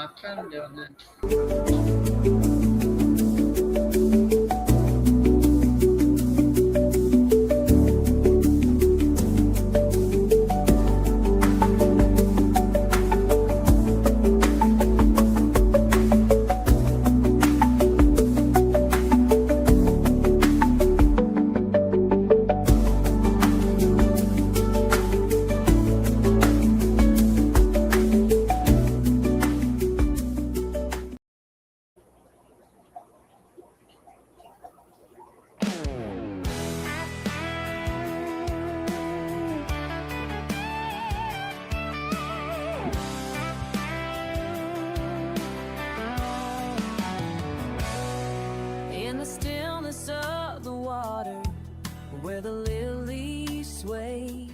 my phone doing that. In the stillness of the water, where the lilies sway,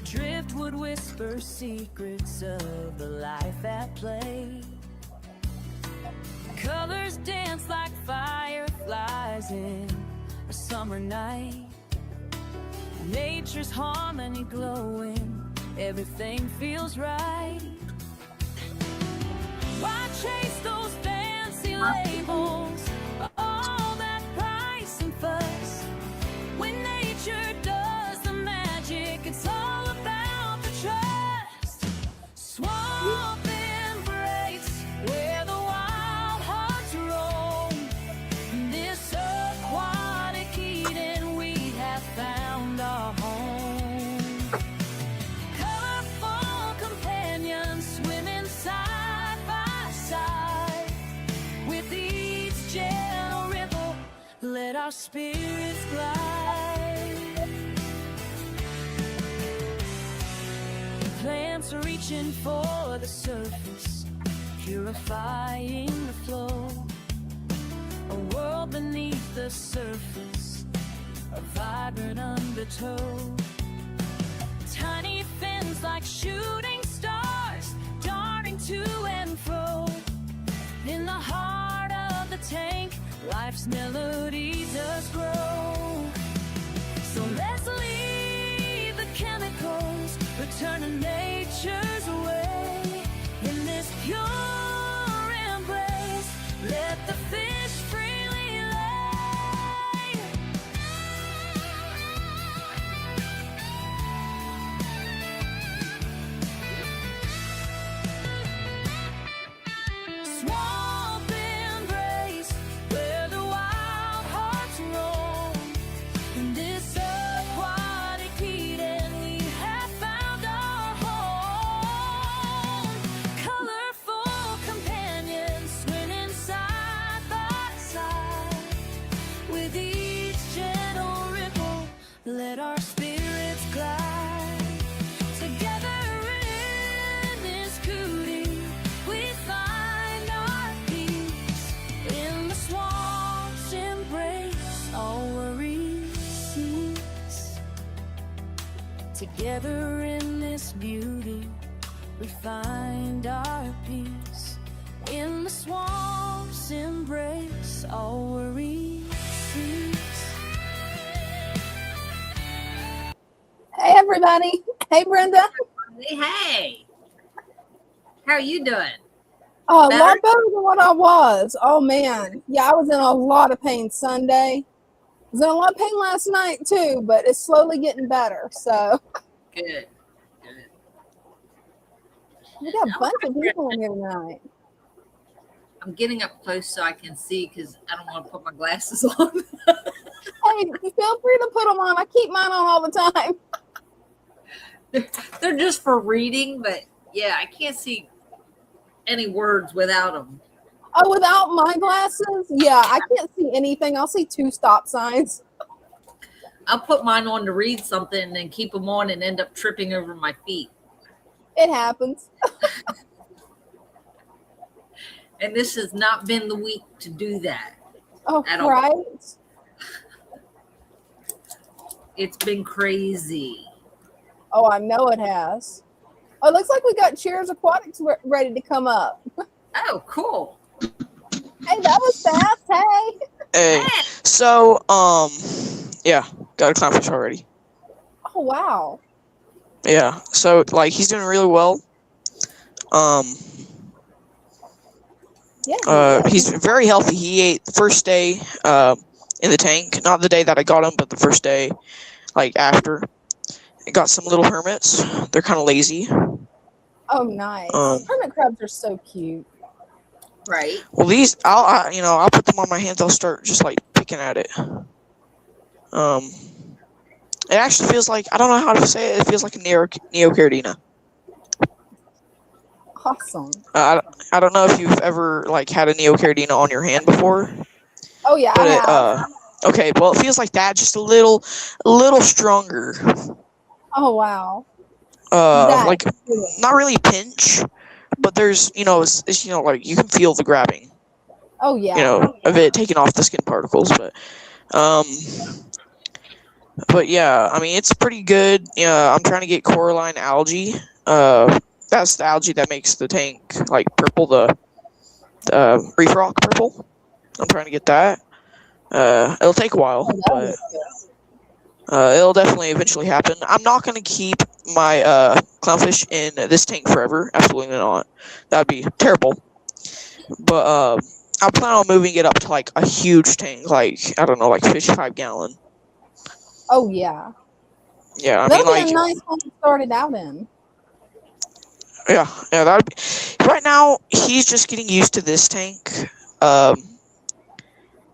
driftwood whisper secrets of the life at play. Colors dance like fireflies in a summer night. Nature's harmony glowing, everything feels right. Why chase those fancy labels? All that price and fuss. When nature does the magic, it's all about the trust. Swamp embrace, where the wild hearts roam. This aquatic Eden, we have found our home. Colorful companions swimming side by side. With each gentle ripple, let our spirits glide. Plants are reaching for the surface, purifying the flow. A world beneath the surface, a vibrant undertow. Tiny fins like shooting stars, darting to and fro. In the heart of the tank, life's melody does grow. So let's leave the chemicals, return to nature's way. In this pure embrace, let the fish freely lay. Swamp embrace, where the wild hearts roam. In this aquatic Eden, we have found our home. Colorful companions swimming side by side. With each gentle ripple, let our spirits glide. Together in this cootie, we find our peace. In the swamp's embrace, all worries cease. Together in this beauty, we find our peace. In the swamp's embrace, all worries cease. Hey, everybody. Hey, Brenda. Hey, how are you doing? Oh, a Better? lot better than what I was. Oh, man. Yeah, I was in a lot of pain Sunday. I was in a lot of pain last night, too, but it's slowly getting better. So Good. Good. we got a bunch of people in here tonight. I'm getting up close so I can see because I don't want to put my glasses on. Hey, feel free to put them on. I keep mine on all the time. They're just for reading, but yeah, I can't see any words without them. Oh, without my glasses? Yeah, I can't see anything. I'll see 2 stop signs. I'll put mine on to read something and then keep them on and end up tripping over my feet. It happens. And this has not been the week to do that. Oh, At all. right? It's been crazy. Oh, I know it has. Oh, it looks like we got Cheers Aquatics ready to come up. Oh, cool. Hey, that was fast. Hey. Hey, so, yeah, got a clownfish already. Oh, wow. Yeah, so, like, he's doing really well. Yeah, he He's is. very healthy. He ate the first day in the tank, not the day that I got him, but the first day, like after. I got some little hermits. They're kind of lazy. Oh, nice. Um, Hermit crabs are so cute. Right. well, I'll put them on my hands. I'll start just like picking at it. It actually feels like, I don't know how to say it. It feels like a neocaridina. Awesome. I don't know if you've ever like had a neocaridina on your hand before, Oh, yeah, I but have. okay, well it feels like that, just a little stronger. Oh, wow. That Like is cool. not really pinch, but there's it's like you can feel the grabbing, Oh, yeah. of it taking off the skin particles, um but yeah, I mean it's pretty good. Yeah, I'm trying to get coralline algae. That's the algae that makes the tank like purple, the reef rock purple. I'm trying to get that. It'll take a while, Oh, that but is good. it'll definitely eventually happen. I'm not gonna keep my clownfish in this tank forever. Absolutely not. That'd be terrible. But I plan on moving it up to like a huge tank, like I don't know, like 55-gallon. Oh, yeah. Yeah, I mean That'll be like a nice one to start it out in. yeah. That'd be. Right now, he's just getting used to this tank.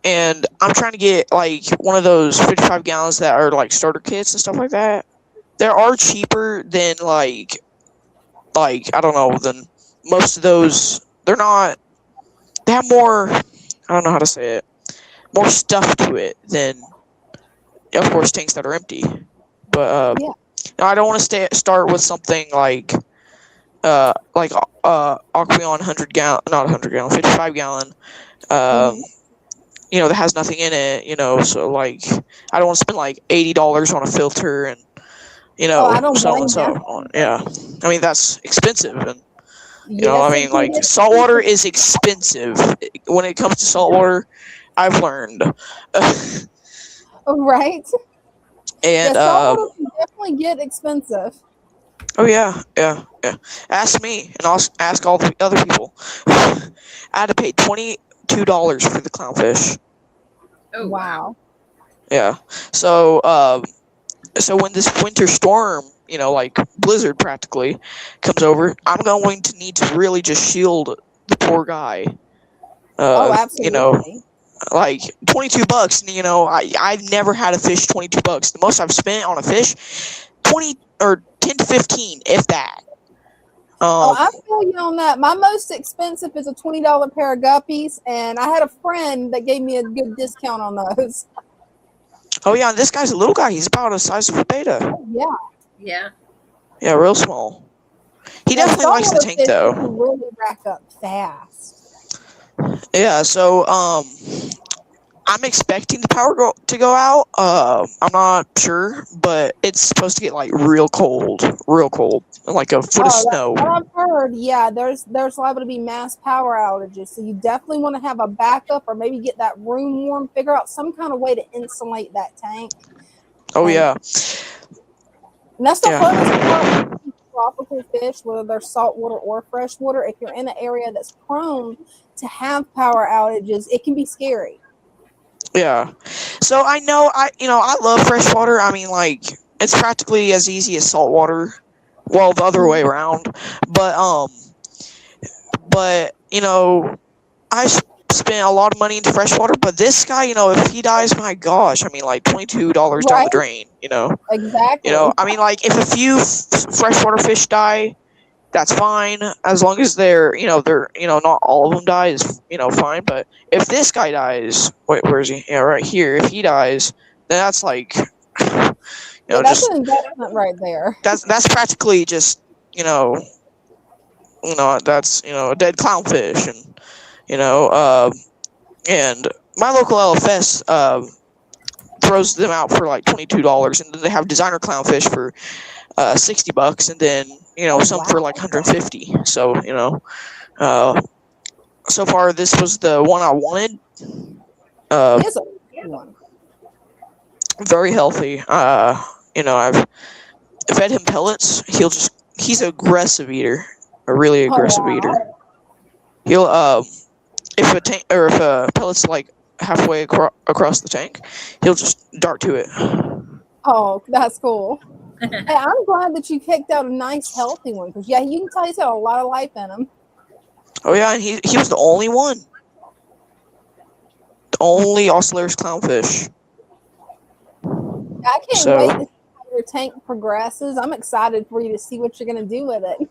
And I'm trying to get like one of those 55 gallons that are like starter kits and stuff like that. They are cheaper than like I don't know, than most of those. They're not. They have more. I don't know how to say it. More stuff to it than, of course, tanks that are empty. But Yeah. I don't want to start with something like Aquarium 100 gallon, not 100 gallon, 55 gallon. Mhm. That has nothing in it. So like I don't want to spend like $80 on a filter and Oh, I don't so on blame and so you. on. Yeah, I mean that's expensive, and I Yes, it mean can like get saltwater expensive. is expensive. When it comes to saltwater, I've learned. Oh, right? Yeah, And saltwater can definitely get expensive. oh yeah. Ask me, and ask all the other people. I had to pay $22 for the clownfish. Oh wow. Wow. Yeah. So when this winter storm, like blizzard practically, comes over, I'm going to need to really just shield the poor guy. Oh, You know, absolutely. like $22, and I've never had a fish $22. The most I've spent on a fish, 20 or 10 to 15, if that. Oh, I Um. feel you on that. My most expensive is a $20 pair of guppies, and I had a friend that gave me a good discount on those. Oh yeah, and this guy's a little guy. He's about the size of a beta. Yeah. Yeah. Yeah, real small. He Yeah, definitely likes the saltwater tank fish though. can really rack up fast. Yeah. So I'm expecting the power to go out. I'm not sure, but it's supposed to get like real cold, like a foot of Oh, snow. what I've heard, yeah, there's liable to be mass power outages, so you definitely want to have a backup, or maybe get that room warm. Figure out some kind of way to insulate that tank. Oh And, yeah, and that's the hardest part yeah, with these tropical fish, whether they're saltwater or freshwater. If you're in an area that's prone to have power outages, it can be scary. yeah. So I know I love freshwater. I mean, like it's practically as easy as saltwater. Well, the other way around, but I spent a lot of money into freshwater, but this guy, if he dies, my gosh, I mean, like $22 down the Right? drain, Exactly. I mean, like if a few freshwater fish die, that's fine, as long as not all of them die is, fine. But if this guy dies, wait, where is he? Yeah, right here. If he dies, then that's like, Yeah, that's just an investment right there. that's practically just, that's a dead clownfish, and my local LFS throws them out for like $22, and then they have designer clownfish for $60, and then some for like 150. So so far this was the one I wanted. He is a good one. Very healthy. I've fed him pellets. He's an aggressive eater, a really Oh, aggressive wow. eater. He'll if a tank or if a pellet's like halfway across the tank, he'll just dart to it. Oh, that's cool. Hey, I'm glad that you picked out a nice, healthy one because yeah, you can tell he's got a lot of life in him. Oh yeah, and he was the only one, the only Oscillarius clownfish. I can't So wait to see how your tank progresses. I'm excited for you to see what you're gonna do with it.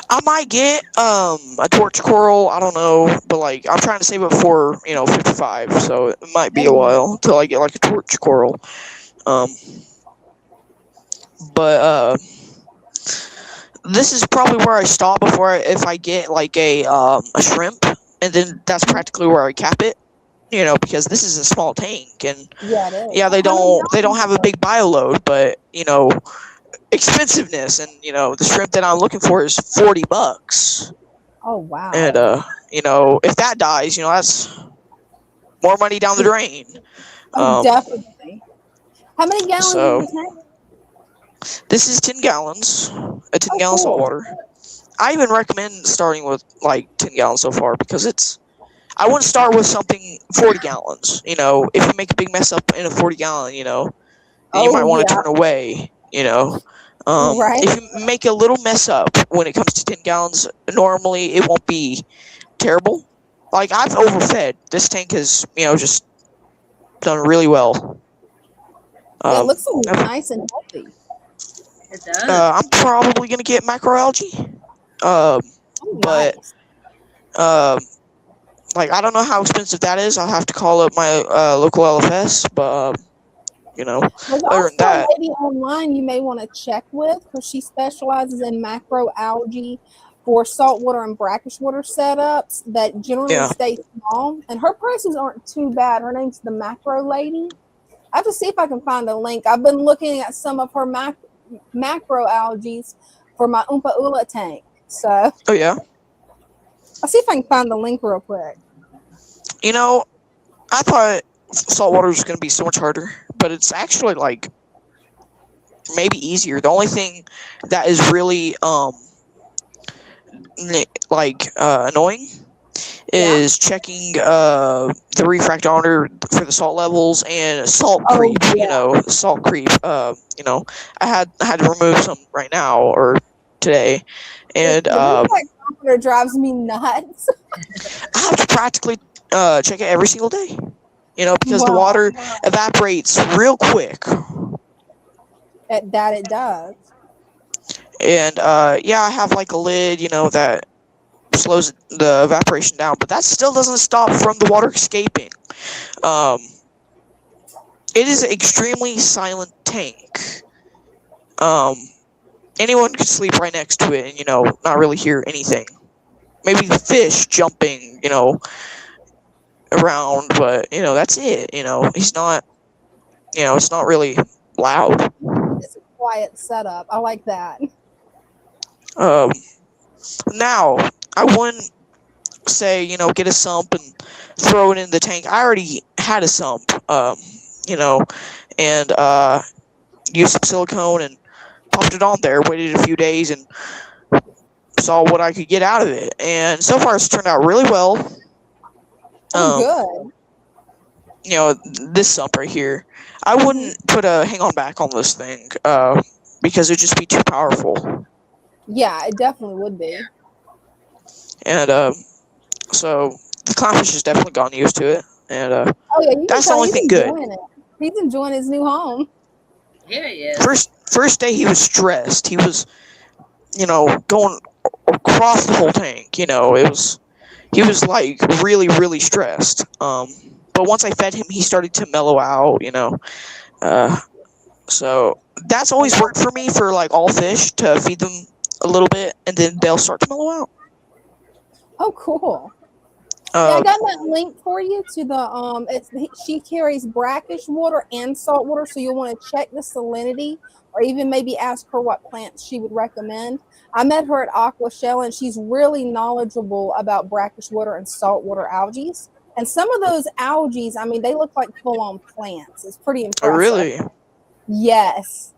I might get a torch coral. I don't know, but like I'm trying to save up for 55, so it might be a while till I get like a torch coral. But this is probably where I stop before if I get like a shrimp, and then that's practically where I cap it. Because this is a small tank, and Yeah, it is. yeah, they How many don't have a big bio load, but expensiveness, and the shrimp that I'm looking for is $40. Oh wow. And if that dies, that's more money down the drain. Definitely. How many gallons So is the tank? this is 10 gallons, a 10 gallon salt Cool. water. I even recommend starting with like 10 gallons so far because I wouldn't start with something 40 gallons. If you make a big mess up in a 40 gallon, then you might want to turn away. Right. If you make a little mess up when it comes to 10 gallons, normally it won't be terrible. Like I've overfed. This tank has, just done really well. Yeah, it looks so nice and healthy. It does. I'm probably gonna get macroalgae. But like I don't know how expensive that is. I'll have to call up my local LFS. But There's other than also that, a lady online you may want to check with because she specializes in macroalgae for saltwater and brackish water setups that generally stay small, and her prices aren't too bad. Her name's the Macro Lady. I have to see if I can find a link. I've been looking at some of her macroalgae for my Oompa Ula tank. So oh yeah, I'll see if I can find the link real quick. I thought saltwater was gonna be so much harder, but it's actually like maybe easier. The only thing that is really annoying is checking the refractometer for the salt levels and salt creep. Salt creep. I had to remove some right now or today, and the refractometer drives me nuts. I have to practically check it every single day. Because the water evaporates real quick. It does. And I have like a lid, that slows the evaporation down, but that still doesn't stop from the water escaping. It is an extremely silent tank. Anyone could sleep right next to it and not really hear anything. Maybe the fish jumping, around, but that's it. He's not. It's not really loud. It's a quiet setup. I like that. Now I wouldn't say get a sump and throw it in the tank. I already had a sump, and used some silicone and popped it on there. Waited a few days and saw what I could get out of it, and so far it's turned out really well. Good. This sump right here, I wouldn't put a hang on back on this thing because it'd just be too powerful. Yeah, it definitely would be. And so the clownfish has definitely gotten used to it, and that's the only thing good. He's enjoying his new home. Yeah, he is. First day he was stressed. He was, going across the whole tank. He was like really, really stressed. But once I fed him, he started to mellow out. So that's always worked for me for like all fish, to feed them a little bit and then they'll start to mellow out. Oh, cool. I got that link for you to the she carries brackish water and salt water, so you'll want to check the salinity or even maybe ask her what plants she would recommend. I met her at Aqua Shell and she's really knowledgeable about brackish water and saltwater algae. And some of those algae, I mean, they look like full-on plants. It's pretty impressive. Oh, really? Yes.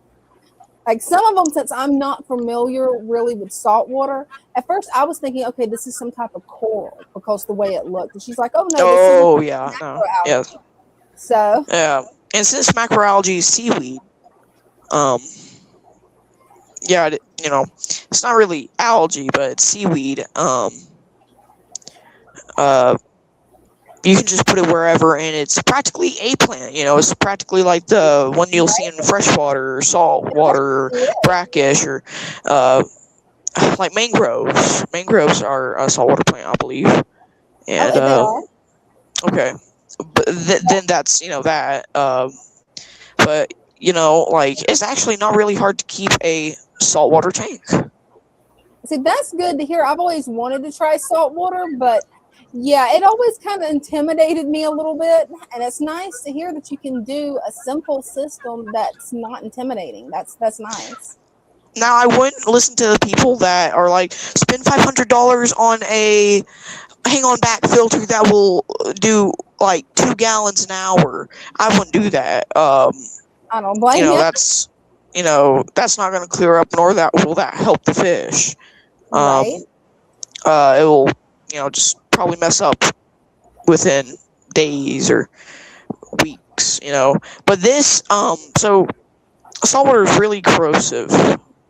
Like some of them, since I'm not familiar really with saltwater, at first I was thinking, okay, this is some type of coral because the way it looked. And she's like, oh no, this is Oh yeah, no, yeah, macroalgae. So yeah. And since macroalgae is seaweed, um, yeah, you know, it's not really algae, but it's seaweed. Uh, you can just put it wherever, and it's practically a plant. You know, it's practically like the one you'll see in freshwater, or salt water, or brackish, or like mangroves. Mangroves are a saltwater plant, I believe. And they are. okay, but then that's that. But like it's actually not really hard to keep a saltwater tank. See, that's good to hear. I've always wanted to try saltwater, but yeah, it always kind of intimidated me a little bit. And it's nice to hear that you can do a simple system that's not intimidating. That's nice. Now, I wouldn't listen to the people that are like, spend $500 on a hang-on back filter that will do like 2 gallons an hour. I wouldn't do that. I don't blame you. That's that's not going to clear up, nor will that help the fish. Right. It will just probably mess up within days or weeks. But this so saltwater is really corrosive.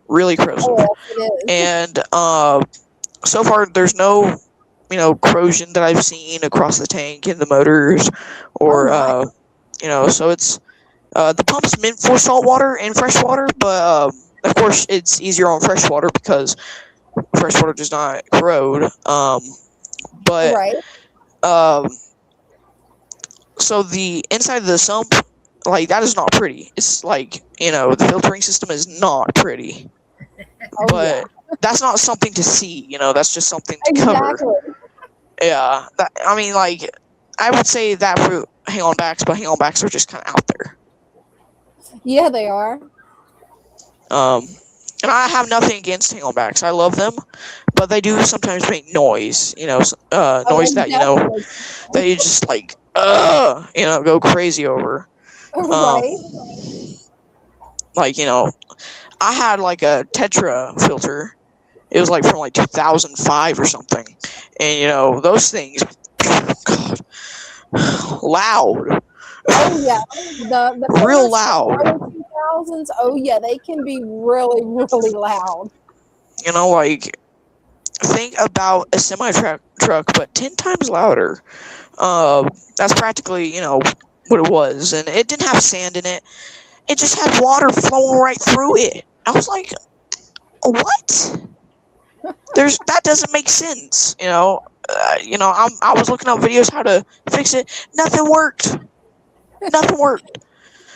Really corrosive. Oh, yes, and so far there's no corrosion that I've seen across the tank in the motors or so it's the pump's meant for saltwater and freshwater, but of course it's easier on freshwater because freshwater does not corrode. But right. So the inside of the sump, like, that is not pretty. It's like, the filtering system is not pretty. Oh, but that's not something to see, that's just something to cover. Yeah. I mean, like, I would say that for hang-on backs, but hang-on backs are just kind of out there. Yeah, they are. And I have nothing against hang-on backs. I love them, but they do sometimes make noise, noise that, that you just like, go crazy over. Right. Like, I had like a Tetra filter. It was like from like 2005 or something. And, those things, God, loud. Oh, yeah. The real loud. 2000s, oh, yeah, they can be really, really loud. Like, think about a semi-truck, but 10 times louder. That's practically, what it was. And it didn't have sand in it. It just had water flowing right through it. I was like, what? That doesn't make sense. I was looking up videos how to fix it. Nothing worked.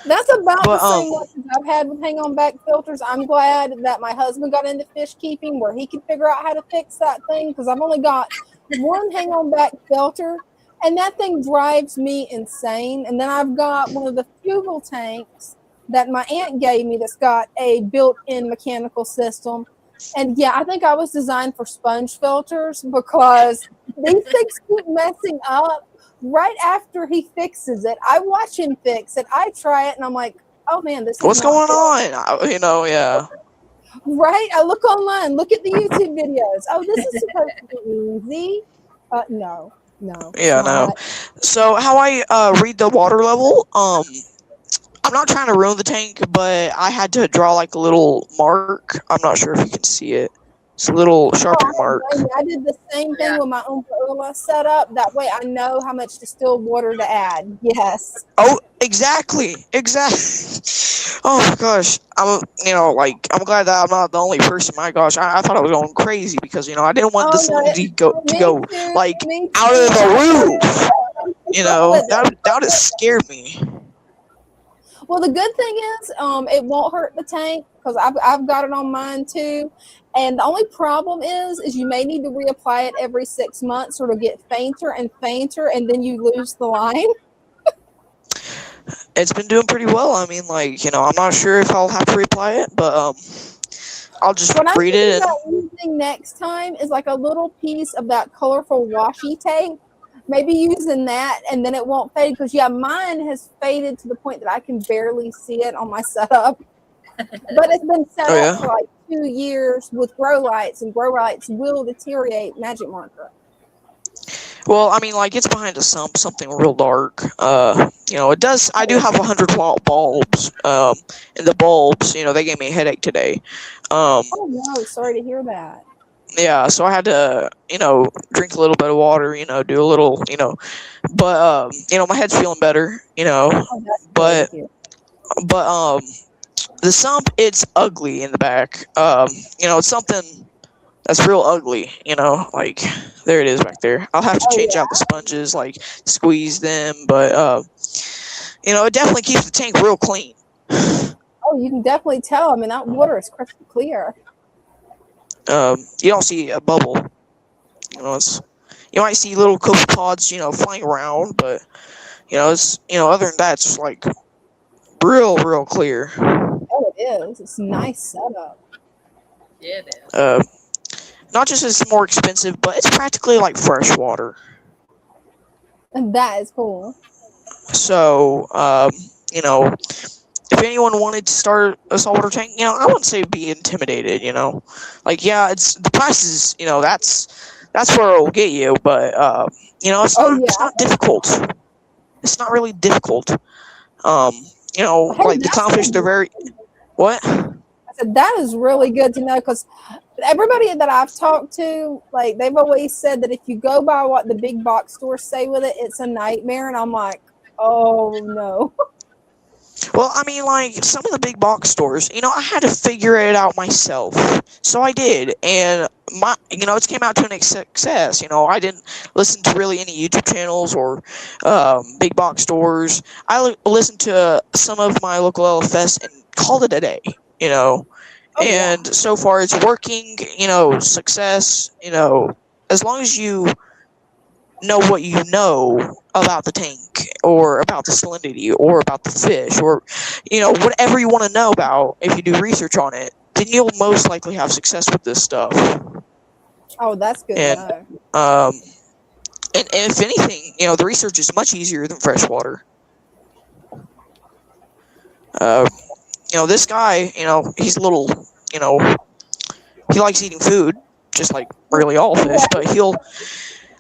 That's about the same lessons I've had with hang-on back filters. I'm glad that my husband got into fish keeping where he could figure out how to fix that thing, because I've only got one hang-on back filter, and that thing drives me insane. And then I've got one of the fugal tanks that my aunt gave me that's got a built-in mechanical system. And yeah, I think I was designed for sponge filters because these things keep messing up. Right after he fixes it, I watch him fix it. I try it, and I'm like, "Oh man, this is what's going on?" Yeah. Right? I look online, look at the YouTube videos. Oh, this is supposed to be easy. No. Yeah, no. So how I read the water level, I'm not trying to ruin the tank, but I had to draw like a little mark. I'm not sure if you can see it. It's a little Sharpie mark. I did the same thing with my umbrella setup. That way I know how much distilled water to add. Yes. Oh, exactly. Oh my gosh. I'm glad that I'm not the only person. My gosh, I thought I was going crazy because, I didn't want this salinity to go like out of the roof. That would have scared me. Well, the good thing is, it won't hurt the tank because I've got it on mine too. And the only problem is you may need to reapply it every 6 months, or it'll get fainter and fainter, and then you lose the line. It's been doing pretty well. I mean, like, I'm not sure if I'll have to reapply it, but I'll just read it. What I'm using next time is like a little piece of that colorful washi tape. Maybe using that, and then it won't fade, because mine has faded to the point that I can barely see it on my setup. But it's been set Oh up yeah. for like 2 years with grow lights, and grow lights will deteriorate magic marker. Well, I mean, like it's behind a sump, something real dark. You know, it does. I do have 100-watt bulbs. And the bulbs, you know, they gave me a headache today. Oh no, sorry to hear that. Yeah, so I had to, you know, drink a little bit of water, you know, do a little, you know, but you know, my head's feeling better, you know, Oh, that's good but to hear. but the sump, it's ugly in the back. You know, it's something that's real ugly, you know, like there it is back there. I'll have to Oh change yeah. out the sponges, like squeeze them, but you know, it definitely keeps the tank real clean. Oh, you can definitely tell. I mean, that water is crystal clear. You don't see a bubble, you know, it's you might see little copepods, you know, flying around, but you know, it's you know, other than that, it's like real clear. Oh, it is. It's a nice setup. Yeah, it is. Not just it's more expensive, but it's practically like fresh water. And that is cool. So, you know, if anyone wanted to start a saltwater tank, you know, I wouldn't say be intimidated. You know, like yeah, it's the price is, you know, that's where it'll get you, but you know, Oh it's yeah. not difficult. It's not really difficult. Um, you know, Hey, like the that's clownfish, they're good. very what? I said that is really good to know, because everybody that I've talked to, like they've always said that if you go by what the big box stores say with it, it's a nightmare. And I'm like, oh no. Well, I mean, like some of the big box stores, you know, I had to figure it out myself. So I did, and you know, it's came out to an success. You know, I didn't listen to really any YouTube channels or big box stores. I listened to some of my local LFS and called it a day. You know, Oh yeah. and so far it's working. You know, success. You know, as long as you know what you know about the tank or about the salinity or about the fish or you know whatever you want to know about, if you do research on it, then you'll most likely have success with this stuff. Oh, that's good to And know. um and if anything, you know, the research is much easier than freshwater. uh you know, this guy, you know, he's a little, you know, he likes eating food just like really all fish, but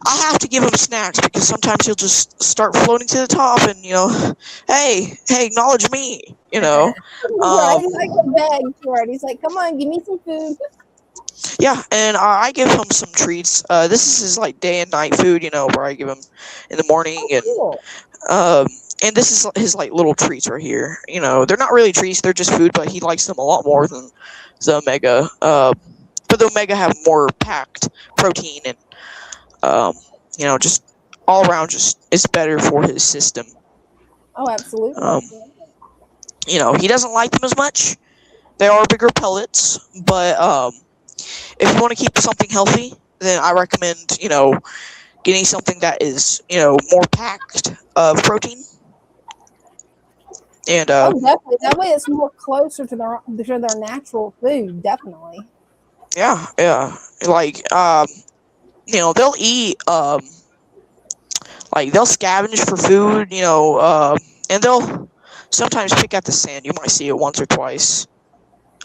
I have to give him snacks because sometimes he'll just start floating to the top and, you know, hey, acknowledge me, you know. Right, Um, he's like a bag for it. He's like, come on, give me some food. yeah, and I give him some treats. This is his like day and night food, you know, where I give him in the morning Cool. um, and this is his like little treats right here. You know, they're not really treats; they're just food, but he likes them a lot more than the Omega. But the Omega have more packed protein and you know, just all around, just it's better for his system. Oh, absolutely. Um, you know, he doesn't like them as much. They are bigger pellets, but if you want to keep something healthy, then I recommend, you know, getting something that is, you know, more packed of protein. And Oh, definitely. That way it's more closer to their natural food, definitely. yeah, like you know, they'll eat like they'll scavenge for food, you know, and they'll sometimes pick at the sand. You might see it once or twice.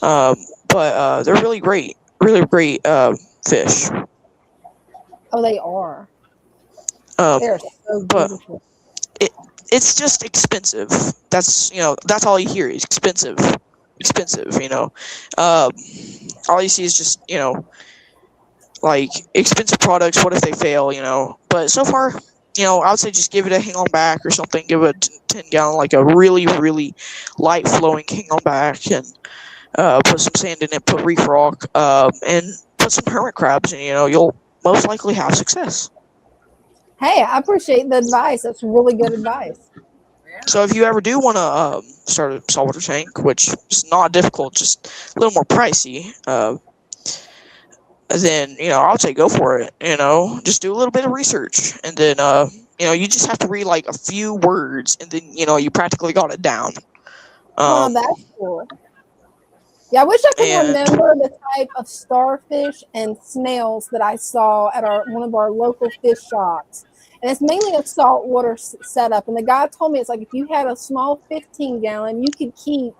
But they're really great fish. Oh, they are. Um, They're so but beautiful. it's just expensive. That's, you know, that's all you hear is expensive, expensive. You know, um, all you see is just, you know, like expensive products. What if they fail? You know, but so far, you know, I would say just give it a hang on back or something. Give it a 10-gallon, like a really light flowing hang on back, and put some sand in it, put reef rock, and put some hermit crabs, and you know you'll most likely have success. Hey, I appreciate the advice. That's really good advice. Yeah. So if you ever do want to start a saltwater tank, which is not difficult, just a little more pricey, then you know I'll say go for it. You know, just do a little bit of research, and then you know you just have to read like a few words, and then you know you practically got it down. Oh, Um, that's cool. Yeah, I wish I could and remember the type of starfish and snails that I saw at one of our local fish shops. And it's mainly a saltwater setup. And the guy told me it's like if you had a small 15-gallon, you could keep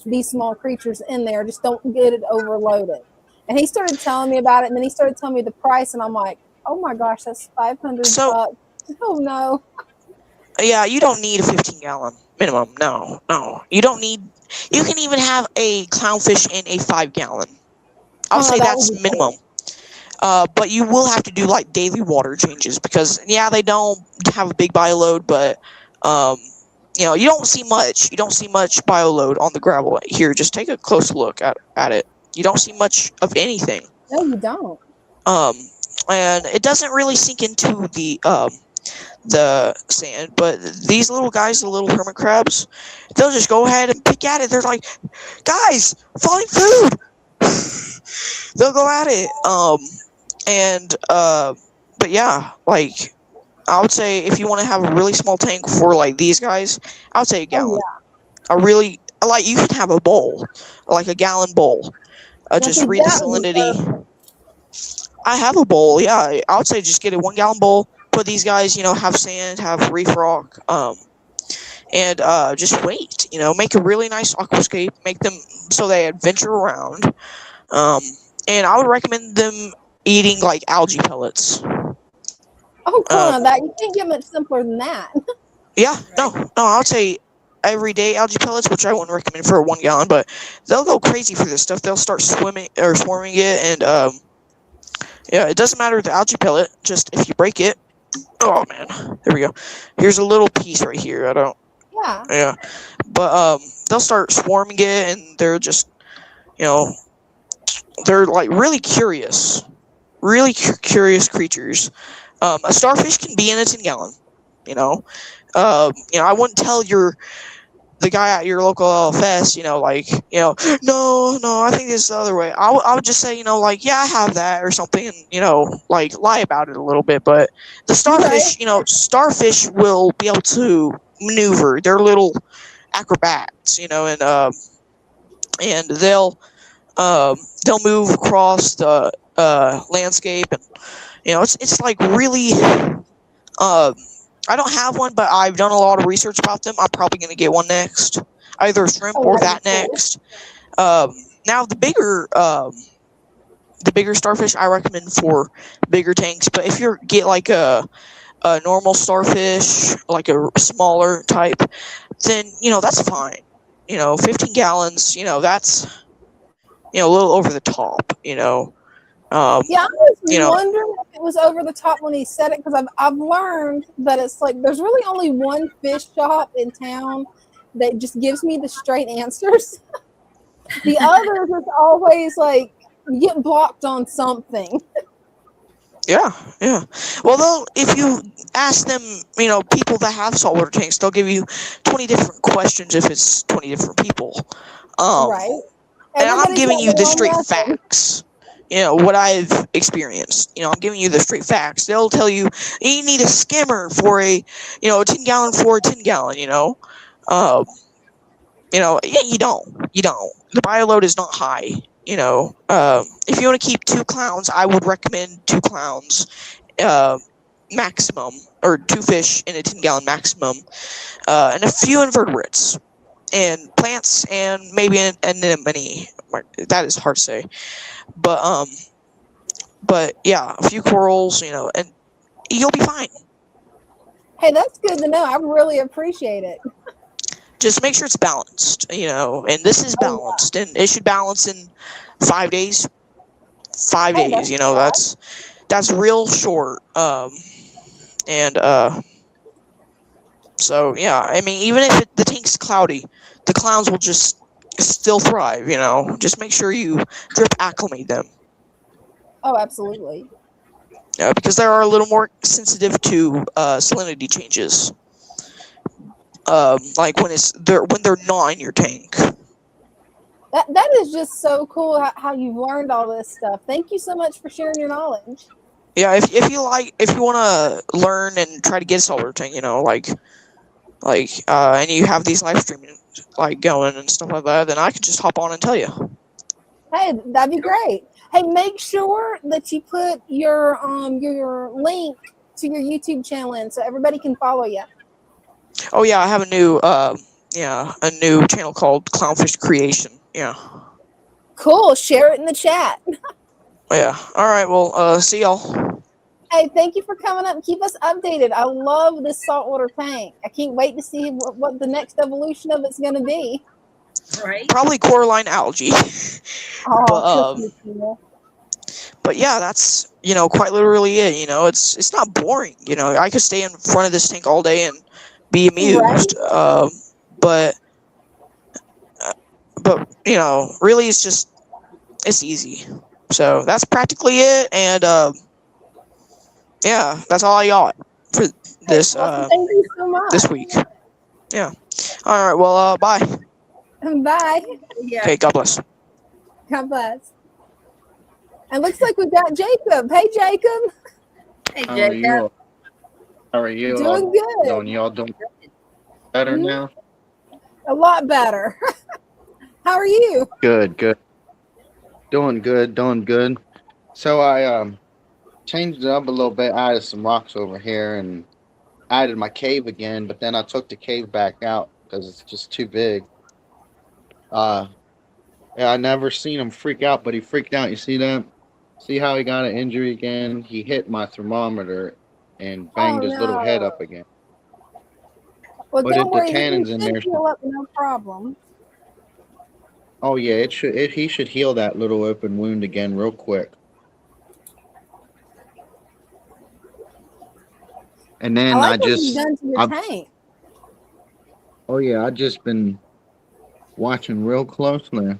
these small creatures in there. Just don't get it overloaded. And he started telling me about it, and then he started telling me the price, and I'm like, oh my gosh, that's $500. So Oh no. yeah, you don't need a 15-gallon minimum. No, you don't need. You can even have a clownfish in a 5-gallon. I would say That would that's be minimum. cool. But you will have to do like daily water changes because they don't have a big bio load, but you don't see much. You don't see much bio load on the gravel here. Just take a close look at it. You don't see much of anything. No, you don't. And it doesn't really sink into the sand, but these little guys, the little hermit crabs, they'll just go ahead and pick at it. They're like, guys, falling food. They'll go at it. But yeah, like I would say if you want to have a really small tank for like these guys, I would say a gallon. Oh, A really like you can have a bowl, like a gallon bowl. Just read the salinity. I have a bowl. Yeah, I would say just get a 1-gallon bowl. Put these guys, have sand, have reef rock, and just wait. Make a really nice aquascape. Make them so they adventure around. And I would recommend them eating like algae pellets. Oh, come on, that you can't get much simpler than that. Yeah, no, I would say everyday algae pellets, which I wouldn't recommend for a 1-gallon, but they'll go crazy for this stuff. They'll start swarming it, and it doesn't matter the algae pellet. Just if you break it, oh man, there we go. Here's a little piece right here. Yeah, but they'll start swarming it, and they're just, they're like really curious creatures. A starfish can be in a 10-gallon. I wouldn't tell the guy at your local LFS, no, I think it's the other way. I would just say, yeah, I have that or something, and, lie about it a little bit. But the starfish, starfish will be able to maneuver. They're little acrobats, and they'll move across the landscape, and it's like really. I don't have one, but I've done a lot of research about them. I'm probably going to get one next, either shrimp or that next. Now the bigger starfish I recommend for bigger tanks, but if you get like a normal starfish, like a smaller type, then that's fine. 15 gallons, that's a little over the top. I was wondering if it was over the top when he said it, because I've learned that it's like there's really only one fish shop in town that just gives me the straight answers. The others is always like you get blocked on something. Yeah. Well, if you ask them, people that have saltwater tanks, they'll give you 20 different questions if it's 20 different people. Right. And I'm giving you the straight facts. What I've experienced. I'm giving you the straight facts. They'll tell you need a skimmer for a 10-gallon for a 10-gallon. Yeah, you don't. The bio load is not high. If you want to keep 2 clowns, I would recommend 2 clowns, maximum, or 2 fish in a 10-gallon maximum, and a few invertebrates, and plants, and maybe an anemone. That is hard to say. But yeah, a few corals, and you'll be fine. Hey, that's good to know. I really appreciate it. Just make sure it's balanced, and this is balanced, and it should balance in 5 days. 5 days, that's real short. So yeah, I mean, even if the tank's cloudy, the clowns will just still thrive. Just make sure you drip acclimate them. Oh, absolutely. Because they are a little more sensitive to salinity changes. Like when they're not in your tank. That is just so cool how you've learned all this stuff. Thank you so much for sharing your knowledge. Yeah, if you want to learn and try to get a saltwater tank, and you have these live streaming going and stuff like that, then I can just hop on and tell you. Hey, that'd be great. Hey, make sure that you put your link to your YouTube channel in so everybody can follow you. Oh yeah, I have a new a new channel called Clownfish Creation. Yeah. Cool. Share it in the chat. Yeah. All right. Well, see y'all. Hey, thank you for coming up and keep us updated. I love this saltwater tank. I can't wait to see what the next evolution of it's going to be. Right. Probably coralline algae. Oh, but but yeah, that's quite literally it. It's not boring. I could stay in front of this tank all day and be amused. Right? But really, it's easy. So that's practically it. And yeah, that's all I got for this Awesome. Thank you so much. this week. Yeah. All right. Well, bye. Bye. Yeah. Okay. God bless. God bless. And looks like we've got Jacob. Hey, Jacob. Hey, How are you? Jacob. How are you? Doing good. Y'all doing better now? A lot better. How are you? Good. Doing good. So I changed it up a little bit. I added some rocks over here and added my cave again, but then I took the cave back out because it's just too big. Yeah, I never seen him freak out, but he freaked out. You see that? See how he got an injury again? He hit my thermometer and banged his little head up again. Well, But don't the worry. tannins He in should there. heal up, no problem. Oh yeah, he should heal that little open wound again real quick. And then I like what you've done to your tank. Oh yeah, I just been watching real closely.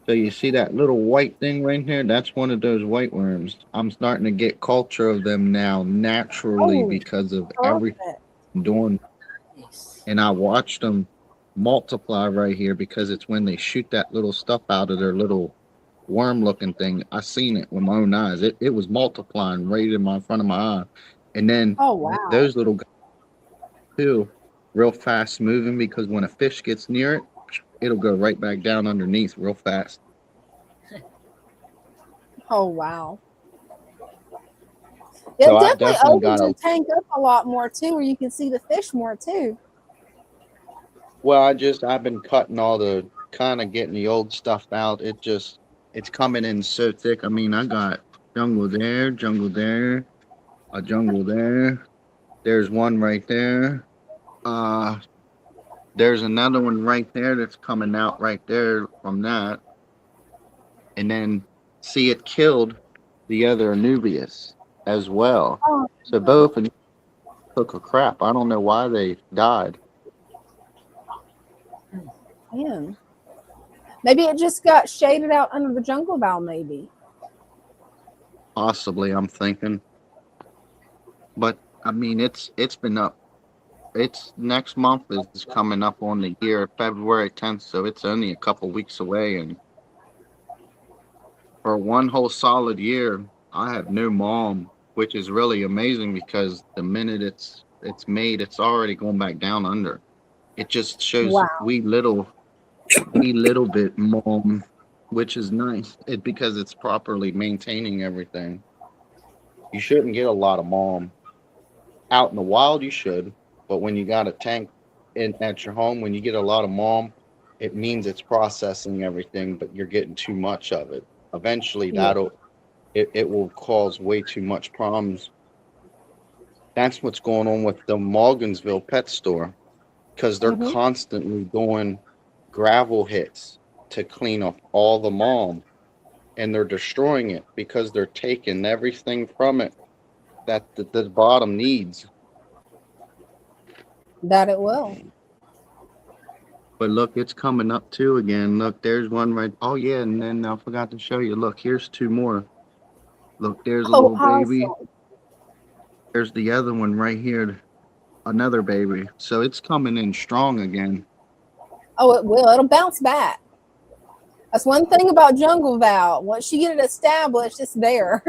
So you see that little white thing right here? That's one of those white worms. I'm starting to get culture of them now naturally because of everything doing. And I watched them multiply right here because it's when they shoot that little stuff out of their little worm-looking thing. I seen it with my own eyes. It was multiplying right in front of my eye. And then those little guys too, real fast moving because when a fish gets near it, it'll go right back down underneath real fast. Oh, wow. It So definitely opens your tank up a lot more too, where you can see the fish more too. Well, I've been cutting all the kind of getting the old stuff out. It's coming in so thick. I mean, I got jungle there, a jungle there. There's one right there. There's another one right there that's coming out right there from that. And then see it killed the other Anubias as well. Oh, so both of them took a crap. I don't know why they died. Man. Maybe it just got shaded out under the jungle bowl, maybe. Possibly, I'm thinking. But I mean, it's been up. It's next month is coming up on the year, February 10th, so it's only a couple weeks away. And for one whole solid year, I have no mom, which is really amazing because the minute it's made, it's already going back down under. It just shows we little bit mom, which is nice. Because it's properly maintaining everything. You shouldn't get a lot of mom. Out in the wild, you should. But when you got a tank at your home, when you get a lot of mom, it means it's processing everything, but you're getting too much of it. Eventually, it will cause way too much problems. That's what's going on with the Morgansville pet store, because they're constantly doing gravel hits to clean up all the mom, and they're destroying it because they're taking everything from it that the bottom needs. That it will. But look, it's coming up too again. Look, there's one right. Oh yeah, and then I forgot to show you. Look, here's two more. Look, there's a little baby. There's the other one right here, another baby. So it's coming in strong again. Oh, it will. It'll bounce back. That's one thing about Jungle Val. Once you get it established, it's there.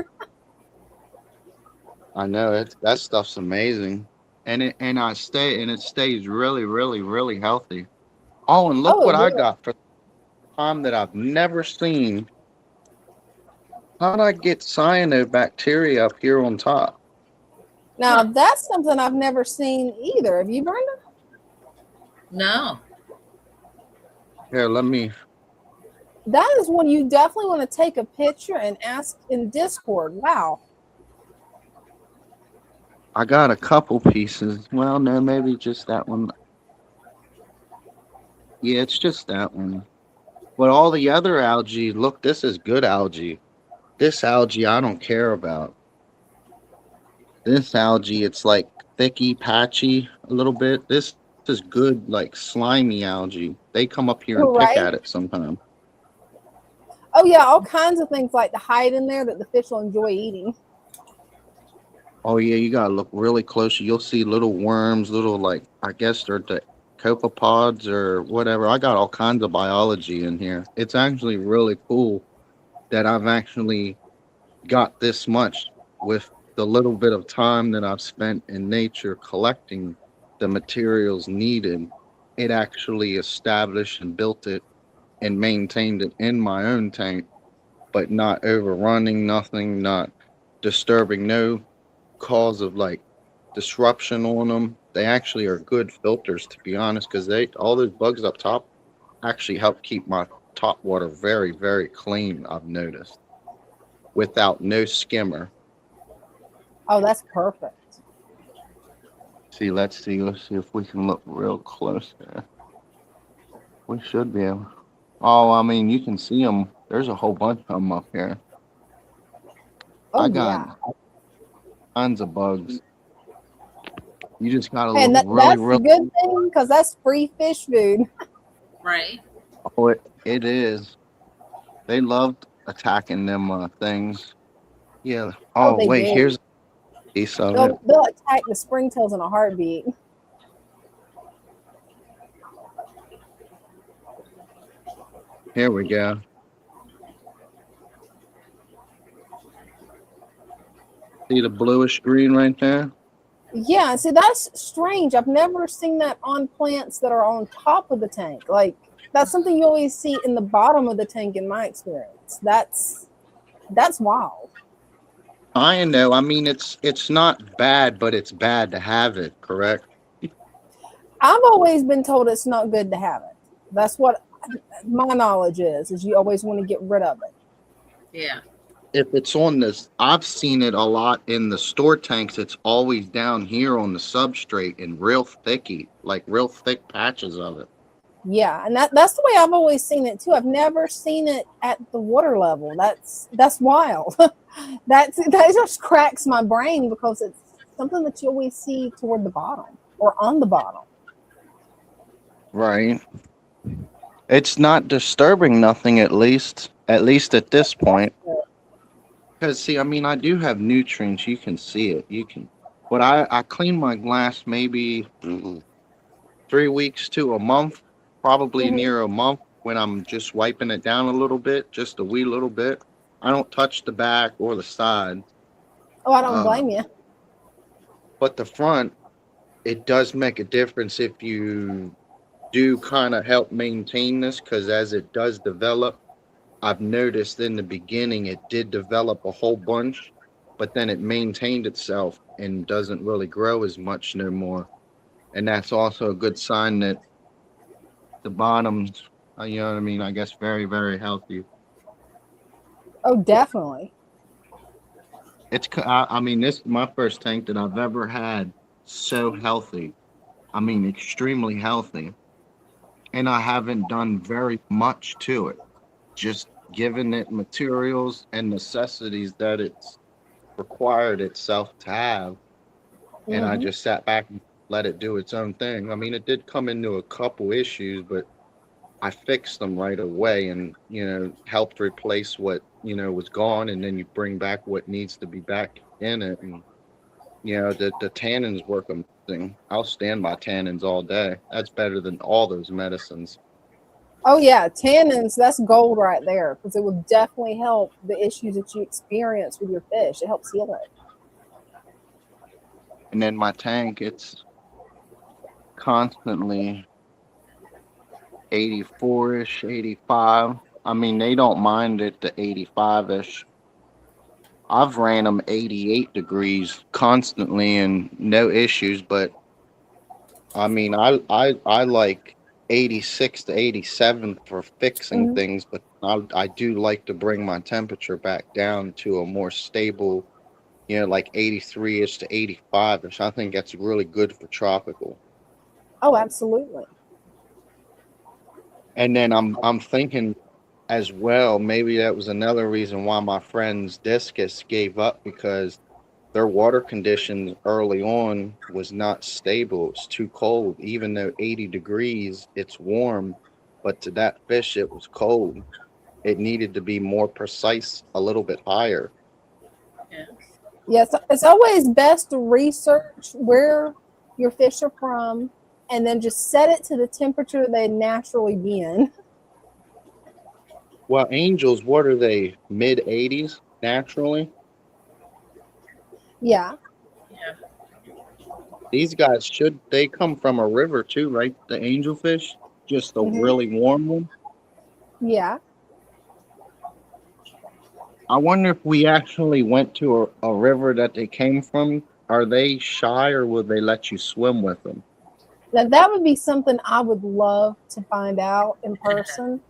I know that stuff's amazing, and it stays really, really, really healthy. Oh, and look what I got for the time that I've never seen. How'd I get cyanobacteria up here on top? Now that's something I've never seen either. Have you, Brenda? No. Here, let me. That is one you definitely want to take a picture and ask in Discord. Wow. I got a couple pieces. Well, no, maybe just that one. Yeah, it's just that one. But all the other algae, look, this is good algae. This algae I don't care about. This algae, it's like thicky, patchy a little bit. This is good, like slimy algae. They come up here and pick Right? at it sometimes. Oh yeah, all kinds of things like to hide in there that the fish will enjoy eating. Oh yeah, you gotta look really close. You'll see little worms, little like I guess they're the copepods or whatever. I got all kinds of biology in here. It's actually really cool that I've actually got this much with the little bit of time that I've spent in nature collecting the materials needed. It actually established and built it and maintained it in my own tank, but not overrunning nothing, not disturbing no cause of like disruption on them. They actually are good filters, to be honest, because they all those bugs up top actually help keep my top water very, very clean. I've noticed without no skimmer. Oh, that's perfect. See, let's see if we can look real close there. We should be able. Oh, I mean, you can see them. There's a whole bunch of them up here. Oh I yeah. got tons of bugs. You just gotta And look that's really. a good thing because that's free fish food. Right. Oh, it is. They loved attacking them things. Yeah. Oh, Oh, they wait, do. here's a piece of it. They'll attack the springtails in a heartbeat. Here we go. See the bluish green right there? Yeah, see that's strange. I've never seen that on plants that are on top of the tank. Like that's something you always see in the bottom of the tank in my experience. That's wild. I know. I mean, it's not bad, but it's bad to have it. Correct. I've always been told it's not good to have it. That's what my knowledge is you always want to get rid of it. Yeah. If it's on this, I've seen it a lot in the store tanks. It's always down here on the substrate and real thicky, like real thick patches of it. Yeah, and that's the way I've always seen it too. I've never seen it at the water level. That's wild. that just cracks my brain because it's something that you always see toward the bottom or on the bottom. Right. It's not disturbing nothing, at least at this point. Because see, I mean, I do have nutrients. You can see it. You can, but I clean my glass maybe 3 weeks to a month, probably near a month when I'm just wiping it down a little bit, just a wee little bit. I don't touch the back or the side. Oh, I don't blame you. But the front, it does make a difference if you do kind of help maintain this, because as it does develop, I've noticed in the beginning it did develop a whole bunch, but then it maintained itself and doesn't really grow as much no more. And that's also a good sign that the bottoms, you know what I mean? I guess very, very healthy. Oh, definitely. I mean, this is my first tank that I've ever had so healthy. I mean, extremely healthy. And I haven't done very much to it. Just given it materials and necessities that it's required itself to have. And I just sat back and let it do its own thing. I mean, it did come into a couple issues, but I fixed them right away and, helped replace what, was gone. And then you bring back what needs to be back in it. And, the tannins work amazing. I'll stand by tannins all day. That's better than all those medicines. Oh yeah, tannins, that's gold right there because it will definitely help the issues that you experience with your fish. It helps heal it. And then my tank, it's constantly 84-ish, 85. I mean, they don't mind it to 85-ish. I've ran them 88 degrees constantly and no issues, but I mean, I like 86 to 87 for fixing Mhm. things, but I do like to bring my temperature back down to a more stable, like 83-ish to 85-ish. I think that's really good for tropical. Oh, absolutely. And then I'm thinking as well, maybe that was another reason why my friend's discus gave up because their water conditions early on was not stable. It's too cold. Even though 80 degrees, it's warm, but to that fish, it was cold. It needed to be more precise, a little bit higher. Yeah. Yes, it's always best to research where your fish are from and then just set it to the temperature they naturally be in. Well, angels, what are they? Mid 80s naturally? Yeah. Yeah. These guys they come from a river too, right? The angelfish, just a Hmm. really warm one. Yeah. I wonder if we actually went to a river that they came from. Are they shy or will they let you swim with them? Now that would be something I would love to find out in person.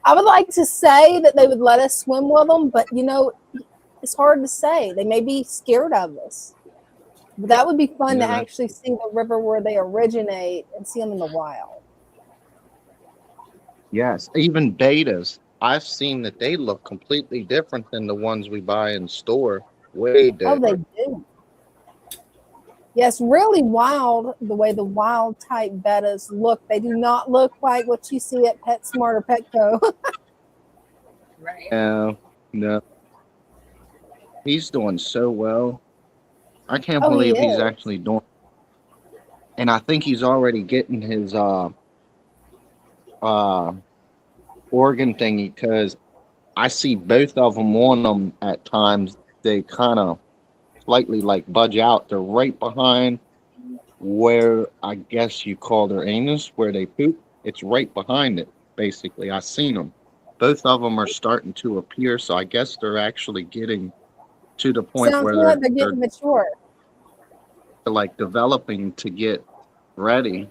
I would like to say that they would let us swim with them, but it's hard to say. They may be scared of us. But that would be fun to Yeah, that, actually see the river where they originate and see them in the wild. yes. Even betas. I've seen that they look completely different than the ones we buy in store. Way Oh, they different. do. Yes, really wild the way the wild type bettas look. They do not look like what you see at PetSmart or Petco. Right. No, no. He's doing so well. I can't Oh, he believe he's is. actually doing, and I think he's already getting his uh organ thingy because I see both of them on them at times. They kind of slightly like budge out. They're right behind where I guess you call their anus, where they poop. It's right behind it, basically. I seen them. Both of them are starting to appear, so I guess they're actually getting to the point Sounds where like they're they're getting mature. like developing to get ready.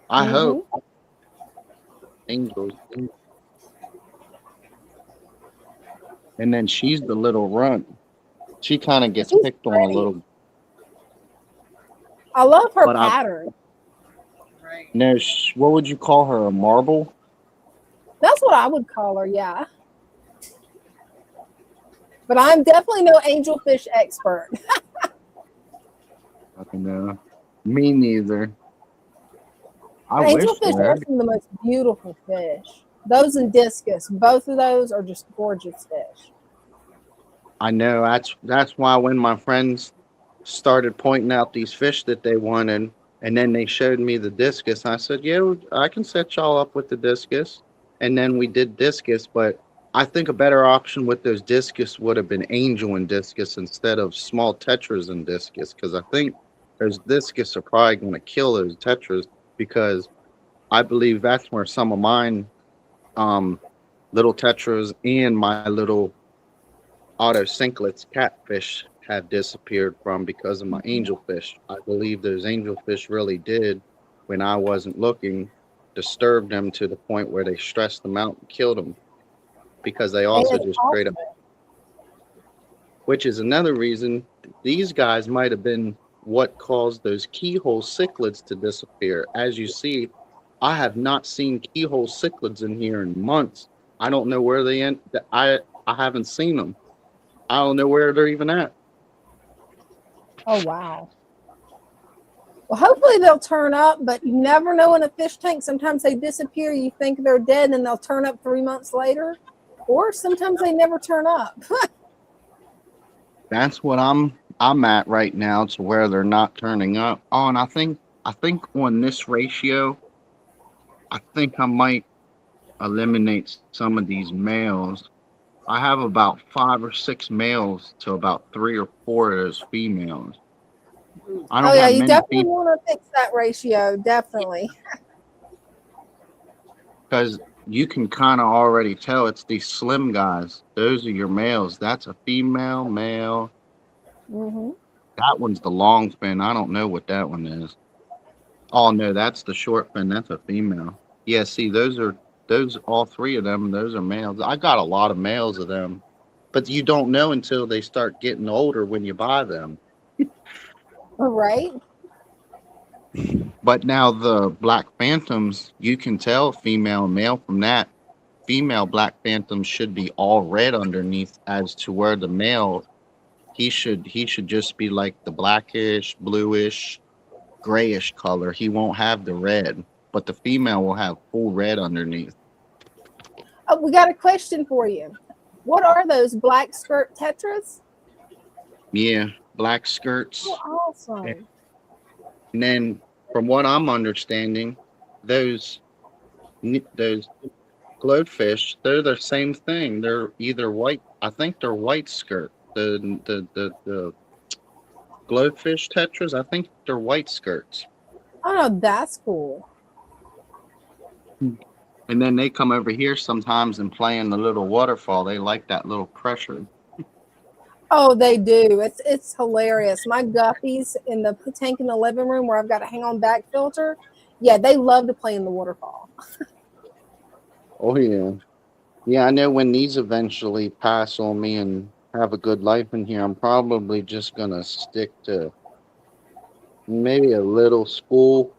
I Hmm. hope angels. And then she's the little runt. She kind of gets She's picked on a pretty. little, I love her but I pattern. Right. know what would you call her? A marble? That's what I would call her, yeah. But I'm definitely no angelfish expert. I don't know. Me neither. I wish Angelfish there. are some of the most beautiful fish. Those and discus, both of those are just gorgeous fish. I know that's why when my friends started pointing out these fish that they wanted, and then they showed me the discus, I said, "Yeah, I can set y'all up with the discus." And then we did discus, but I think a better option with those discus would have been angel and discus instead of small tetras and discus, because I think those discus are probably going to kill those tetras because I believe that's where some of mine um, little tetras and my little auto cinklets catfish have disappeared from because of my angelfish. I believe those angelfish really did, when I wasn't looking, disturb them to the point where they stressed them out and killed them because they Hey, also it's just straight up, possible. which is another reason these guys might have been what caused those keyhole cichlids to disappear. As you see, I have not seen keyhole cichlids in here in months. I don't know where they end. I haven't seen them. I don't know where they're even at. Oh, wow. Well, hopefully they'll turn up, but you never know in a fish tank. Sometimes they disappear. You think they're dead and they'll turn up 3 months later. Or sometimes they never turn up. That's what I'm at right now to where they're not turning up. Oh, and I think on this ratio, I think I might eliminate some of these males. I have about 5 or 6 males to about 3 or 4 of those females. I Oh, don't yeah, have you many definitely females want to fix that ratio. Definitely. because you can kind of already tell it's these slim guys. Those are your males. That's a female, male. Hmm. That one's the long fin. I don't know what that one is. Oh no, that's the short fin. That's a female. Yeah, see, those all three of them. Those are males. I got a lot of males of them, but you don't know until they start getting older when you buy them. All right. But now the black phantoms, you can tell female and male from that. Female black phantoms should be all red underneath, as to where the male he should just be like the blackish, bluish, grayish color. He won't have the red, but the female will have full red underneath. Oh, we got a question for you. What are those black skirt tetras? Yeah, black skirts. Oh, awesome. And then, from what I'm understanding, those those glowfish, they're the same thing. They're either white. I think they're white skirt. The glowfish tetras. I think they're white skirts. Oh, no, that's cool. And then they come over here sometimes and play in the little waterfall. They like that little pressure. Oh, they do. It's hilarious. My guppies in the tank in the living room where I've got a hang on back filter. Yeah, they love to play in the waterfall. Oh yeah. Yeah, I know when these eventually pass on me and have a good life in here, I'm probably just gonna stick to maybe a little spool.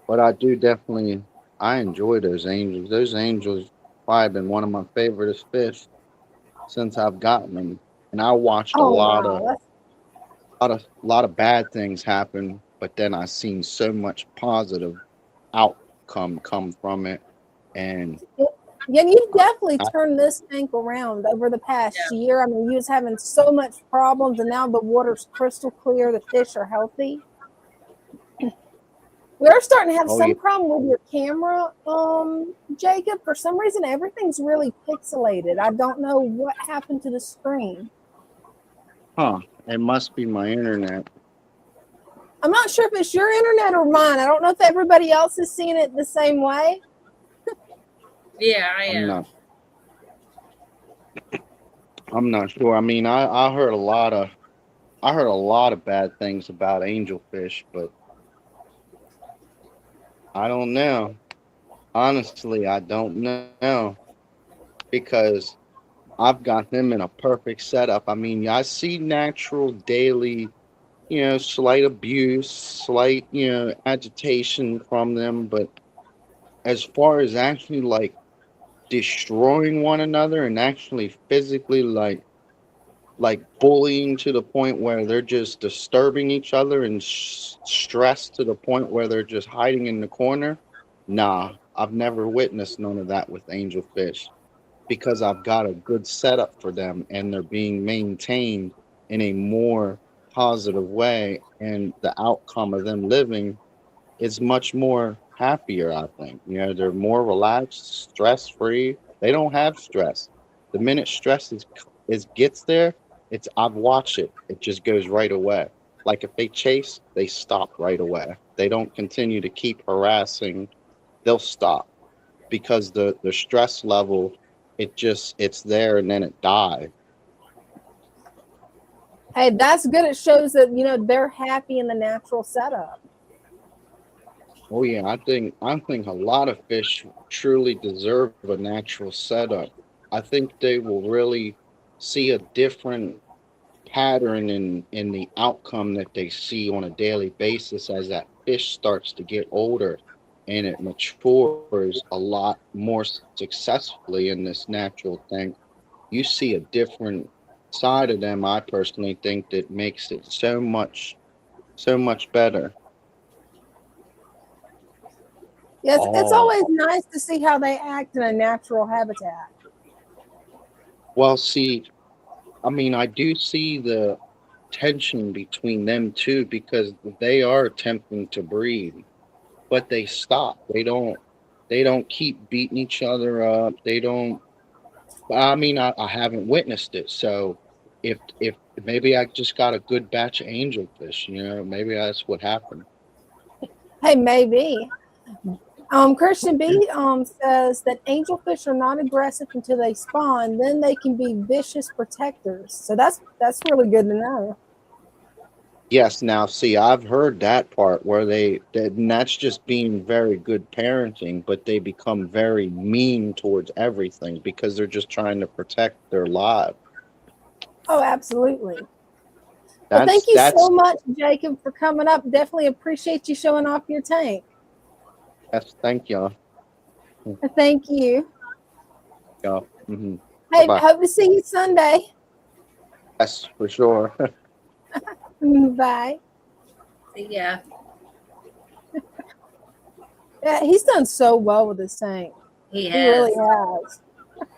But I enjoy those angels. Those angels probably been one of my favorite fish since I've gotten them. And I watched a Oh, lot of wow. lot of bad things happen, but then I seen so much positive outcome come from it. And Yeah, you've definitely I, turned this tank around over the past year. I mean, you was having so much problems, and now the water's crystal clear. The fish are healthy. We're starting to have oh yeah, some problem with your camera, Jacob. For some reason, everything's really pixelated. I don't know what happened to the screen. huh? It must be my internet. I'm not sure if it's your internet or mine. I don't know if everybody else is seeing it the same way. Yeah, I I'm am. not. I'm not sure. I mean, I heard a lot of bad things about angelfish, but I don't know. Honestly, I don't know because I've got them in a perfect setup. I mean, I see natural daily, slight abuse, slight, agitation from them, but as far as actually like destroying one another and actually physically like bullying to the point where they're just disturbing each other and stressed to the point where they're just hiding in the corner. Nah, I've never witnessed none of that with angelfish because I've got a good setup for them and they're being maintained in a more positive way. And the outcome of them living is much more happier, I think. They're more relaxed, stress free. They don't have stress. The minute stress is gets there, I've watched it. It just goes right away. Like if they chase, they stop right away. They don't continue to keep harassing. They'll stop because the stress level, it's there and then it dies. Hey, that's good. It shows that they're happy in the natural setup. Oh yeah, I think a lot of fish truly deserve a natural setup. I think they will really see a different pattern in the outcome that they see on a daily basis as that fish starts to get older and it matures a lot more successfully in this natural thing. You see a different side of them, I personally think, that makes it so much better. Yes, it's Oh, always nice to see how they act in a natural habitat. well, see, I mean, I do see the tension between them two because they are attempting to breed, but they stop. They don't keep beating each other up. They don't. I mean, I haven't witnessed it. So if maybe I just got a good batch of angelfish, maybe that's what happened. Hey, maybe. Christian B says that angelfish are not aggressive until they spawn. Then they can be vicious protectors. So that's really good to know. Yes, now see, I've heard that part where and that's just being very good parenting, but they become very mean towards everything because they're just trying to protect their lives. Oh, absolutely. Well, thank That's you that's so much, Jacob, for coming up. Definitely appreciate you showing off your tank. that's thank y'all. Thank you. Y'all. Hmm. Hey, Bye. hope to see you Sunday. Yes, for sure. Bye. Yeah. Yeah, he's done so well with this tank. He He really has. has.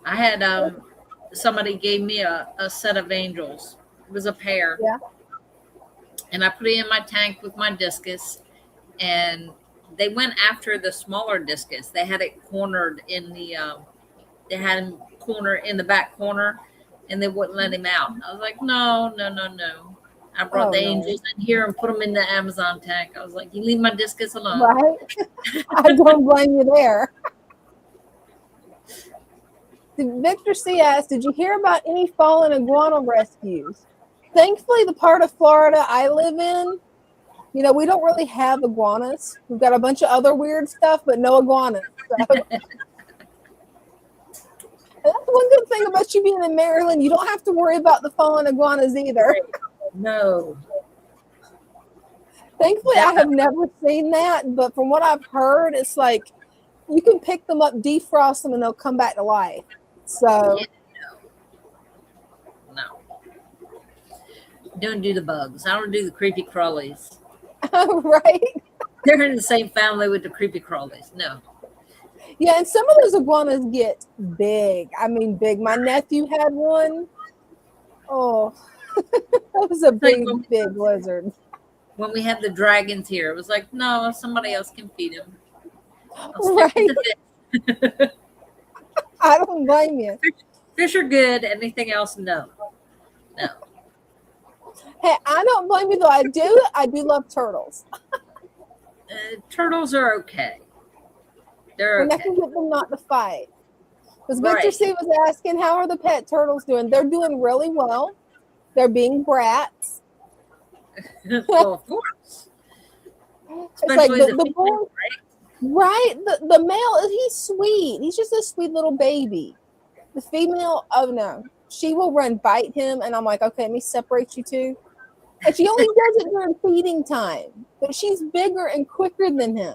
I had somebody gave me a set of angels. It was a pair. Yeah. And I put it in my tank with my discus, and they went after the smaller discus. They had it cornered in the they had him corner in the back corner, and they wouldn't let him out. I was like, no, no, no, no. I brought the angels in here and put them in the Amazon tank. I was like, you leave my discus alone. Right? I don't blame you there. Victor C. asked, did you hear about any fallen iguana rescues? Thankfully, the part of Florida I live in, you know, we don't really have iguanas. We've got a bunch of other weird stuff, but no iguanas. So. That's one good thing about you being in Maryland. You don't have to worry about the fallen iguanas either. No. Thankfully, I have never seen that, but from what I've heard, it's like you can pick them up, defrost them, and they'll come back to life. So, no. Don't do the bugs. I don't do the creepy crawlies. right? They're in the same family with the creepy crawlies. No. Yeah, and some of those iguanas get big. I mean, big. My nephew had one. Oh, that was a big lizard. When we had the dragons here, it was like, no, somebody else can feed them. Right? I don't blame you. Fish are good. Anything else, no. No. Hey, I don't blame you though. I do love turtles. Turtles are okay. They're when okay. I can get them not to fight. Because Victor C was asking, how are the pet turtles doing? They're doing really well. They're being brats. Well, of course. Especially like the boy, right? The male, he's sweet. He's just a sweet little baby. The female, oh no, she will run bite him, and I'm like, okay, let me separate you two. And she only does it during feeding time, but she's bigger and quicker than him.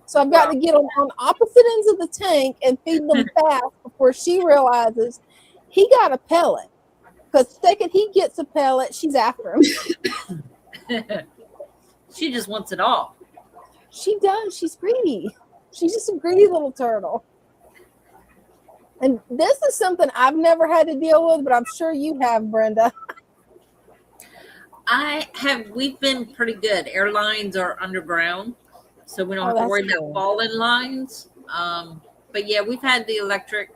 So I've got to get them on opposite ends of the tank and feed them fast before she realizes he got a pellet. Because the second he gets a pellet, she's after him. She just wants it all. She does. She's greedy. She's just a greedy little turtle. And this is something I've never had to deal with, but I'm sure you have, Brenda. We've been pretty good. Airlines are underground, so we don't have to worry about falling lines. But yeah, we've had the electric.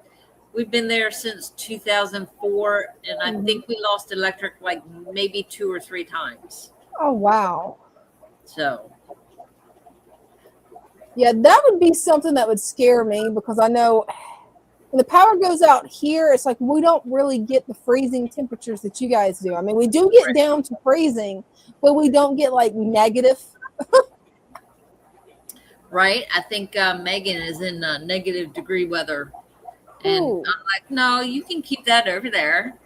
We've been there since 2004, and I think we lost electric like maybe 2 or 3 times. Oh, wow. So. Yeah, that would be something that would scare me because I know when the power goes out here, it's like we don't really get the freezing temperatures that you guys do. I mean, we do get down to freezing, but we don't get like negative. Right. I think Megan is in negative degree weather. And I'm like, no, you can keep that over there.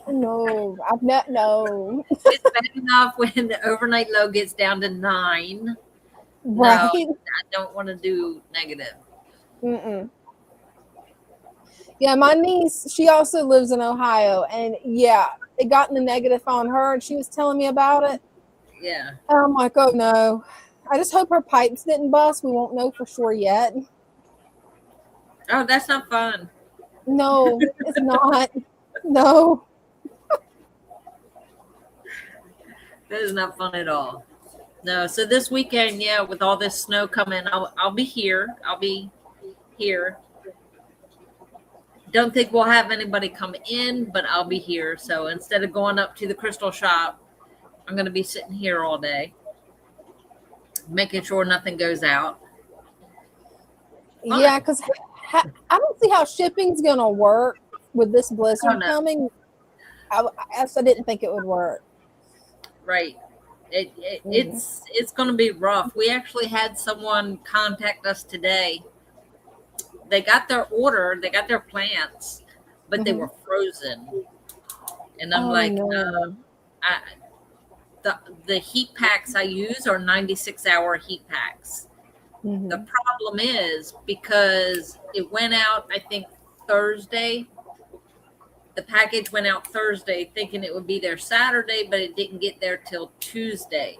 No. It's bad enough when the overnight low gets down to 9. Right. No, I don't want to do negative. Yeah, my niece, she also lives in Ohio, and yeah, it got in the negative on her, and she was telling me about it. Yeah. And I'm like, oh no. I just hope her pipes didn't bust. We won't know for sure yet. Oh, that's not fun. No, it's not. No. That is not fun at all. No, so this weekend, yeah, with all this snow coming, I'll be here. I'll be here. Don't think we'll have anybody come in, but I'll be here. So instead of going up to the crystal shop, I'm going to be sitting here all day, making sure nothing goes out. Yeah, because I don't see how shipping's going to work with this blizzard coming. I didn't think it would work. Right. It's going to be rough. We actually had someone contact us today. They got their order, they got their plants, but they were frozen. And I'm like, no. I, the heat packs I use are 96-hour heat packs. The problem is because it went out, I think, Thursday. The package went out Thursday thinking it would be there Saturday, but it didn't get there till Tuesday.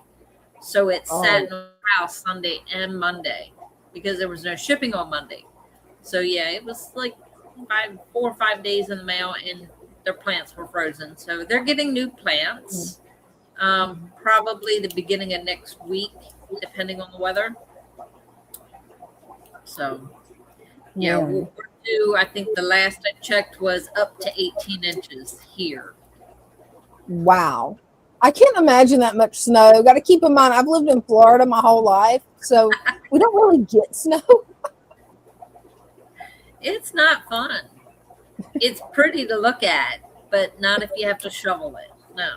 So it sat in the house Sunday and Monday because there was no shipping on Monday. So yeah, it was like 4 or 5 days in the mail and their plants were frozen. So they're getting new plants. Probably the beginning of next week, depending on the weather. So yeah, we're due. I think the last I checked was up to 18 inches here. Wow. I can't imagine that much snow. Got to keep in mind, I've lived in Florida my whole life, so we don't really get snow. It's not fun. It's pretty to look at, but not if you have to shovel it. No.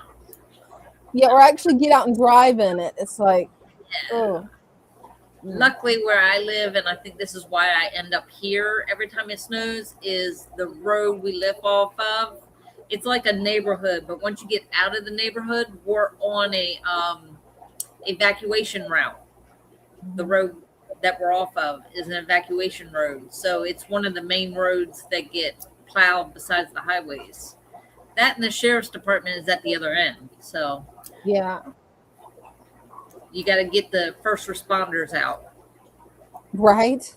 Yeah, or actually get out and drive in it. It's like, oh. Luckily, where I live, and I think this is why I end up here every time it snows, is the road we live off of. It's like a neighborhood, but once you get out of the neighborhood, we're on a evacuation route. The road that we're off of is an evacuation road, so it's one of the main roads that get plowed besides the highways. That and the sheriff's department is at the other end, so yeah, you got to get the first responders out. Right.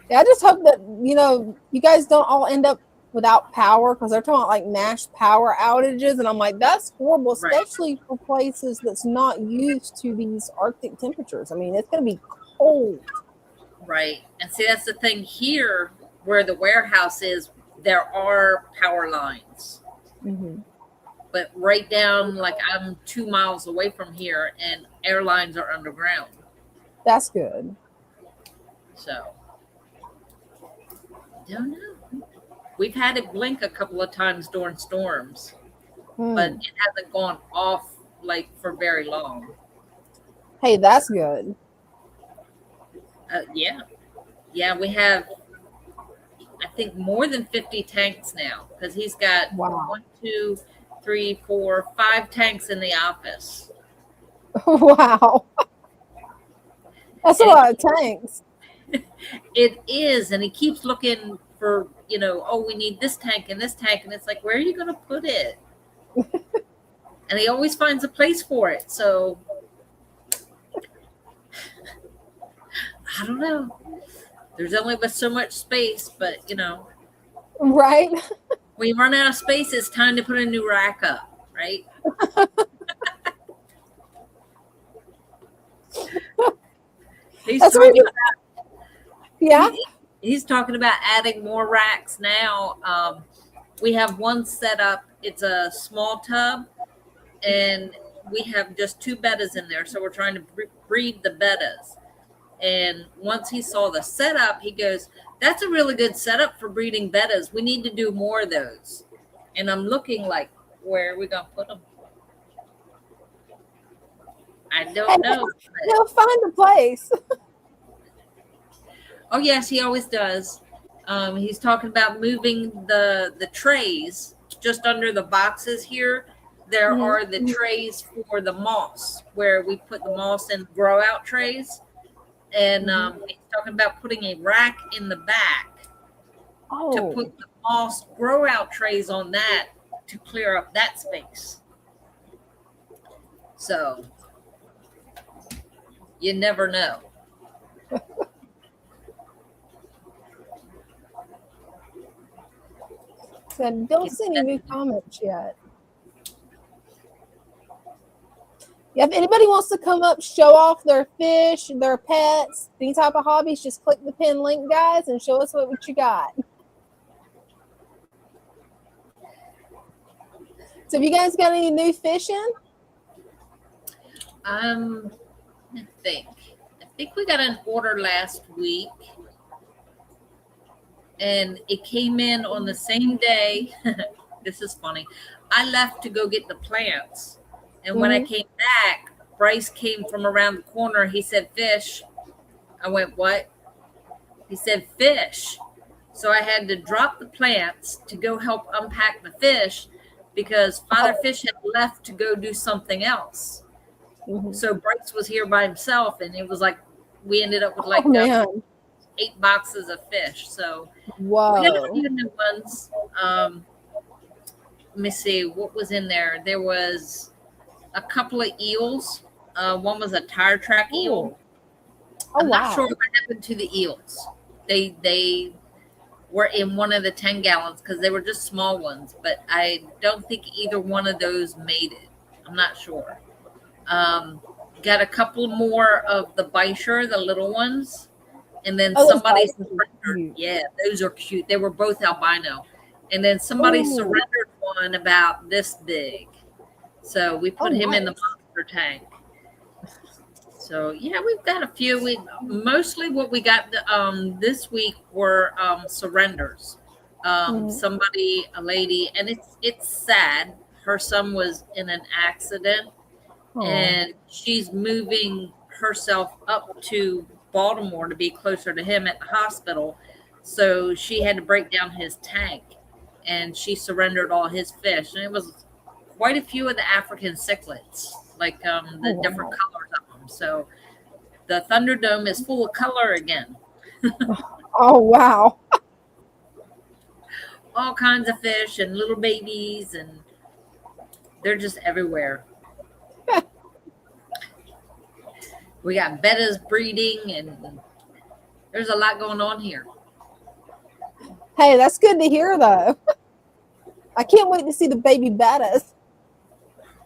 Yeah, I just hope that, you guys don't all end up without power, because they're talking about like mass power outages. And I'm like, that's horrible, especially for places that's not used to these Arctic temperatures. I mean, it's going to be cold. Right. And see, that's the thing here where the warehouse is, there are power lines. But right down, like I'm 2 miles away from here and airlines are underground. That's good. So, don't know. We've had it blink a couple of times during storms, but it hasn't gone off like for very long. Hey, that's good. Yeah. Yeah, we have, I think, more than 50 tanks now because he's got 1, 2, 3, 4, 5 tanks in the office. Wow. That's a lot of tanks. It is, and he keeps looking for, oh, we need this tank and this tank, and it's like, where are you going to put it? And he always finds a place for it, so I don't know. There's only but so much space, but, Right. When you run out of space, it's time to put a new rack up, right? He's talking about adding more racks now. We have one set up. It's a small tub, and we have just 2 bettas in there. So we're trying to breed the bettas. And once he saw the setup, he goes, that's a really good setup for breeding bettas. We need to do more of those. And I'm looking like, where are we going to put them? I don't know. He'll find a place. Oh, yes, he always does. He's talking about moving the trays just under the boxes here. There are the trays for the moss, where we put the moss in grow out trays. And he's talking about putting a rack in the back to put the moss grow out trays on that to clear up that space. So you never know. So don't see any new comments yet. Yeah, if anybody wants to come up, show off their fish, their pets, any type of hobbies, just click the pin link, guys, and show us what you got. So have you guys got any new fishing? I think we got an order last week. and it came in on the same day. This is funny. I left to go get the plants, and when I came back, Bryce came from around the corner. He said, "Fish." I went, "What?" He said, "Fish." So I had to drop the plants to go help unpack the fish because Father Fish had left to go do something else. So Bryce was here by himself, and it was like we ended up with like 8 boxes of fish. So we got a few new ones. Let me see what was in there. There was a couple of eels. One was a tire track eel. I'm not sure what happened to the eels. They were in one of the 10 gallons because they were just small ones, but I don't think either one of those made it. I'm not sure. Got a couple more of the Bisher, the little ones, and then somebody surrendered. Yeah, those are cute. They were both albino, and then somebody surrendered one about this big, so we put him in the monster tank. So yeah, we've got a few. Mostly what we got this week were surrenders. Somebody, a lady, and it's sad. Her son was in an accident. And she's moving herself up to Baltimore to be closer to him at the hospital. So she had to break down his tank, and she surrendered all his fish. And it was quite a few of the African cichlids, like the different colors of them. So the Thunderdome is full of color again. Oh, wow. All kinds of fish and little babies, and they're just everywhere. We got bettas breeding, and there's a lot going on here. Hey, that's good to hear, though. I can't wait to see the baby bettas.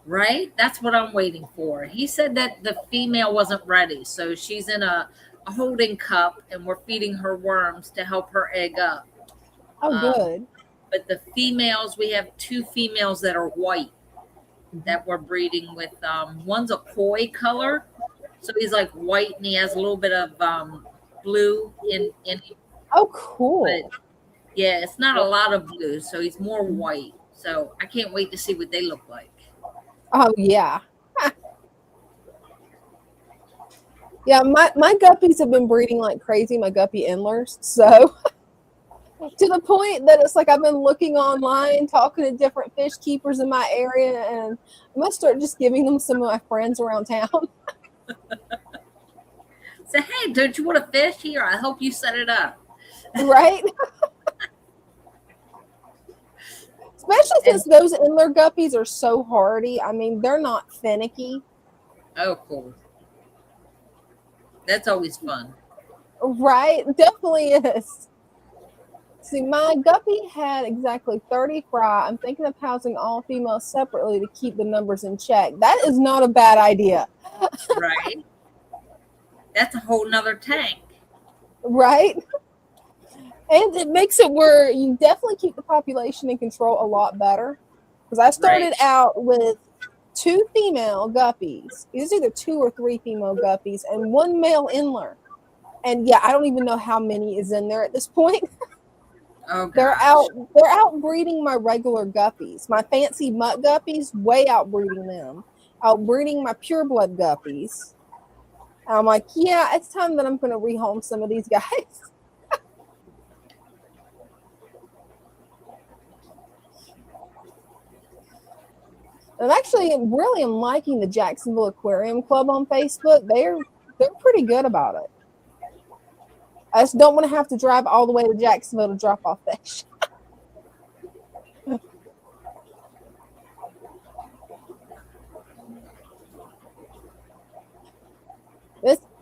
Right? That's what I'm waiting for. He said that the female wasn't ready, so she's in a holding cup, and we're feeding her worms to help her egg up. Oh, good. But the females, we have 2 females that are white that we're breeding with. One's a koi color. So he's like white, and he has a little bit of blue in him. Oh, cool. But yeah, it's not a lot of blue, so he's more white. So I can't wait to see what they look like. Oh, yeah. Yeah, my guppies have been breeding like crazy, my guppy endlers. So to the point that it's like I've been looking online, talking to different fish keepers in my area, and I'm going to start just giving them some of my friends around town. Say, hey, don't you want a fish here? I hope you set it up. Right? Especially since those Endler guppies are so hardy. I mean, they're not finicky. Oh, cool. That's always fun. Right? Definitely is. See, my guppy had exactly 30 fry. I'm thinking of housing all females separately to keep the numbers in check. That is not a bad idea. Right? That's a whole nother tank. Right? And it makes it where you definitely keep the population in control a lot better. Because I started out with 2 female guppies. It was either 2 or 3 female guppies and 1 male Endler. And yeah, I don't even know how many is in there at this point. Oh, they're out breeding my regular guppies. My fancy mutt guppies, way out breeding them. Out breeding my pureblood guppies. And I'm like, yeah, it's time that I'm going to rehome some of these guys. And actually, really am liking the Jacksonville Aquarium Club on Facebook. They're pretty good about it. I just don't want to have to drive all the way to Jacksonville to drop off fish.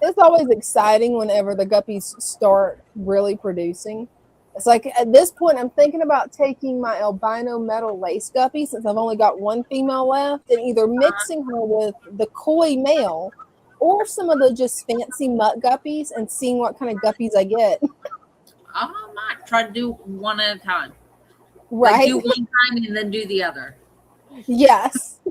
It's always exciting whenever the guppies start really producing. It's like at this point, I'm thinking about taking my albino metal lace guppy, since I've only got 1 female left, and either mixing her with the koi male or some of the just fancy mutt guppies and seeing what kind of guppies I get. I might try to do one at a time. Right. Like do one time and then do the other. Yes.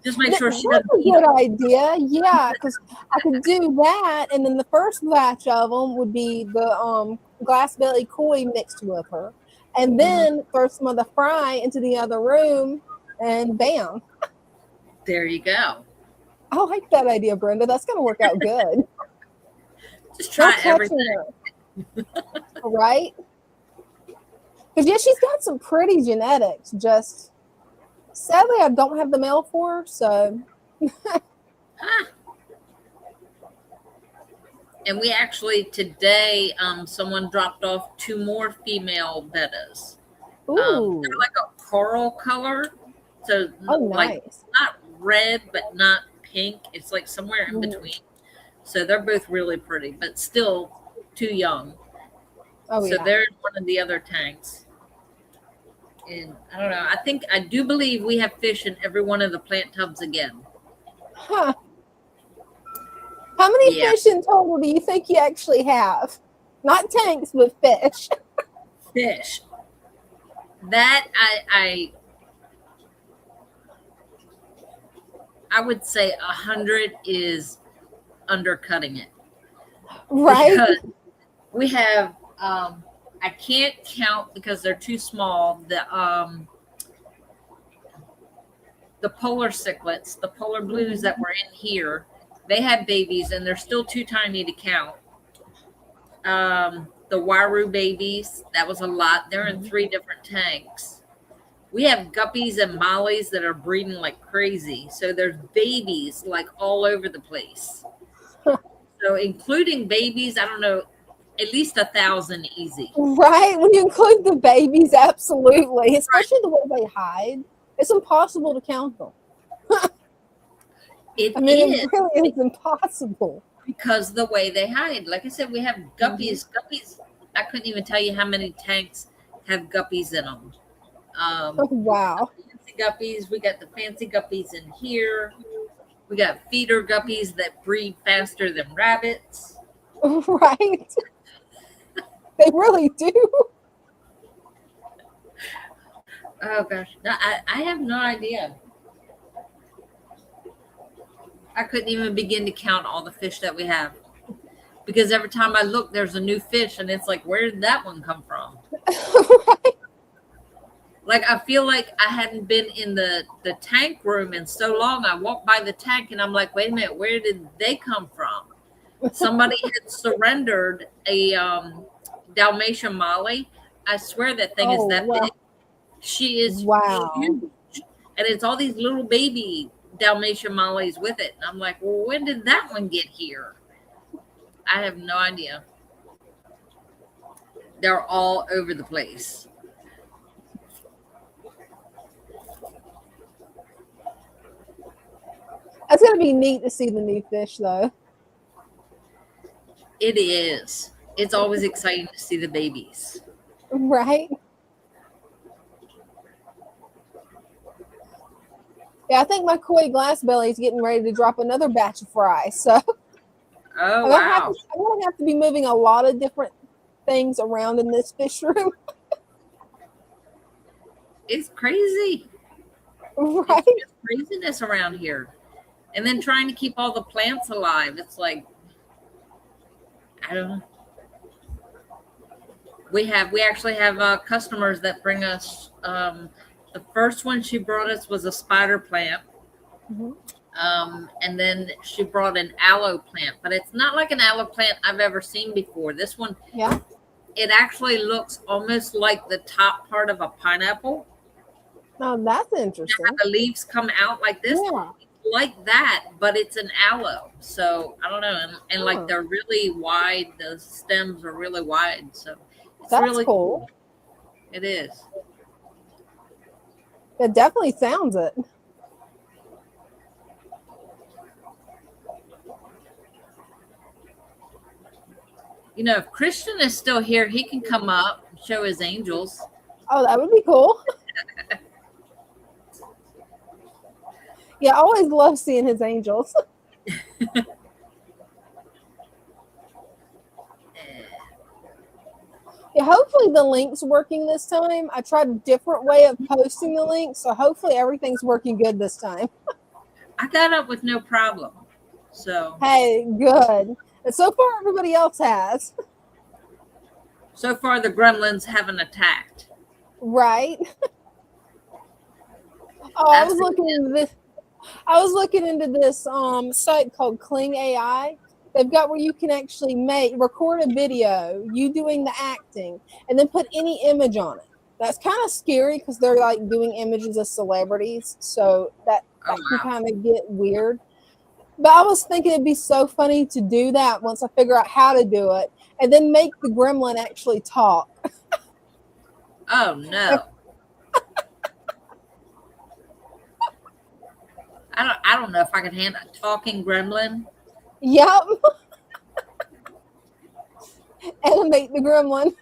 Just make sure she That's doesn't a good idea. Yeah, because I could do that, and then the first batch of them would be the glass belly koi mixed with her, and then throw some of the fry into the other room, and bam. There you go. I like that idea, Brenda. That's going to work out good. Just try No everything. Right? Because, yeah, she's got some pretty genetics. Just, sadly, I don't have the male for her, so. And we actually, today, someone dropped off 2 more female bettas. They're like a coral color. So, like, not red, but not pink. It's like somewhere in between. So they're both really pretty, but still too young. So they're in one of the other tanks. And I don't know. I do believe we have fish in every one of the plant tubs again. Huh. How many fish in total do you think you actually have? Not tanks, but fish. Fish. That I would say 100 is undercutting it. Right. Because we have I can't count because they're too small. The polar cichlids, the polar blues that were in here, they had babies and they're still too tiny to count. The Waru babies, that was a lot. They're in 3 different tanks. We have guppies and mollies that are breeding like crazy. So there's babies like all over the place. So including babies, I don't know, at least 1,000 easy. Right. When you include the babies, absolutely. Especially the way they hide. It's impossible to count them. It really is impossible. Because the way they hide. Like I said, we have guppies. Guppies, I couldn't even tell you how many tanks have guppies in them. Wow. Fancy guppies. We got the fancy guppies in here. We got feeder guppies that breed faster than rabbits. Right. They really do. Oh gosh, no, I have no idea. I couldn't even begin to count all the fish that we have, because every time I look, there's a new fish, and it's like, where did that one come from? Right. Like, I feel like I hadn't been in the tank room in so long. I walked by the tank, and I'm like, wait a minute, where did they come from? Somebody had surrendered a Dalmatian Molly. I swear that thing is that big. She is huge. And it's all these little baby Dalmatian Mollies with it. And I'm like, well, when did that one get here? I have no idea. They're all over the place. It's going to be neat to see the new fish, though. It is. It's always exciting to see the babies. Right. Yeah, I think my koi glass belly is getting ready to drop another batch of fry. So I'm going to have to be moving a lot of different things around in this fish room. It's crazy. Right. It's just craziness around here. And then trying to keep all the plants alive. It's like, I don't know. We actually have customers that bring us, the first one she brought us was a spider plant. And then she brought an aloe plant, but it's not like an aloe plant I've ever seen before. This one, it actually looks almost like the top part of a pineapple. Oh, that's interesting. The leaves come out like this. Yeah. Like that, but it's an aloe. So I don't know. And like they're really wide. The stems are really wide. So it's that's really cool. It is. It definitely sounds it. You know, if Christian is still here, he can come up and show his angels. Oh, that would be cool. Yeah, I always love seeing his angels. Yeah, hopefully the link's working this time. I tried a different way of posting the link, so hopefully everything's working good this time. I got up with no problem. So hey, good. And so far everybody else has. So far, the gremlins haven't attacked. Right. Oh, I was looking into this. I was looking into this site called Kling AI. They've got where you can actually record a video, you doing the acting, and then put any image on it. That's kind of scary because they're like doing images of celebrities, so that can kind of get weird. But I was thinking it'd be so funny to do that once I figure out how to do it, and then make the gremlin actually talk. Oh no. I don't know if I can handle a talking gremlin. Yep. Animate the gremlin.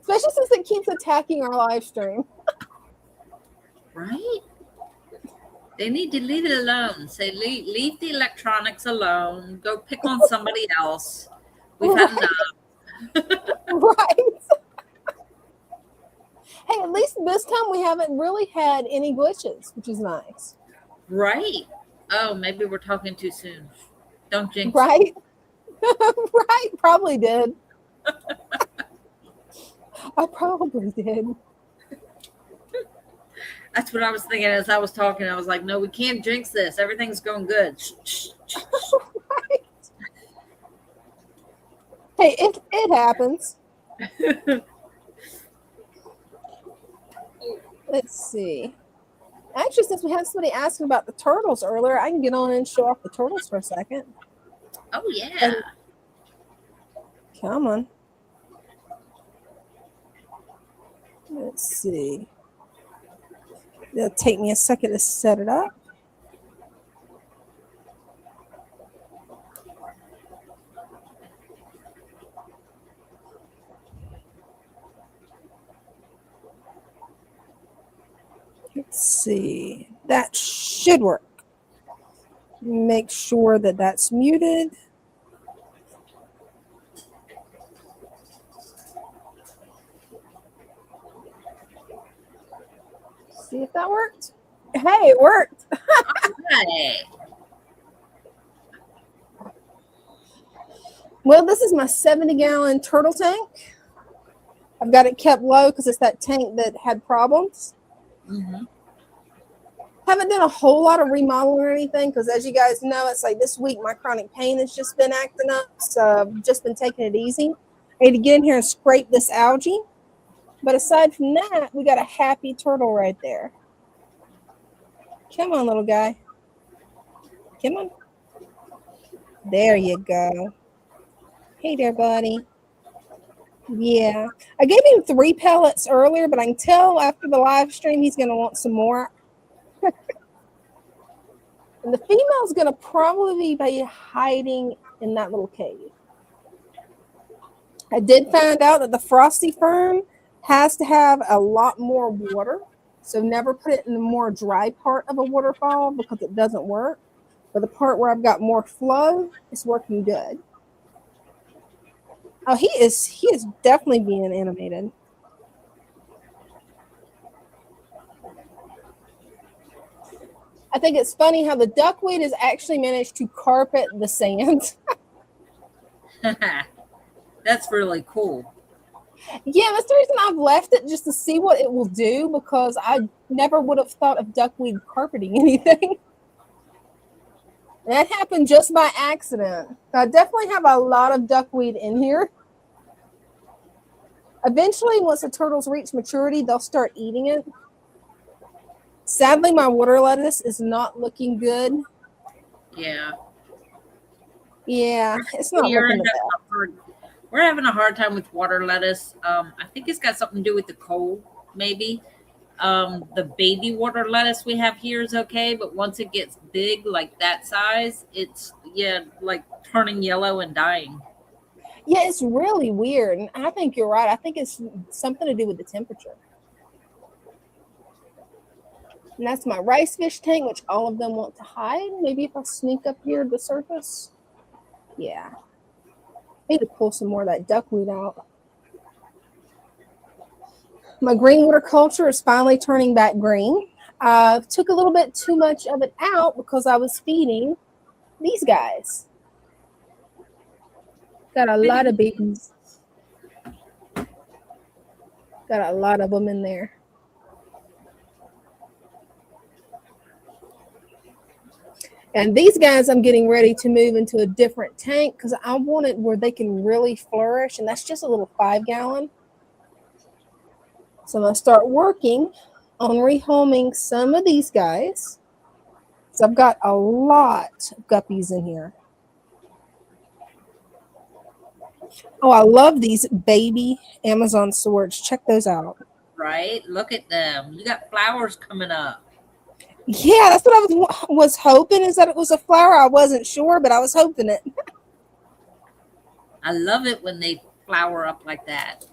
Especially since it keeps attacking our live stream. Right? They need to leave it alone. Say, leave the electronics alone. Go pick on somebody else. We've had enough. Right. Hey, at least this time we haven't really had any glitches, which is nice. Right. Oh, maybe we're talking too soon. Don't jinx it. Right. Right. Probably did. I probably did. That's what I was thinking as I was talking. I was like, no, we can't jinx this. Everything's going good. Right. Hey, it happens. Let's see. Actually, since we had somebody asking about the turtles earlier, I can get on and show off the turtles for a second. Oh, yeah. Come on. Let's see. It'll take me a second to set it up. Let's see. That should work. Make sure that that's muted. See if that worked. Hey, it worked. Right. Well, this is my 70-gallon turtle tank. I've got it kept low because it's that tank that had problems. Mm-hmm. Haven't done a whole lot of remodeling or anything because, as you guys know, it's like this week my chronic pain has just been acting up. So I've just been taking it easy. I need to get in here and scrape this algae. But aside from that, we got a happy turtle right there. Come on, little guy. Come on. There you go. Hey there, buddy. Yeah. I gave him 3 pellets earlier, but I can tell after the live stream he's going to want some more. And the female's going to probably be hiding in that little cave. I did find out that the frosty fern has to have a lot more water. So never put it in the more dry part of a waterfall because it doesn't work. But the part where I've got more flow is working good. Oh, he is definitely being animated. I think it's funny how the duckweed has actually managed to carpet the sand. That's really cool. Yeah, that's the reason I've left it, just to see what it will do, because I never would have thought of duckweed carpeting anything. That happened just by accident. I definitely have a lot of duckweed in here. Eventually, once the turtles reach maturity, they'll start eating it. Sadly, my water lettuce is not looking good. Yeah. Yeah, it's not looking good. We're having a hard time with water lettuce. I think it's got something to do with the cold, maybe. The baby water lettuce we have here is okay, but once it gets big, like that size, it's, like turning yellow and dying. Yeah, it's really weird. And I think you're right. I think it's something to do with the temperature. And that's my rice fish tank, which all of them want to hide. Maybe if I sneak up here to the surface. Yeah. I need to pull some more of that duckweed out. My green water culture is finally turning back green. I took a little bit too much of it out because I was feeding these guys. Got a lot of babies. Got a lot of them in there. And these guys, I'm getting ready to move into a different tank because I want it where they can really flourish. And that's just a little 5-gallon. So I'm going to start working on rehoming some of these guys. So I've got a lot of guppies in here. Oh, I love these baby Amazon swords. Check those out. Right? Look at them. You got flowers coming up. Yeah, that's what I was hoping, is that it was a flower. I wasn't sure, but I was hoping it. I love it when they flower up like that.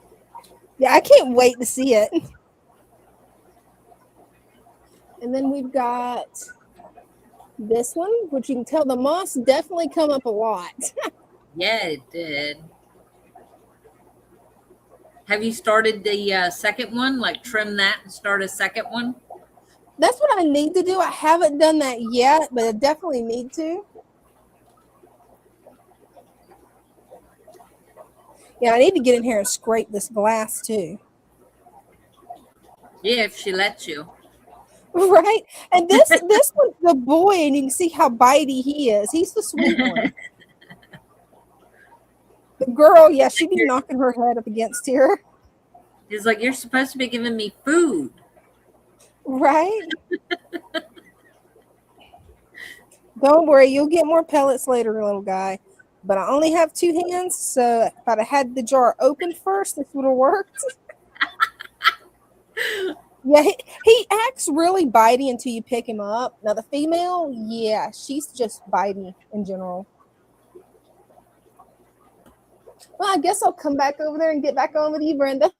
Yeah, I can't wait to see it. And then we've got this one, which you can tell the moss definitely come up a lot. Yeah, it did. Have you started the second one? Like trim that and start a second one? That's what I need to do. I haven't done that yet, but I definitely need to. Yeah, I need to get in here and scrape this glass too. Yeah, if she lets you. Right? And this one's the boy, and you can see how bitey he is. He's the sweet one. The girl, yeah, she'd be knocking her head up against here. He's like, you're supposed to be giving me food. Right? Don't worry, you'll get more pellets later, little guy. But I only have 2 hands, so if I'd have had the jar open first, this would have worked. Yeah, he acts really bitey until you pick him up. Now, the female, yeah, she's just bitey in general. Well, I guess I'll come back over there and get back on with you, Brenda.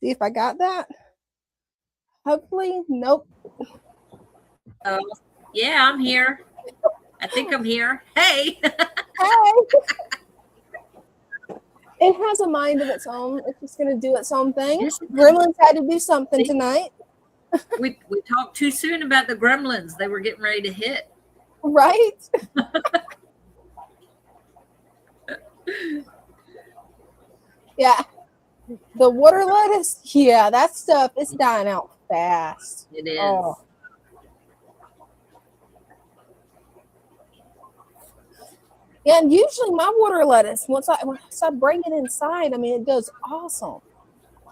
See if I got that. Hopefully, nope. Oh, yeah, I'm here. I think I'm here. Hey. Hey. It has a mind of its own. It's just going to do its own thing. Yes. Gremlins had to do something tonight. We talked too soon about the gremlins. They were getting ready to hit. Right? Yeah. The water lettuce, yeah, that stuff is dying out fast. It is. Oh. Yeah, and usually my water lettuce, once I bring it inside, I mean, it does awesome.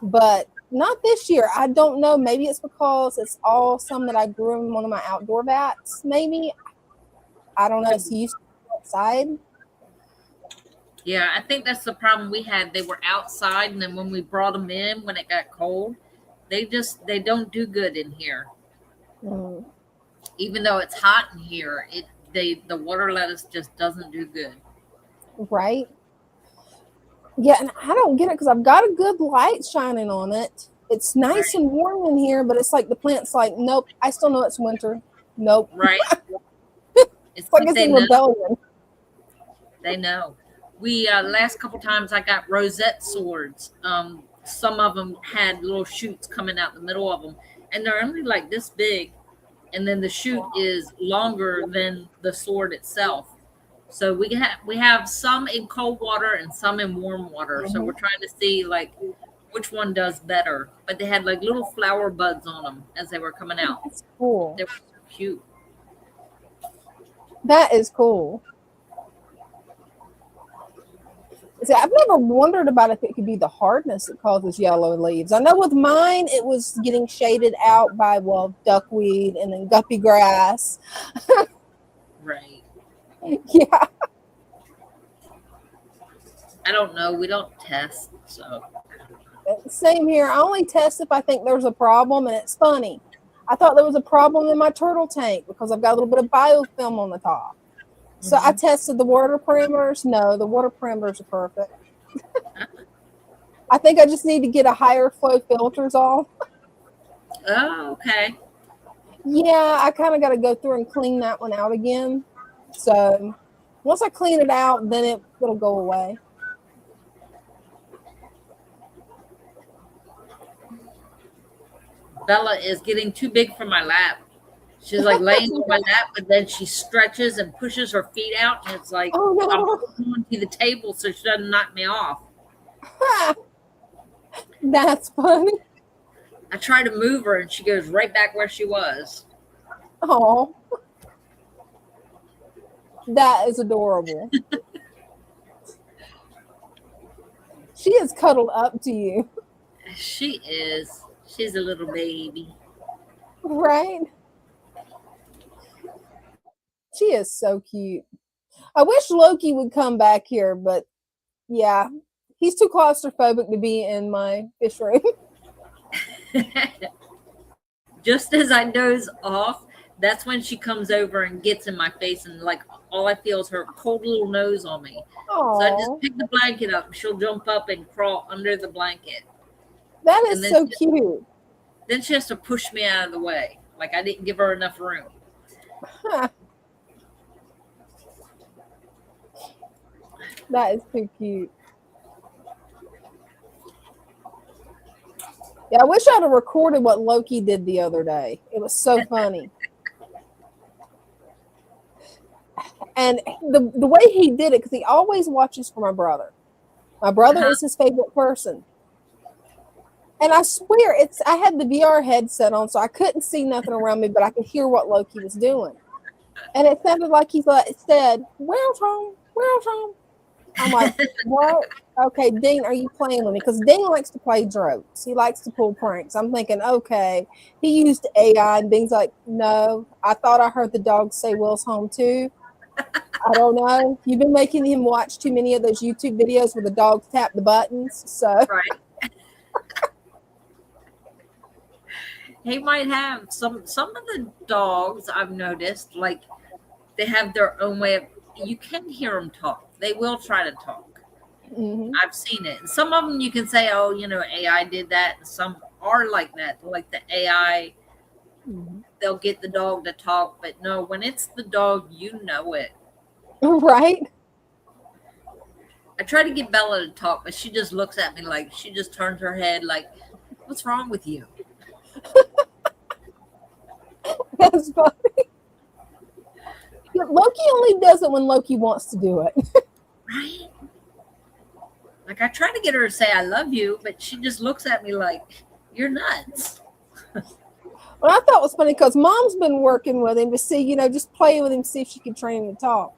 But not this year. I don't know. Maybe it's because it's all some that I grew in one of my outdoor vats. Maybe. I don't know. It's used to be outside. Yeah, I think that's the problem we had. They were outside, and then when we brought them in, when it got cold, they don't do good in here. Mm. Even though it's hot in here, the water lettuce just doesn't do good. Right? Yeah, and I don't get it because I've got a good light shining on it. It's nice and warm in here, but it's like the plant's like, nope, I still know it's winter. Nope. Right. It's like it's in rebellion. They know. We last couple times I got rosette swords. Some of them had little shoots coming out the middle of them, and they're only like this big, and then the shoot is longer than the sword itself. So we have some in cold water and some in warm water. So we're trying to see like which one does better. But they had like little flower buds on them as they were coming out. That's cool. They were so cute. That is cool. See, I've never wondered about if it could be the hardness that causes yellow leaves. I know with mine, it was getting shaded out by, well, duckweed and then guppy grass. Right. Yeah. I don't know. We don't test, so. Same here. I only test if I think there's a problem, and it's funny. I thought there was a problem in my turtle tank because I've got a little bit of biofilm on the top. So I tested the water parameters. No, the water parameters are perfect. I think I just need to get a higher flow filters on. Oh, okay. Yeah, I kind of got to go through and clean that one out again. So once I clean it out, then it'll go away. Bella is getting too big for my lap. She's like laying on my lap, but then she stretches and pushes her feet out, and it's like Oh I'm no. going to the table so she doesn't knock me off. That's funny. I try to move her, and she goes right back where she was. Oh, that is adorable. She is cuddled up to you. She is. She's a little baby. Right? She is so cute. I wish Loki would come back here, but yeah, he's too claustrophobic to be in my fish room. Just as I doze off, that's when she comes over and gets in my face, and like all I feel is her cold little nose on me. So I just Oh, pick the blanket up. She'll jump up and crawl under the blanket. that is so cute. Then she has to push me out of the way. Like I didn't give her enough room. Huh. That is too cute. Yeah, I wish I'd have recorded what Loki did the other day. It was so funny. And the way he did it, because he always watches for my brother. My brother is his favorite person. And I swear, I had the VR headset on, so I couldn't see nothing around me, but I could hear what Loki was doing. And it sounded like he said, "Where's home? Where's home?" I'm like, "What? Okay, Dean, are you playing with me?" Because Dean likes to play jokes. He likes to pull pranks. I'm thinking, okay, he used AI, and Dean's like, "No, I thought I heard the dog say Will's home too. I don't know. You've been making him watch too many of those YouTube videos where the dogs tap the buttons." So Right. He might have some of the dogs I've noticed, like they have their own way of, you can hear them talk. They will try to talk. mm-hmm. I've seen it. And some of them you can say, oh, AI did that. And some are like that. Like the AI, they'll get the dog to talk. But no, when it's the dog, you know it. Right? I try to get Bella to talk, but she just looks at me like, she just turns her head like, what's wrong with you? That's funny. Loki only does it when Loki wants to do it. Right? Like I try to get her to say I love you, but she just looks at me like, you're nuts. What I thought was funny, because Mom's been working with him to see, just playing with him, see if she can train him to talk.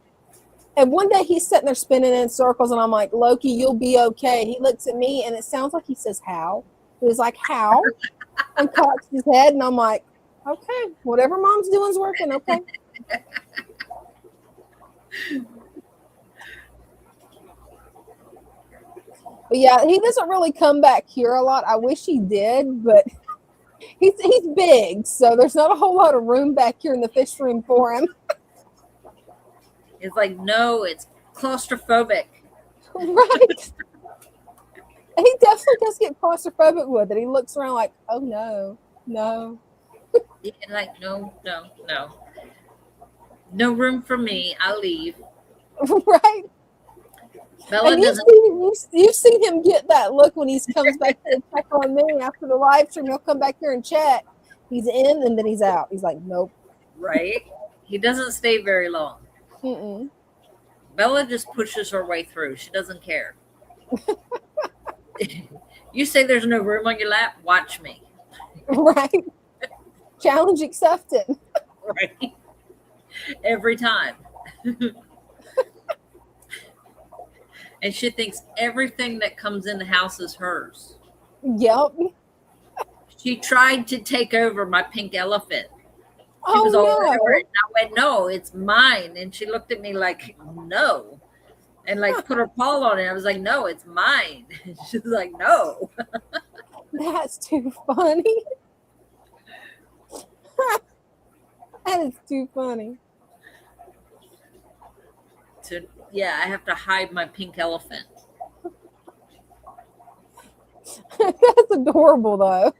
And one day he's sitting there spinning in circles, and I'm like, "Loki, you'll be okay." He looks at me, and it sounds like he says, "How?" He's like, "How?" and cocks his head, and I'm like, "Okay, whatever Mom's doing is working." Okay. But yeah, he doesn't really come back here a lot. I wish he did, but he's big, so there's not a whole lot of room back here in the fish room for him. It's like, no, it's claustrophobic. Right. He definitely does get claustrophobic with it. He looks around like, oh no. Yeah, like, no. No room for me. I'll leave. Right. Bella and doesn't. You've seen him get that look when he comes back here and check on me after the live stream. He'll come back here and check. He's in and then he's out. He's like, nope. Right. He doesn't stay very long. Mm-mm. Bella just pushes her way through. She doesn't care. You say there's no room on your lap, watch me. Right. Challenge accepted. Right. Every time. And she thinks everything that comes in the house is hers. Yep. She tried to take over my pink elephant. She Oh, was all no. over it. And I went, no, it's mine. And she looked at me like, no. And like put her paw on it. I was like, no, it's mine. She was like, no. That's too funny. That is too funny. Yeah, I have to hide my pink elephant. That's adorable, though.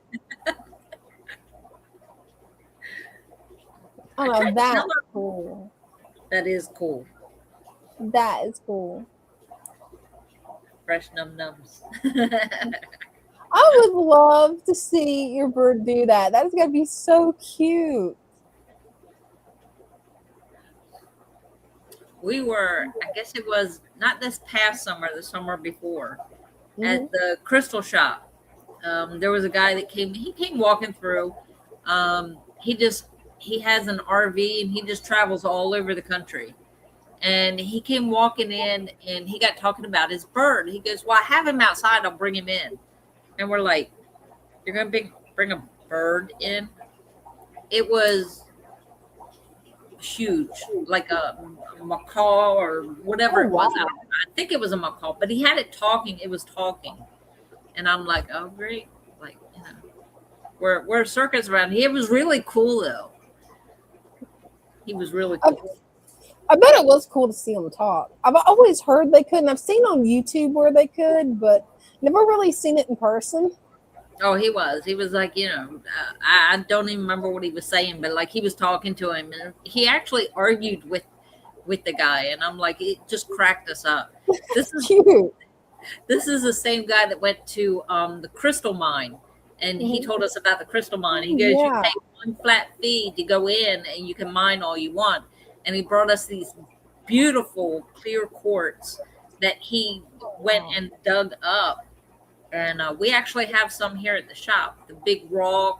Oh, that's cool. That is cool. That is cool. Fresh num-nums. I would love to see your bird do that. That is going to be so cute. we were, I guess it was not this past summer, the summer before, at the crystal shop. There was a guy that he came walking through. He has an RV and he just travels all over the country. And he came walking in and he got talking about his bird. He goes, "Well, I have him outside. I'll bring him in." And we're like, "You're going to bring a bird in?" It was huge, like a macaw or whatever it was. I think it was a macaw, but he had it talking. It was talking. And I'm like, "Oh, great." Like, you know, we're a circus around here. It was really cool, though. He was really cool. I bet it was cool to see them talk. I've always heard they couldn't. I've seen on YouTube where they could, but never really seen it in person. Oh, he was. He was like, you know, I don't even remember what he was saying, but like he was talking to him, and he actually argued with the guy, and I'm like, it just cracked us up. This is cute. This is the same guy that went to the crystal mine, and he told us about the crystal mine. He goes, "You pay one flat fee to go in, and you can mine all you want." And he brought us these beautiful clear quartz that he went and dug up. And we actually have some here at the shop, the big raw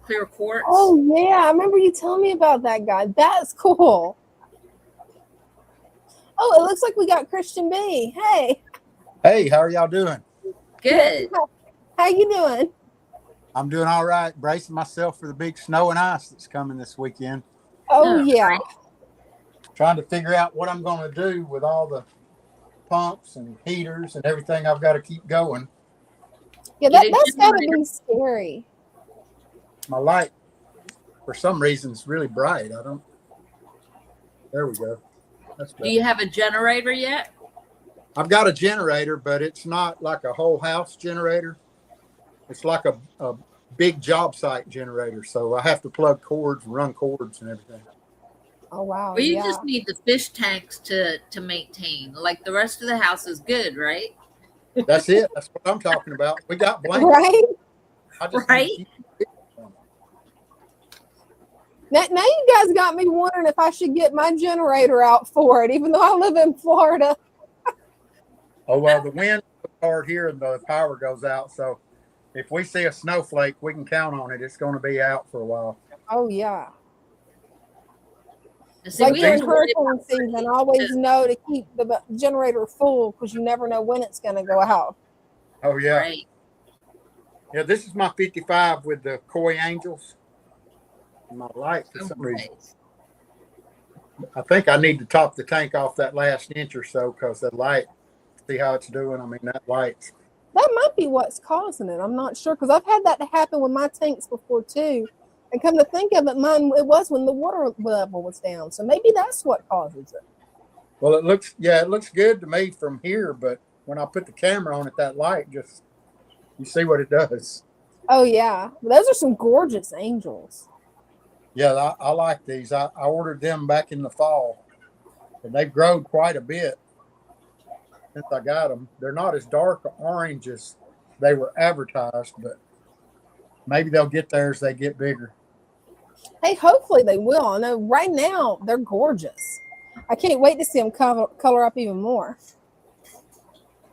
clear quartz. Oh, yeah. I remember you telling me about that guy. That's cool. Oh, it looks like we got Christian B. Hey. Hey, how are y'all doing? Good. How you doing? I'm doing all right. Bracing myself for the big snow and ice that's coming this weekend. Oh, yeah. Right. Trying to figure out what I'm going to do with all the pumps and heaters and everything I've got to keep going. Yeah, that's got to be scary. My light, for some reason, is really bright. There we go. That's better. Do you have a generator yet? I've got a generator, but it's not like a whole house generator. It's like a big job site generator. So I have to plug cords and run cords and everything. Oh, wow. Well, you just need the fish tanks to maintain. Like the rest of the house is good, right? That's it. That's what I'm talking about. We got blankets. Right? Right? Now you guys got me wondering if I should get my generator out for it, even though I live in Florida. Oh, well, the wind is hard here and the power goes out. So if we see a snowflake, we can count on it. It's going to be out for a while. Oh, yeah. See, like during hurricane season, I always know to keep the generator full because you never know when it's going to go out. Oh, yeah. Right. Yeah, this is my 55 with the Koi Angels. My light for some reason. I think I need to top the tank off that last inch or so because the light, see how it's doing? I mean, that light. That might be what's causing it. I'm not sure because I've had that happen with my tanks before too. And come to think of it, mine, it was when the water level was down. So maybe that's what causes it. Well, it looks good to me from here, but when I put the camera on it, that light just, you see what it does. Oh, yeah. Those are some gorgeous angels. Yeah, I like these. I ordered them back in the fall, and they've grown quite a bit since I got them. They're not as dark orange as they were advertised, but maybe they'll get there as they get bigger. Hey, hopefully they will. I know right now they're gorgeous. I can't wait to see them color up even more.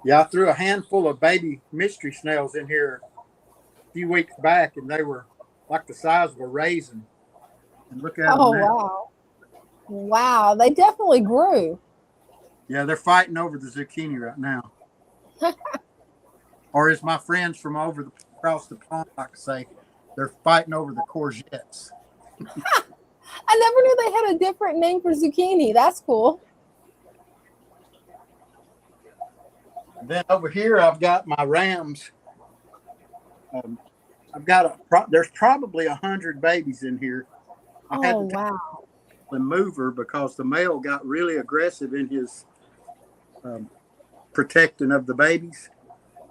Yeah, I threw a handful of baby mystery snails in here a few weeks back, and they were like the size of a raisin. And look at them now. Wow. Wow, they definitely grew. Yeah, they're fighting over the zucchini right now. Or as my friends from across the pond like to say, they're fighting over the courgettes. I never knew they had a different name for zucchini. That's cool. And then over here, I've got my rams. There's probably 100 babies in here. I had to wow. the mover because the male got really aggressive in his protecting of the babies.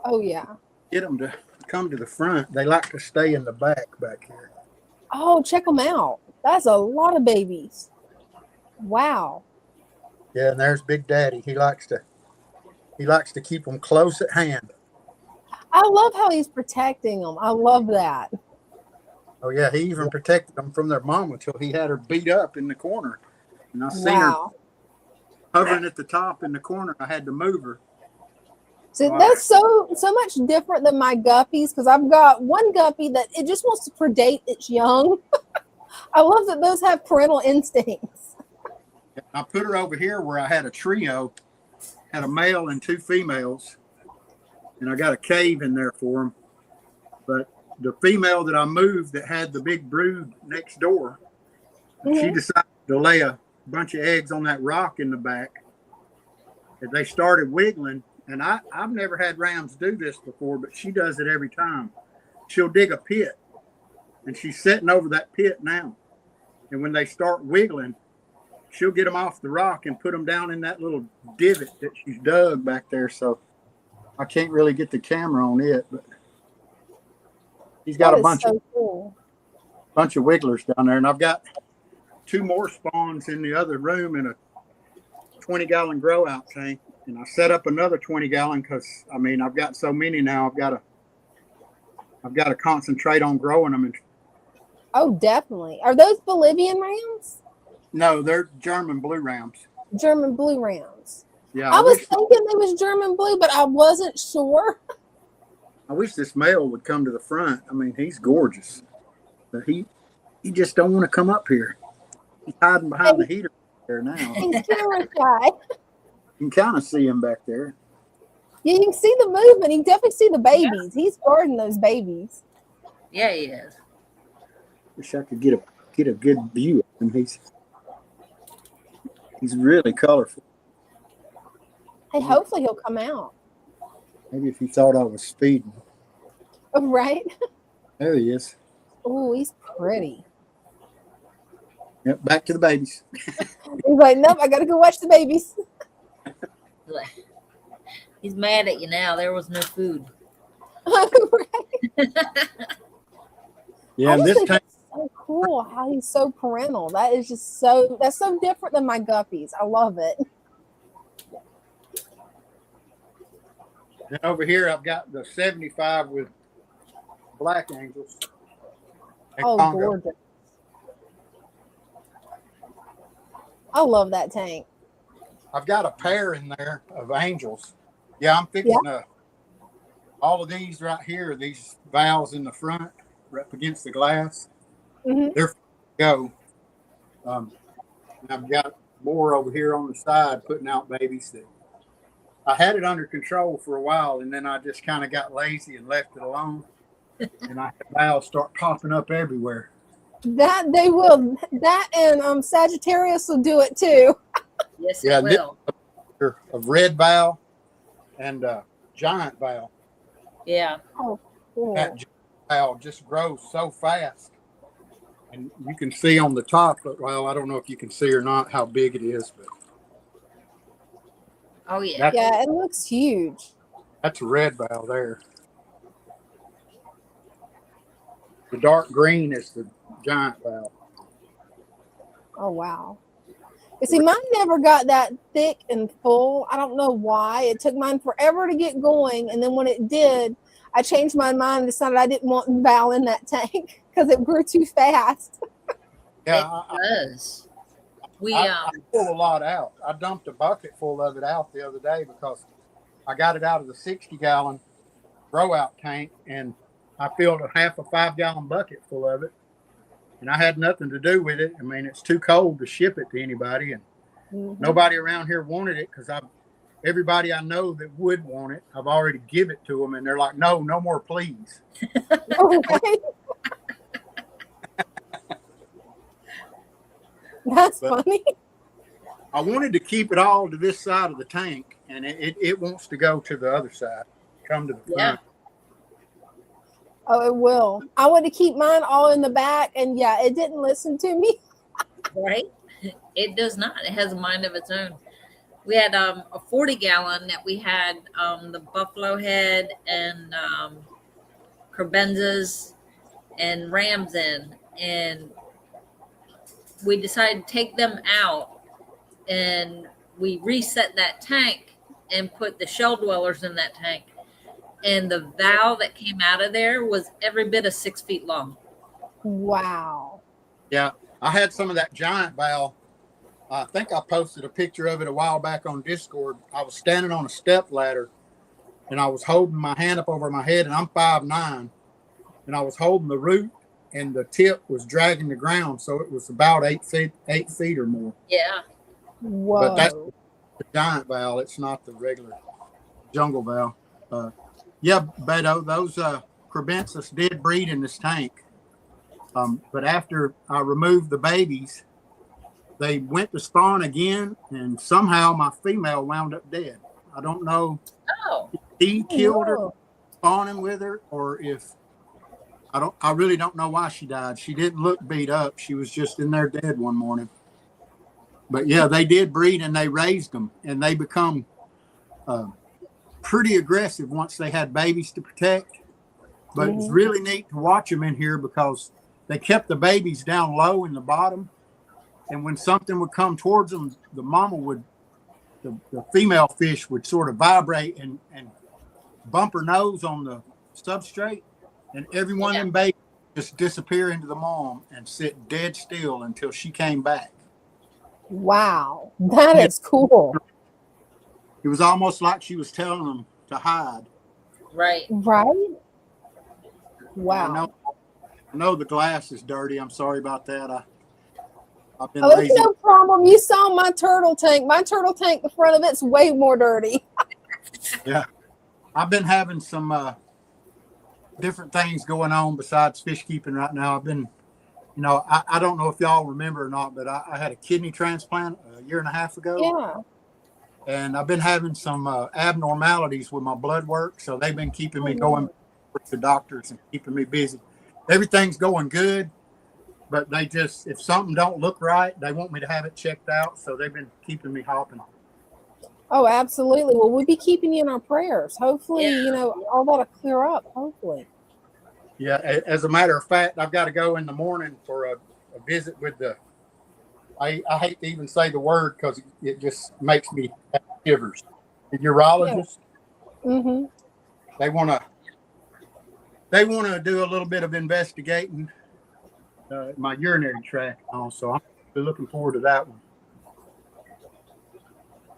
Oh, yeah. Get them to come to the front. They like to stay in the back here. Oh, check them out. That's a lot of babies. Wow. Yeah, and there's Big Daddy. He likes to keep them close at hand. I love how he's protecting them. I love that. Oh, yeah, he even protected them from their mom until he had her beat up in the corner. And I seen her hovering at the top in the corner. I had to move her. So that's so much different than my guppies, because I've got one guppy that it just wants to predate its young. I love that those have parental instincts. I put her over here where I had a trio, had a male and 2 females, and I got a cave in there for them. But the female that I moved that had the big brood next door, she decided to lay a bunch of eggs on that rock in the back. And they started wiggling. And I've never had rams do this before, but she does it every time. She'll dig a pit, and she's sitting over that pit now. And when they start wiggling, she'll get them off the rock and put them down in that little divot that she's dug back there. So I can't really get the camera on it, but he's got a bunch of wigglers down there. And I've got 2 more spawns in the other room in a 20-gallon grow out tank. And I set up another 20-gallon because, I mean, I've got so many now. I've got to concentrate on growing them. Oh, definitely. Are those Bolivian rams? No, they're German blue rams. German blue rams. Yeah, I was thinking they was German blue, but I wasn't sure. I wish this male would come to the front. I mean, he's gorgeous, but he just don't want to come up here. He's hiding behind the heater there now. He's camera shy. You can kind of see him back there. Yeah, you can see the movement. You can definitely see the babies. Yeah. He's guarding those babies. Yeah, he is. Wish I could get a good view of him. He's really colorful. Hey, hopefully he'll come out. Maybe if he thought I was speeding. Oh, right. There he is. Oh, he's pretty. Yep, back to the babies. He's like, nope, I gotta go watch the babies. He's mad at you now. There was no food. Right. Yeah, this time so cool how he's so parental. That's so different than my guppies. I love it. And over here I've got the 75 with black angels. Oh, gorgeous. I love that tank. I've got a pair in there of angels. Yeah, I'm fixing all of these right here, these valves in the front, right up against the glass. They're go. And I've got more over here on the side putting out babies. That I had it under control for a while, and then I just kind of got lazy and left it alone. And I had valves start popping up everywhere. That they will. That and Sagittarius will do it too. Yes, it will. A red valve and a giant valve. Yeah. Oh, cool. That giant valve just grows so fast. And you can see on the top, but well, I don't know if you can see or not how big it is, but oh yeah. Yeah, it looks huge. That's a red valve there. The dark green is the giant valve. Oh wow. You see, mine never got that thick and full. I don't know why. It took mine forever to get going, and then when it did, I changed my mind and decided I didn't want Val in that tank because it grew too fast. Yeah, it does. I pull a lot out. I dumped a bucket full of it out the other day because I got it out of the 60-gallon grow out tank, and I filled a half a 5-gallon bucket full of it. And I had nothing to do with it. I mean, it's too cold to ship it to anybody, and nobody around here wanted it because everybody I know that would want it, I've already give it to them, and they're like, no more, please. Okay. That's funny. I wanted to keep it all to this side of the tank, and it wants to go to the other side, come to the front. Oh, it will. I want to keep mine all in the back, and yeah, it didn't listen to me. Right? It does not. It has a mind of its own. We had a 40-gallon that we had the buffalo head and crabenzas and rams in, and we decided to take them out, and we reset that tank and put the shell dwellers in that tank. And the valve that came out of there was every bit of 6 feet long. Wow. Yeah, I had some of that giant valve I think I posted a picture of it a while back on Discord. I was standing on a step ladder, and I was holding my hand up over my head, and I'm 5'9", and I was holding the root, and the tip was dragging the ground, so it was about 8 feet or more. Yeah. Whoa. But that's the giant valve. It's not the regular jungle valve. Yeah, Beto, those crebensis did breed in this tank. But after I removed the babies, they went to spawn again, and somehow my female wound up dead. I don't know Oh. if he killed her, spawning with her, or if I really don't know why she died. She didn't look beat up. She was just in there dead one morning. But yeah, they did breed, and they raised them, and they become pretty aggressive once they had babies to protect. But it's really neat to watch them in here because they kept the babies down low in the bottom. And when something would come towards them, the mama would, the female fish would sort of vibrate and bump her nose on the substrate. And every one of them babies just disappear into the mom and sit dead still until she came back. Wow, that is cool. It was almost like she was telling them to hide. Right. Right? Wow. I know the glass is dirty. I'm sorry about that. I've been it's lazy. no problem. You saw my turtle tank. My turtle tank, the front of it's way more dirty. Yeah. I've been having some different things going on besides fish keeping right now. I've been, I don't know if y'all remember or not, but I had a kidney transplant a year and a half ago. Yeah. And I've been having some abnormalities with my blood work. So they've been keeping me going to doctors and keeping me busy. Everything's going good, but they just, if something don't look right, they want me to have it checked out. So they've been keeping me hopping. Oh, absolutely. Well, we'll be keeping you in our prayers. Hopefully, all that'll clear up. Hopefully. Yeah. As a matter of fact, I've got to go in the morning for a visit with I hate to even say the word because it just makes me have shivers. The urologist. Yeah. Mm-hmm. They want to do a little bit of investigating my urinary tract also. I'm looking forward to that one.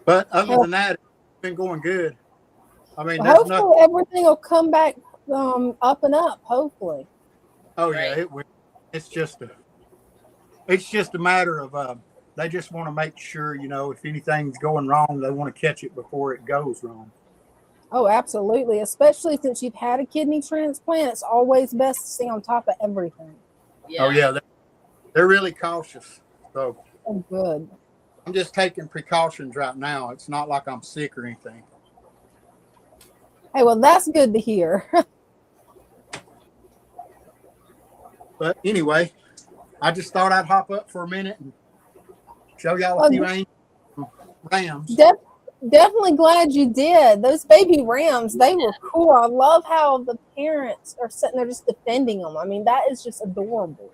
But other than that, it's been going good. I mean, hopefully everything will come back up and up. Hopefully. Oh yeah, it will. It's just a matter of they just want to make sure, if anything's going wrong, they want to catch it before it goes wrong. Oh, absolutely. Especially since you've had a kidney transplant, it's always best to stay on top of everything. Yeah. Oh yeah, they're really cautious. So good. I'm just taking precautions right now. It's not like I'm sick or anything. Hey, well, that's good to hear. But anyway, I just thought I'd hop up for a minute and show y'all a few rams. Definitely glad you did. Those baby rams, they were cool. I love how the parents are sitting there just defending them. I mean, that is just adorable.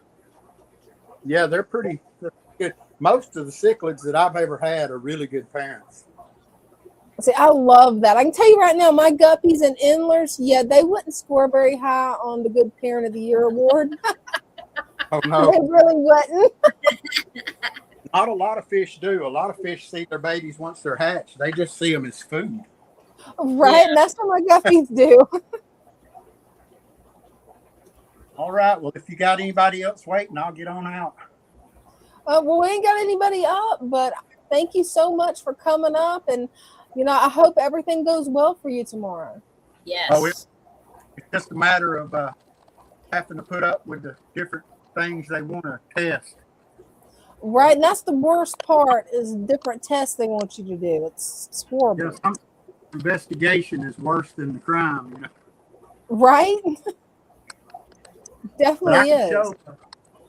Yeah, they're pretty good. Most of the cichlids that I've ever had are really good parents. See, I love that. I can tell you right now, my guppies and endlers, they wouldn't score very high on the Good Parent of the Year award. Oh, no. They really wouldn't. Not a lot of fish do. A lot of fish see their babies once they're hatched. They just see them as food. Right, and that's what my guppies do. All right. Well, if you got anybody else waiting, I'll get on out. Well, we ain't got anybody up, but thank you so much for coming up. And, I hope everything goes well for you tomorrow. Yes. Oh, it's just a matter of having to put up with the different things they want to test. Right, and that's the worst part is different tests they want you to do. It's horrible. Yeah, some investigation is worse than the crime. Right? Definitely is.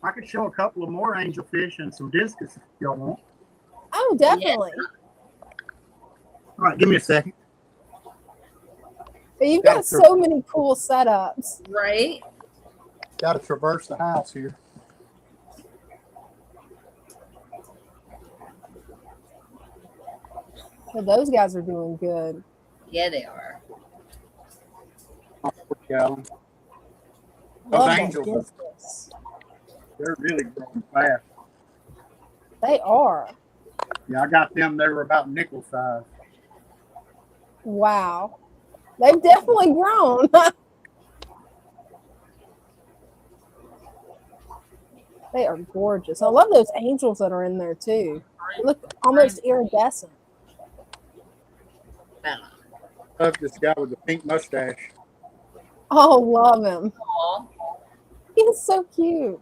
I could show a couple of more angelfish and some discus if y'all want. Oh, definitely. Yeah. All right, give me a second. You've got so many cool setups. Right. Got to traverse the house here. So those guys are doing good. Yeah, they are. Those angels, they're really growing fast. They are. Yeah, I got them. They were about nickel size. Wow. They've definitely grown. They are gorgeous. I love those angels that are in there too. They look almost iridescent. Bella. Love this guy with the pink mustache. Oh, love him. Aw. He's so cute.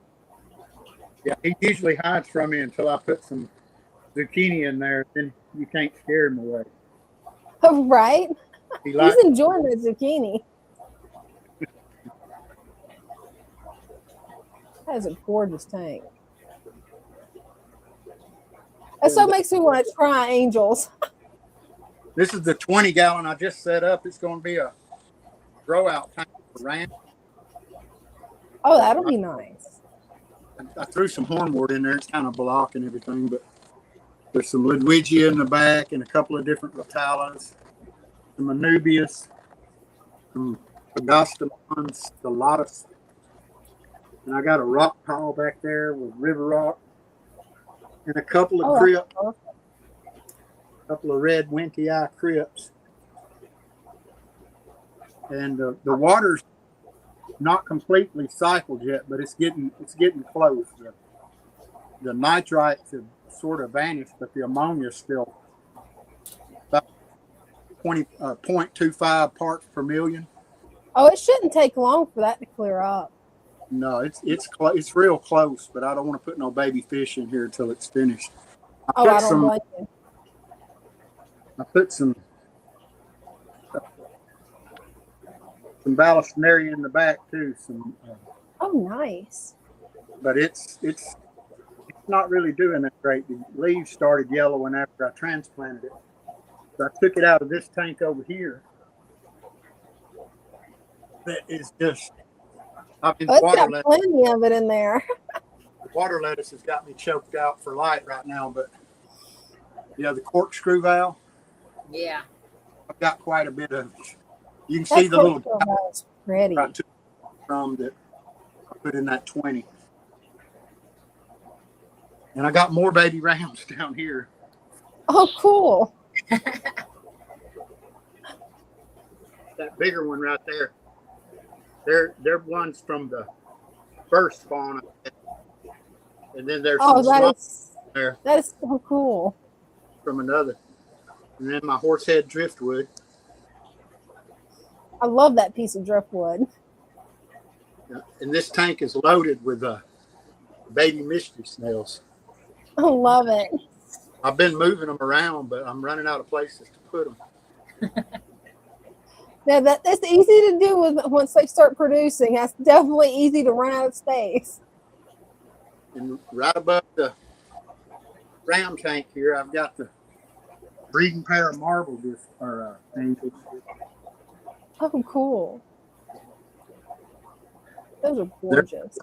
Yeah, he usually hides from me until I put some zucchini in there. Then you can't scare him away. Right? He He's likes. enjoying the zucchini. That is a gorgeous tank. That so makes me want to try angels. This is the 20-gallon I just set up. It's going to be a grow out tank for ram. Oh, that'll be nice. I threw some hornwort in there. It's kind of blocking everything, but there's some Ludwigia in the back and a couple of different reptiles, some Anubias, some Agostamons, the Lotus. And I got a rock pile back there with river rock and a couple of crypts, a couple of red winky eye crypts. And the water's not completely cycled yet, but it's getting close. The nitrites have sort of vanished, but the ammonia is still about 0.25 parts per million. Oh, it shouldn't take long for that to clear up. No, it's real close, but I don't want to put no baby fish in here until it's finished. I don't blame you. I put some balustrinaria in the back too. Oh, nice. But it's not really doing that great. The leaves started yellowing after I transplanted it. So I took it out of this tank over here. That is just. It's got plenty of it in there. Water lettuce has got me choked out for light right now, but the corkscrew valve. Yeah. I've got quite a bit of it. You can see the little pretty from that I put in that 20. And I got more baby rams down here. Oh, cool. That bigger one right there. They're ones from the first spawn. And then there's there. That is so cool. From another. And then my horsehead driftwood. I love that piece of driftwood. And this tank is loaded with baby mischief snails. I love it. I've been moving them around, but I'm running out of places to put them. Yeah, that's easy to do with once they start producing. That's definitely easy to run out of space. And right above the ram tank here, I've got the breeding pair of marble angels. Oh, cool. Those are gorgeous.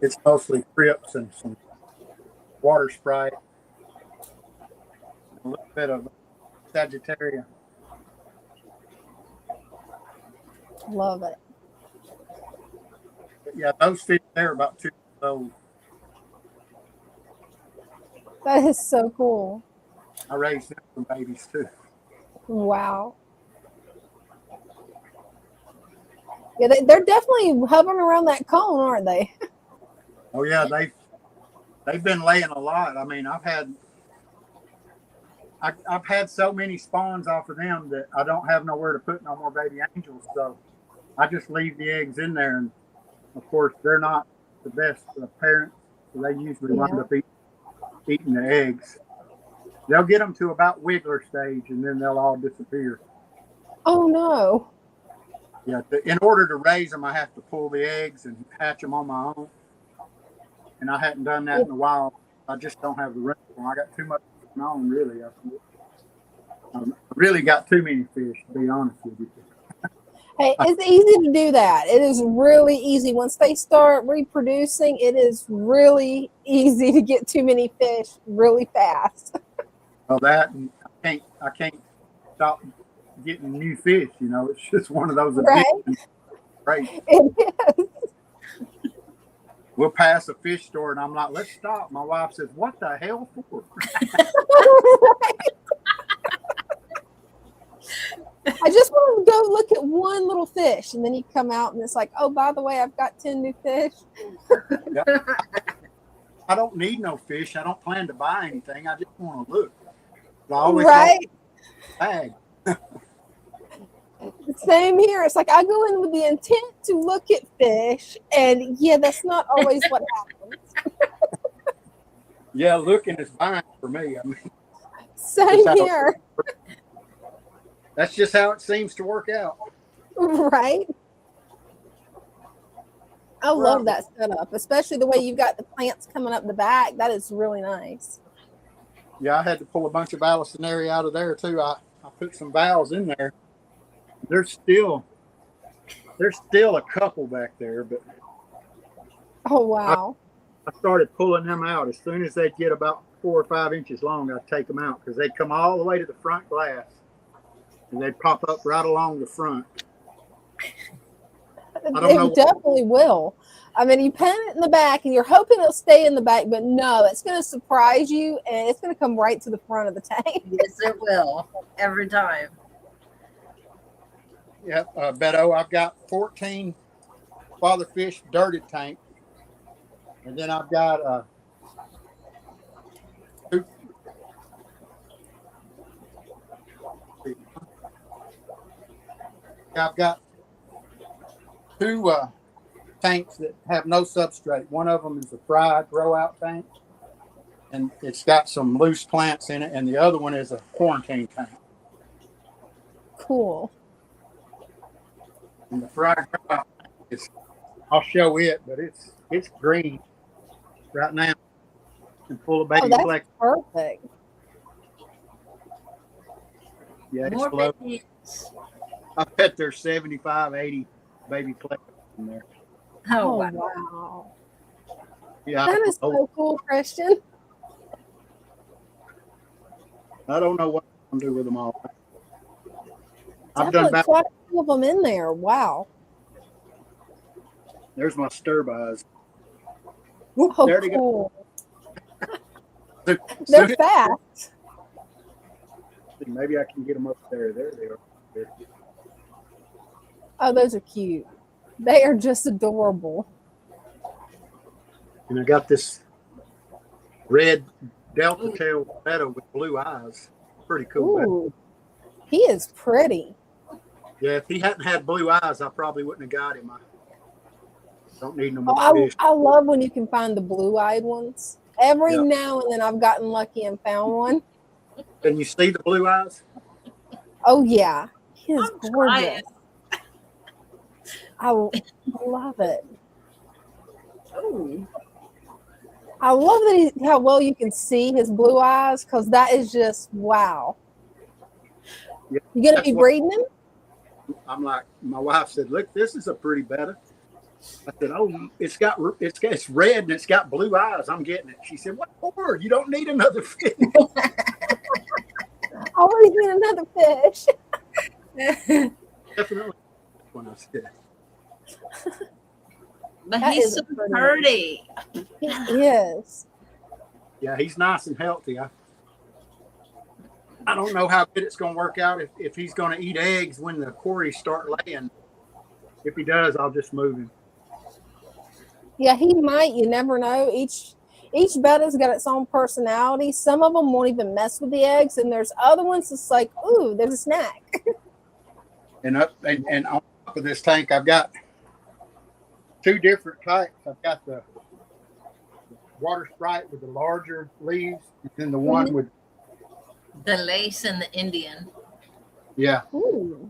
It's mostly crypts and some water sprite, a little bit of Sagittaria. Love it. But yeah, those fish there are about 2 years old. That is so cool. I raised them from babies too. Wow. Yeah, they're definitely hovering around that cone, aren't they? Oh yeah, they've been laying a lot. I mean, I've had so many spawns off of them that I don't have nowhere to put no more baby angels. So I just leave the eggs in there, and of course they're not the best parents, so they usually wind up eating the eggs. They'll get them to about wiggler stage, and then they'll all disappear. Oh no! Yeah, in order to raise them, I have to pull the eggs and hatch them on my own. And I hadn't done that in a while. I just don't have the room. I got too much going on, really. I really got too many fish, to be honest with you. Hey, it's easy to do that. It is really easy. Once they start reproducing, it is really easy to get too many fish really fast. Well, that and I can't stop getting new fish. It's just one of those addictions. Great. It is. We'll pass a fish store, and I'm like, let's stop. My wife says, what the hell for? I just want to go look at one little fish, and then you come out, and it's like, oh, by the way, I've got 10 new fish. Yeah. I don't need no fish. I don't plan to buy anything. I just want to look. I always Right. bag. Same here. It's like I go in with the intent to look at fish, and yeah, that's not always what happens. Yeah, looking is fine for me. I mean, Same here. That's just how it seems to work out. Right. I love that setup, especially the way you've got the plants coming up the back. That is really nice. Yeah, I had to pull a bunch of balustrinaria out of there too. I put some valves in there. There's still a couple back there, but Oh wow. I started pulling them out as soon as they get about 4 or 5 inches long. I'd take them out because they come all the way to the front glass, and they pop up right along the front. It definitely will. I mean, you pin it in the back, and you're hoping it'll stay in the back, but no, it's going to surprise you, and it's going to come right to the front of the tank. Yes, it will. Every time. Yeah, Beto, I've got 14 fatherfish dirted tank, and then I've got two tanks that have no substrate. One of them is a fried grow out tank, and it's got some loose plants in it, and the other one is a quarantine tank. Cool. And the fried grow out tank is, I'll show it, but it's green right now and full of baby flex. Perfect. Yeah, it's More flow. babies. I bet there's 75, 80 baby flex in there. Oh, Oh wow. wow. Yeah, That is so cool, Christian. I don't know what I'm gonna do with them all. I've Definitely done about. quite a few of them in there. Wow. There's my stir-bys. Oh, There they go. cool. So- They're so- fast. Maybe I can get them up there. There they are. There. Oh, those are cute. They are just adorable. And I got this red delta tail meadow with blue eyes. Pretty cool. Ooh, he is pretty. Yeah, if he hadn't had blue eyes, I probably wouldn't have got him. I don't need no more Oh, fish. I love when you can find the blue-eyed ones. Every Yeah. now and then I've gotten lucky and found one. Can you see the blue eyes? Oh, yeah. He is I'm gorgeous. trying. I love it. Ooh. I love that how well you can see his blue eyes, because that is just wow. Yeah, You gonna that's be what- breeding him? I'm like, my wife said, "Look, this is a pretty betta." I said, "Oh, it's red and it's got blue eyes. I'm getting it." She said, "What for? You don't need another fish." Always need another fish. Definitely. When I said, But That he's is so a pretty. He is. yeah, he's nice and healthy. I don't know how good it's going to work out if he's going to eat eggs when the quarries start laying. If he does, I'll just move him. Yeah, he might. You never know. Each betta's got its own personality. Some of them won't even mess with the eggs, and there's other ones that's like, ooh, there's a snack. And on top of this tank, I've got 2 different types. I've got the water sprite with the larger leaves, and then the one with The lace and the Indian. yeah. Ooh.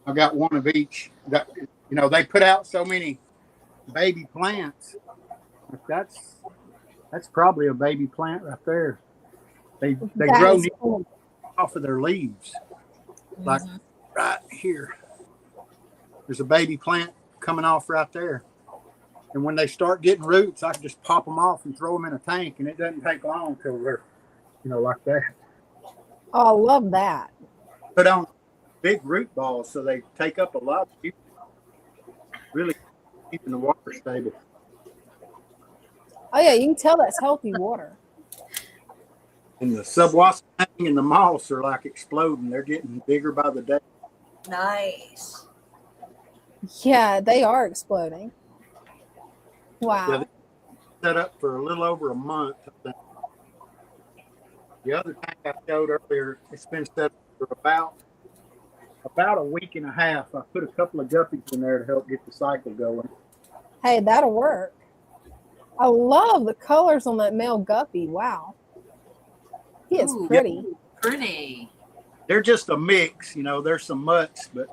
I've got one of each. That, they put out so many baby plants. That's probably a baby plant right there. They That grow is cool. off of their leaves. Like right here. There's a baby plant coming off right there. And when they start getting roots, I can just pop them off and throw them in a tank, and it doesn't take long till they're, like that. Oh, I love that. Put on big root balls so they take up a lot of really keeping the water stable. Oh yeah, you can tell that's healthy water. And the subwasp and the moss are like exploding. They're getting bigger by the day. Nice. Yeah, they are exploding. Wow. Yeah, they set up for a little over a month. I think. The other tank I showed earlier, it's been set up for about a week and a half. I put a couple of guppies in there to help get the cycle going. Hey, that'll work. I love the colors on that male guppy. Wow. He is Ooh, pretty. yeah. Pretty. They're just a mix, you know. There's some mutts, but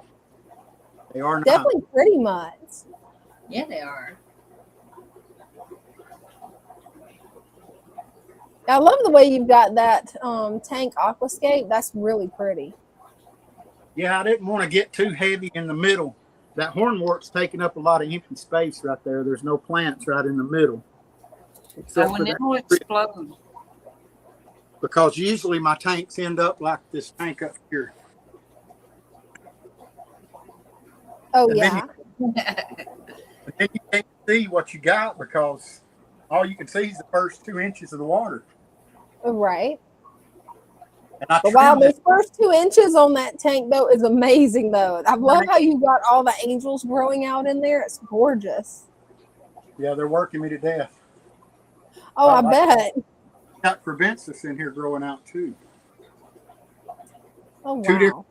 they are not. Definitely pretty mutts. Yeah, they are. I love the way you've got that tank aquascape. That's really pretty. Yeah, I didn't want to get too heavy in the middle. That hornwort's taking up a lot of empty space right there. There's no plants right in the middle. So when it'll explode. Because usually my tanks end up like this tank up here. Oh, And yeah. Then you can't see what you got because all you can see is the first 2 inches of the water. Right. And I But wow, trimmed those first 2 inches on that tank, though, is amazing, though. I love how you got all the angels growing out in there. It's gorgeous. Yeah, they're working me to death. Oh, I bet. Got crebensis in here growing out too. Oh, wow.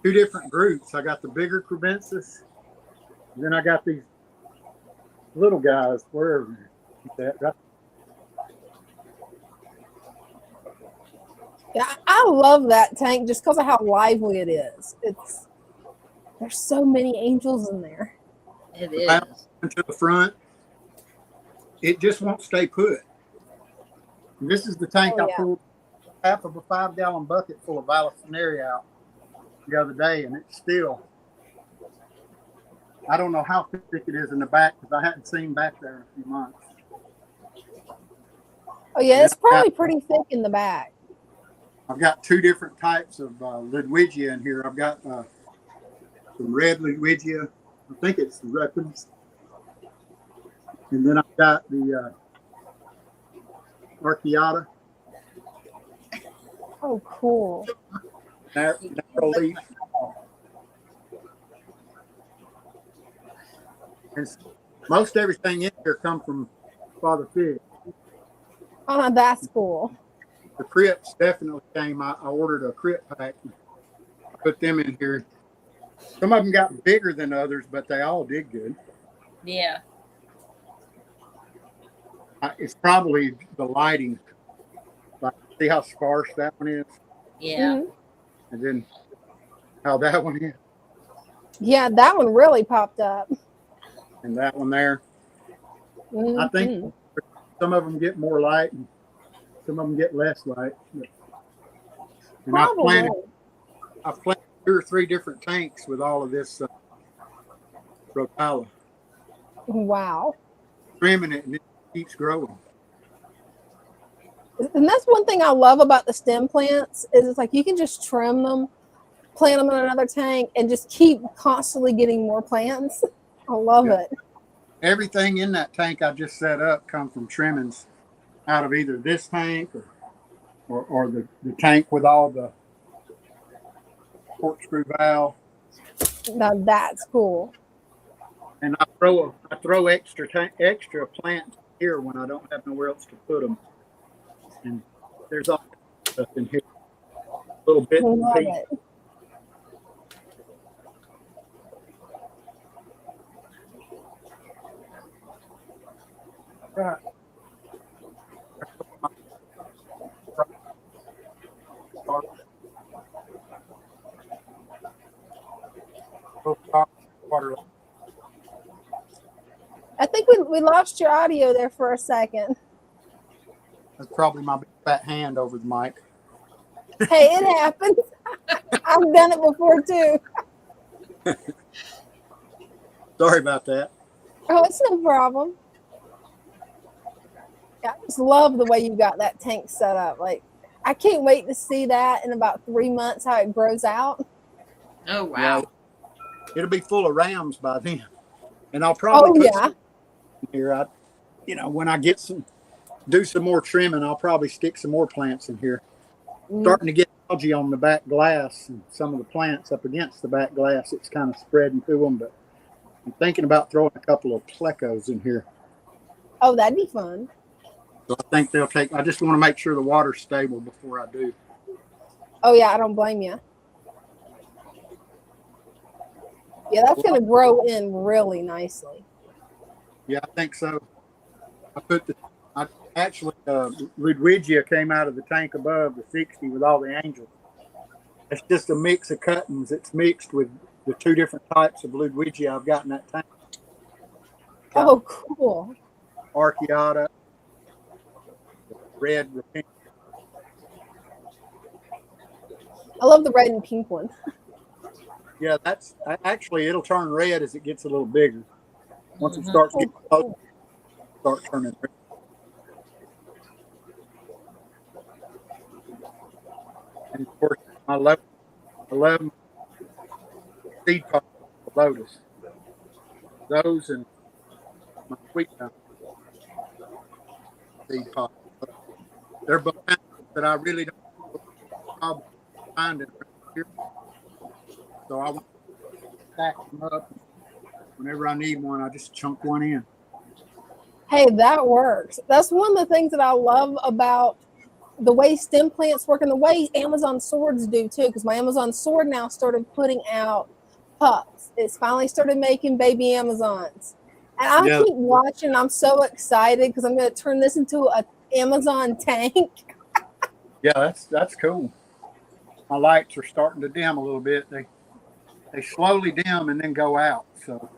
Two different groups. I got the bigger crebensis, and then I got these little guys. Wherever that. Yeah, I love that tank just because of how lively it is. There's so many angels in there. It is. To the front, it just won't stay put. And this is the tank I pulled half of a 5-gallon bucket full of vallisneria out the other day, and it's still. I don't know how thick it is in the back because I hadn't seen back there in a few months. Oh yeah, it's probably pretty thick in the back. I've got 2 different types of Ludwigia in here. I've got some red Ludwigia. I think it's the Repens. And then I've got the Archaeata. Oh, cool. Narrow leaf. And most everything in here comes from Father Pig. Oh, that's cool. The crypts definitely came. I ordered a crypt pack. Put them in here. Some of them got bigger than others, but they all did good. Yeah. It's probably the lighting. Like, see how sparse that one is? Yeah. And then how that one is. Yeah, that one really popped up. And that one there. I think some of them get more light and some of them get less light. And I've planted 2 or 3 different tanks with all of this rotala. Wow. Trimming it and it keeps growing. And that's one thing I love about the stem plants is it's like you can just trim them, plant them in another tank, and just keep constantly getting more plants. I love it. Everything in that tank I just set up comes from trimmings out of either this tank or the tank with all the corkscrew valve. Now that's cool. And I throw extra plants here when I don't have nowhere else to put them. And there's all stuff in here. A little bit. I love it. Right. I think we lost your audio there for a second. That's probably my big fat hand over the mic. Hey, it happens. I've done it before too. Sorry about that. Oh, it's no problem. Yeah, I just love the way you got that tank set up. Like, I can't wait to see that in about 3 months how it grows out. Oh wow! Yeah, it'll be full of rams by then. And I'll probably put yeah. some here. When I do some more trimming, I'll probably stick some more plants in here. Starting to get algae on the back glass and some of the plants up against the back glass. It's kind of spreading to them, but I'm thinking about throwing a couple of plecos in here. Oh, that'd be fun. So I think they'll take. I just want to make sure the water's stable before I do. Oh yeah, I don't blame you. Yeah, that's going to grow in really nicely. Yeah, I think so. I actually, Ludwigia came out of the tank above the 60 with all the angels. It's just a mix of cuttings. It's mixed with the two different types of Ludwigia I've got in that tank. Oh, cool. Archaeata, red, pink. I love the red and pink one. Yeah, that's actually, it'll turn red as it gets a little bigger. Once it starts getting close, start turning red. And of course, I love seed pods of lotus. Those and my sweet gum seed pods. They're both that I really don't find it here. So I want to stack them up. Whenever I need one, I just chunk one in. Hey, that works. That's one of the things that I love about the way stem plants work and the way Amazon swords do too, because my Amazon sword now started putting out pups. It's finally started making baby Amazons. And I keep watching. I'm so excited because I'm going to turn this into an Amazon tank. Yeah, that's cool. My lights are starting to dim a little bit. They slowly dim and then go out. So.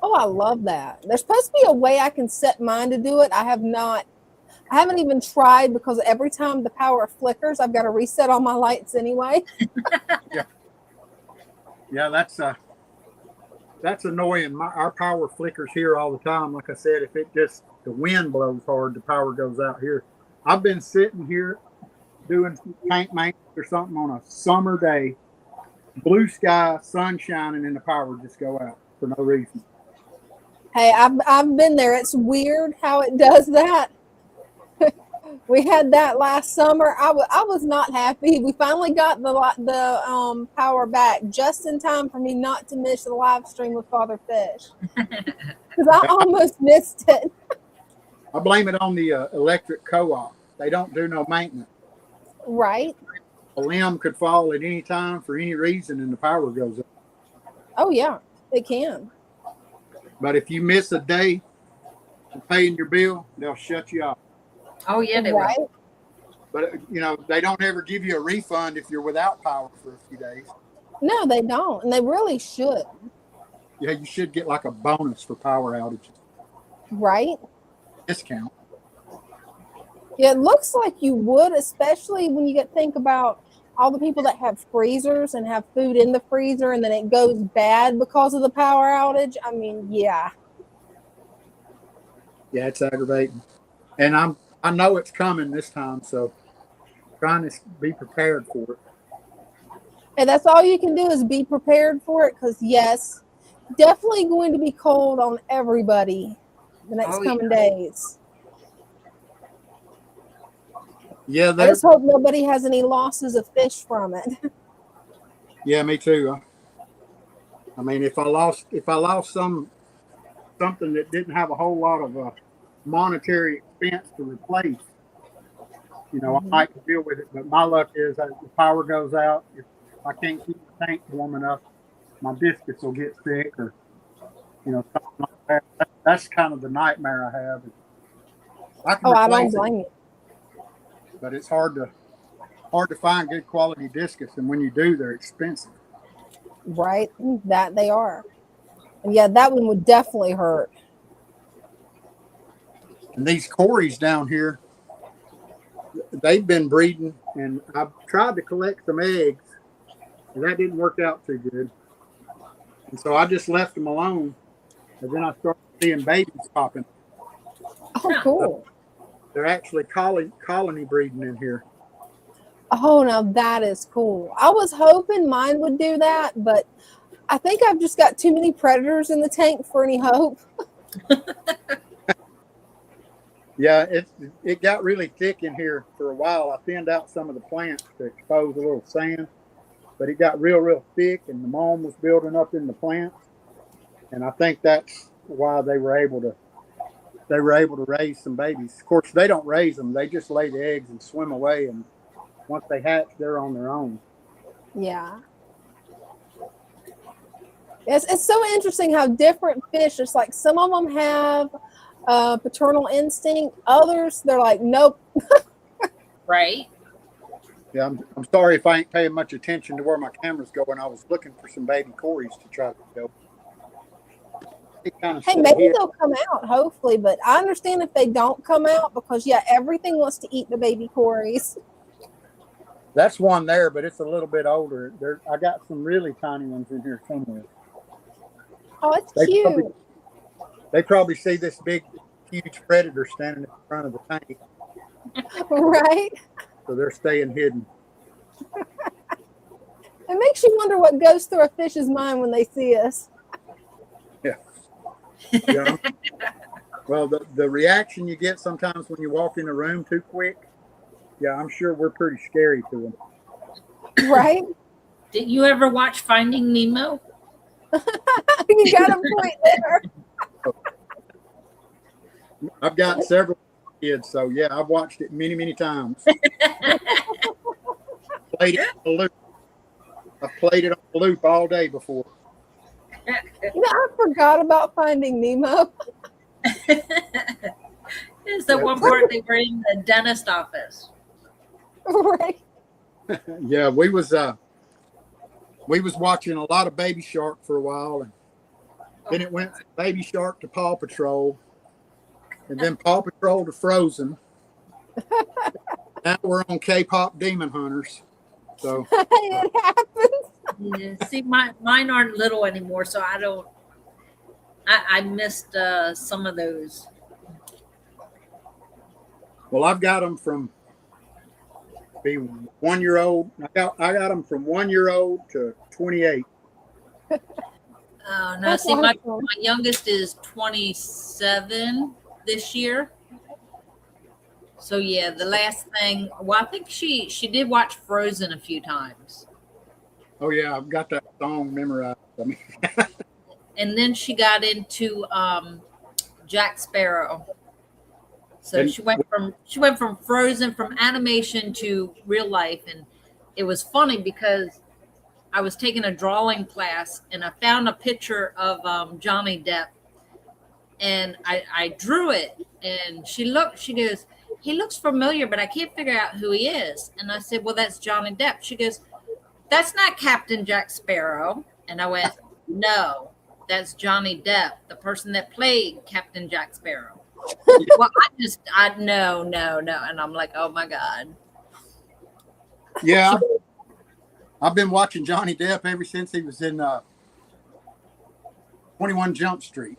Oh, I love that. There's supposed to be a way I can set mine to do it. I haven't even tried because every time the power flickers, I've got to reset all my lights anyway. Yeah, that's annoying. Our power flickers here all the time. Like I said, if the wind blows hard, the power goes out here. I've been sitting here doing tank maintenance or something on a summer day, blue sky, sun shining, and the power would just go out for no reason. Hey, I've been there. It's weird how it does that. We had that last summer. I was not happy. We finally got the power back just in time for me not to miss the live stream with Father Fish because I almost missed it. I blame it on the electric co-op. They don't do no maintenance. Right. A limb could fall at any time for any reason, and the power goes up. Oh yeah, it can. But if you miss a day of paying your bill, they'll shut you off. Oh yeah, they will. But they don't ever give you a refund if you're without power for a few days. No, they don't, and they really should. Yeah, you should get like a bonus for power outages. Right. Discount. Yeah, it looks like you would, especially when you think about all the people that have freezers and have food in the freezer and then it goes bad because of the power outage. I mean, yeah. Yeah, it's aggravating. And I know it's coming this time, so I'm trying to be prepared for it. And that's all you can do is be prepared for it because, yes, definitely going to be cold on everybody the next coming days. Yeah, I just hope nobody has any losses of fish from it. Yeah, me too. I mean, if I lost something that didn't have a whole lot of monetary expense to replace, I might deal with it. But my luck is that if the power goes out, if I can't keep the tank warm enough, my discus will get sick or something like that. That's kind of the nightmare I have. I don't blame you. But it's hard to find good quality discus, and when you do, they're expensive. Right, that they are. And yeah, that one would definitely hurt. And these cories down here, they've been breeding, and I've tried to collect some eggs, and that didn't work out too good. And so I just left them alone, and then I started seeing babies popping. Oh, cool. They're actually colony breeding in here. Oh, now that is cool. I was hoping mine would do that, but I think I've just got too many predators in the tank for any hope. Yeah, it got really thick in here for a while. I thinned out some of the plants to expose a little sand, but it got real thick, and the mold was building up in the plants. And I think that's why they were able to raise some babies. Of course, they don't raise them; they just lay the eggs and swim away. And once they hatch, they're on their own. Yeah. It's so interesting how different fish. It's like some of them have paternal instinct. Others, they're like, nope. Right. Yeah, I'm sorry if I ain't paying much attention to where my camera's going. I was looking for some baby cories to try to go. Hey, maybe they'll come out, hopefully, but I understand if they don't come out because, yeah, everything wants to eat the baby cories. That's one there, but it's a little bit older. I got some really tiny ones in here somewhere. Oh, it's cute. They probably see this big, huge predator standing in front of the tank. Right? So they're staying hidden. It makes you wonder what goes through a fish's mind when they see us. Yeah. Well, the reaction you get sometimes when you walk in a room too quick, yeah, I'm sure we're pretty scary to them. Right? Did you ever watch Finding Nemo? You got a point there. I've got several kids, so yeah, I've watched it many times. Played it on a loop. I've played it on a loop all day before. You know, I forgot about Finding Nemo. It's the one part they were in the dentist office. Right. Yeah, we was watching a lot of Baby Shark for a while, and then it went from Baby Shark to Paw Patrol, and then Paw Patrol to Frozen. Now we're on K-pop Demon Hunters. So It happens. Yeah. See, mine aren't little anymore, so I missed some of those. Well, I've got them from being 1 year old. I got them from 1 year old to 28. Oh no! See, my youngest is 27 this year. So yeah, the last thing. Well, I think she did watch Frozen a few times. Oh yeah, I've got that song memorized. I mean, and then she got into Jack Sparrow. So she went from Frozen, from animation to real life, and it was funny because I was taking a drawing class and I found a picture of Johnny Depp, and I drew it, and she goes, he looks familiar, but I can't figure out who he is. And I said, well, that's Johnny Depp. She goes, that's not Captain Jack Sparrow. And I went, no, that's Johnny Depp, the person that played Captain Jack Sparrow. Well, no. And I'm like, oh my God. Yeah. I've been watching Johnny Depp ever since he was in 21 Jump Street.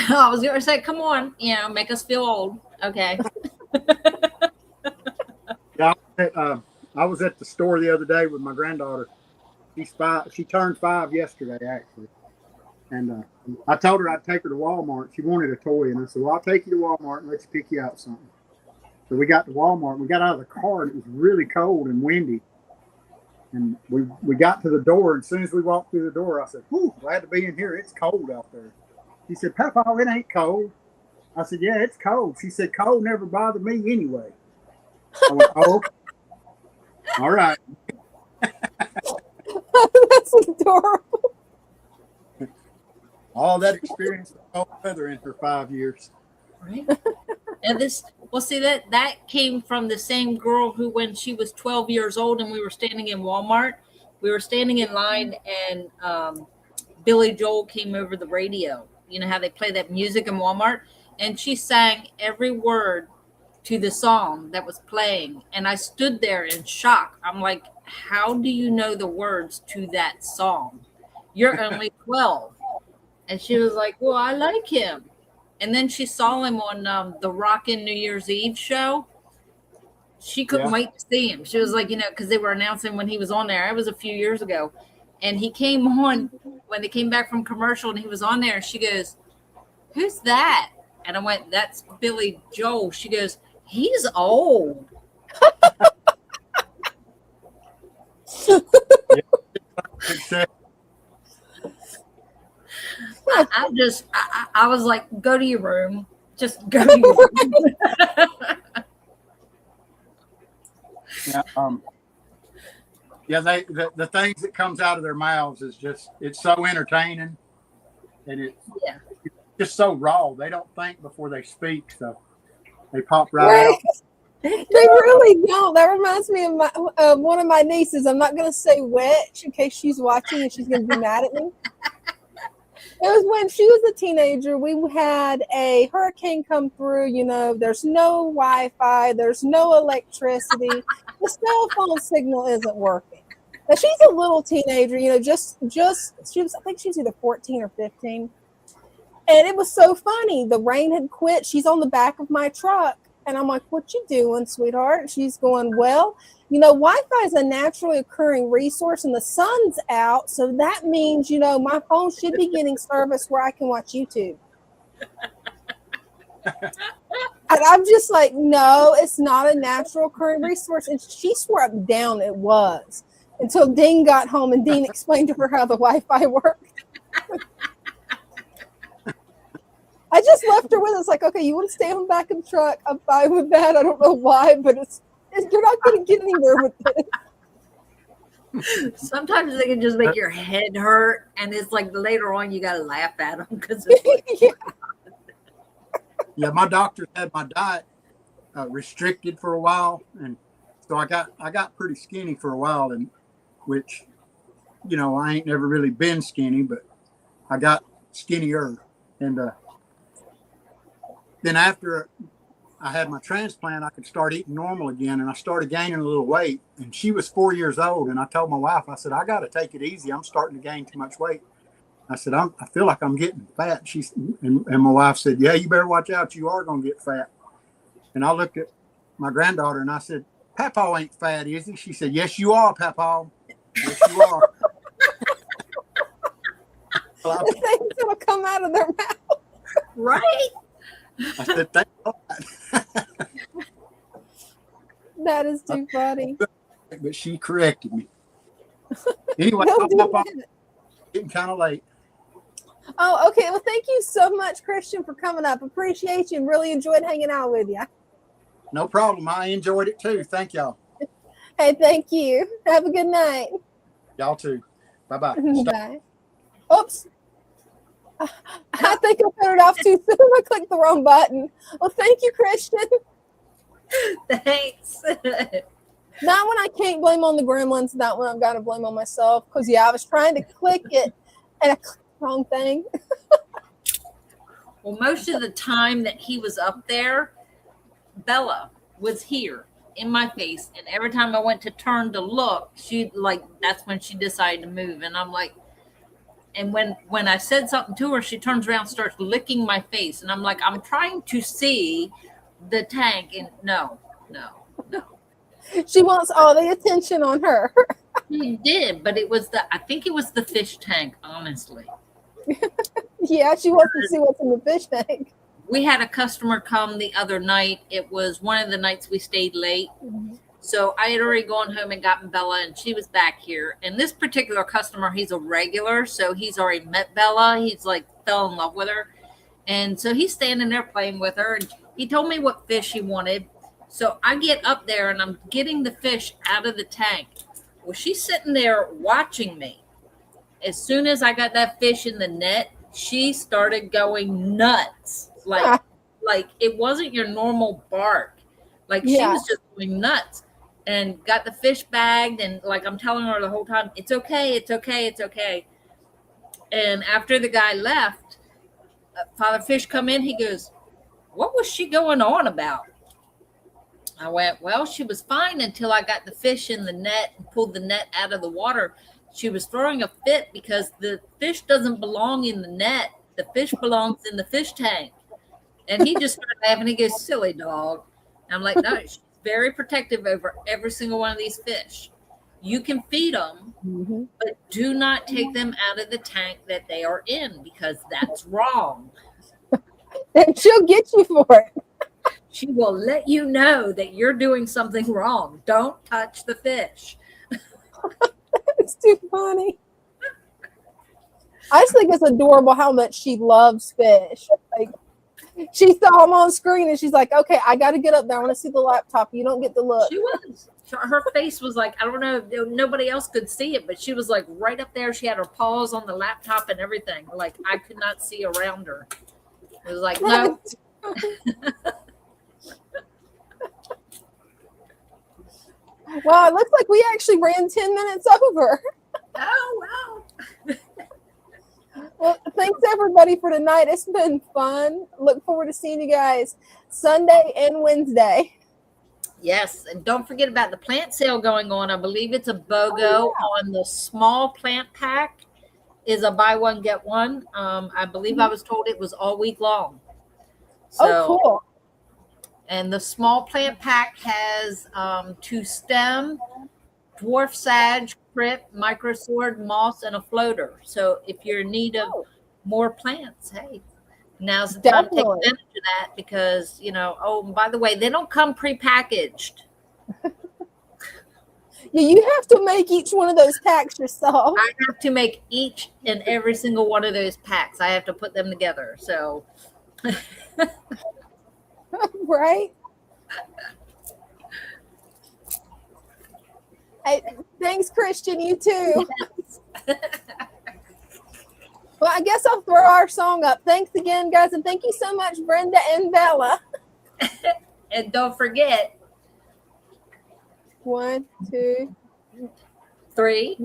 I was going to say, come on, make us feel old. Okay. Yeah, I was at the store the other day with my granddaughter. She turned 5 yesterday, actually. And I told her I'd take her to Walmart. She wanted a toy. And I said, well, I'll take you to Walmart and let you pick you out something. So we got to Walmart. We got out of the car, and it was really cold and windy. And we got to the door. And as soon as we walked through the door, I said, whew, glad to be in here. It's cold out there. She said, Papa, it ain't cold. I said, yeah, it's cold. She said, cold never bothered me anyway. I went, oh, okay. All right. That's adorable. All that experience with cold weather in for 5 years. Right. And that came from the same girl who, when she was 12 years old and we were standing in Walmart, we were standing in line, and Billy Joel came over the radio. You know how they play that music in Walmart? And she sang every word to the song that was playing. And I stood there in shock. I'm like, how do you know the words to that song? You're only 12. And she was like, well, I like him. And then she saw him on the Rockin' New Year's Eve show. She couldn't wait to see him. She was like, because they were announcing when he was on there. It was a few years ago. And he came on when they came back from commercial, and he was on there. And she goes, "Who's that?" And I went, "That's Billy Joel." She goes, "He's old." I was like, "Go to your room. Just go to your room." Yeah, the things that comes out of their mouths is just, it's so entertaining, and it's just so raw. They don't think before they speak, so they pop right out. They really don't. That reminds me of one of my nieces. I'm not going to say which in case she's watching and she's going to be mad at me. It was when she was a teenager. We had a hurricane come through. You know, there's no Wi-Fi, there's no electricity, the cell phone signal isn't working. Now she's a little teenager. You know, just she was. I think she was either 14 or 15. And it was so funny. The rain had quit. She's on the back of my truck. And I'm like, "What you doing, sweetheart?" She's going, "Well, you know, Wi-Fi is a naturally occurring resource and the sun's out. So that means, you know, my phone should be getting service where I can watch YouTube." And I'm just like, "No, it's not a natural occurring resource." And she swore up and down it was, until Dean got home and Dean explained to her how the Wi-Fi worked. I just left her with it. It's like, "Okay, you want to stay on the back of the truck? I'm fine with that. I don't know why, but you're not going to get anywhere with it." Sometimes they can just make your head hurt, and it's like later on you got to laugh at them because it's like, Yeah, my doctor had my diet restricted for a while, and so I got pretty skinny for a while, and which, you know, I ain't never really been skinny, but I got skinnier, and then after I had my transplant, I could start eating normal again, and I started gaining a little weight. And she was 4 years old, and I told my wife, I said, "I got to take it easy. I'm starting to gain too much weight." I said, I feel like I'm getting fat." And my wife said, "Yeah, you better watch out. You are going to get fat." And I looked at my granddaughter and I said, "Papa ain't fat, is he?" She said, "Yes, you are, Papa. Yes, you are." The things that'll come out of their mouth. right? I said, "Thank God." That is too funny. But she corrected me. Anyway, No, I'll pop off. Getting kind of late. Oh, okay. Well, thank you so much, Christian, for coming up. Appreciate you and really enjoyed hanging out with you. No problem. I enjoyed it too. Thank y'all. Hey, thank you. Have a good night. Y'all too. Bye-bye. Bye. Oops. I think I put it off too soon. I clicked the wrong button. Well, thank you, Christian. Thanks. Not when I can't blame on the gremlins. Not when I've got to blame on myself. Because, yeah, I was trying to click it and I clicked the wrong thing. Well, most of the time that he was up there, Bella was here in my face. And every time I went to turn to look, that's when she decided to move. And I'm like, and when I said something to her, she turns around, starts licking my face. And I'm like, I'm trying to see the tank. And no. She wants all the attention on her. She did, but I think it was the fish tank, honestly. Yeah, she wants to see what's in the fish tank. We had a customer come the other night. It was one of the nights we stayed late. So I had already gone home and gotten Bella, and she was back here. And this particular customer, he's a regular, so he's already met Bella. He's like fell in love with her. And so he's standing there playing with her, and he told me what fish he wanted. So I get up there, and I'm getting the fish out of the tank. Well, she's sitting there watching me. As soon as I got that fish in the net, she started going nuts. Like it wasn't your normal bark. Like she was just going nuts. And got the fish bagged, and like I'm telling her the whole time, it's okay, it's okay, it's okay. And after the guy left, Father Fish come in, he goes, "What was she going on about?" I went, "Well, she was fine until I got the fish in the net and pulled the net out of the water. She was throwing a fit because the fish doesn't belong in the net. The fish belongs in the fish tank." And he just started laughing. He goes, "Silly dog." And I'm like, "No, she's very protective over every single one of these fish." You can feed them, Mm-hmm. but do not take them out of the tank that they are in, because that's wrong. And she'll get you for it. She will let you know that you're doing something wrong. Don't touch the fish. It's too funny. I just think it's adorable how much she loves fish. Like, she saw them on screen and she's like, okay, I got to get up there. I want to see the laptop. You don't get to look. She was. Her face was like, I don't know, nobody else could see it, but she was like right up there. She had her paws on the laptop and everything. Like, I could not see around her. It was like, no. Wow, it looks like we actually ran 10 minutes over. Oh, wow. Well, thanks everybody for tonight. It's been fun. Look forward to seeing you guys Sunday and Wednesday. Yes, and don't forget about the plant sale going on. I believe it's a BOGO on the small plant pack. Is a buy one get one. I believe I was told it was all week long. So, cool. And the small plant pack has 2 stem, dwarf sage, crypt, microsword, moss, and a floater. So if you're in need of more plants, hey, now's the time to take advantage of that, because, you know, oh, and by the way, they don't come prepackaged. Yeah, you have to make each one of those packs yourself. I have to make each and every single one of those packs. I have to put them together. So, right? Hey, thanks, Christian. You too. yes. Well, I guess I'll throw our song up. Thanks again, guys, and thank you so much, Brenda and Bella. And don't forget, 1, 2, 3,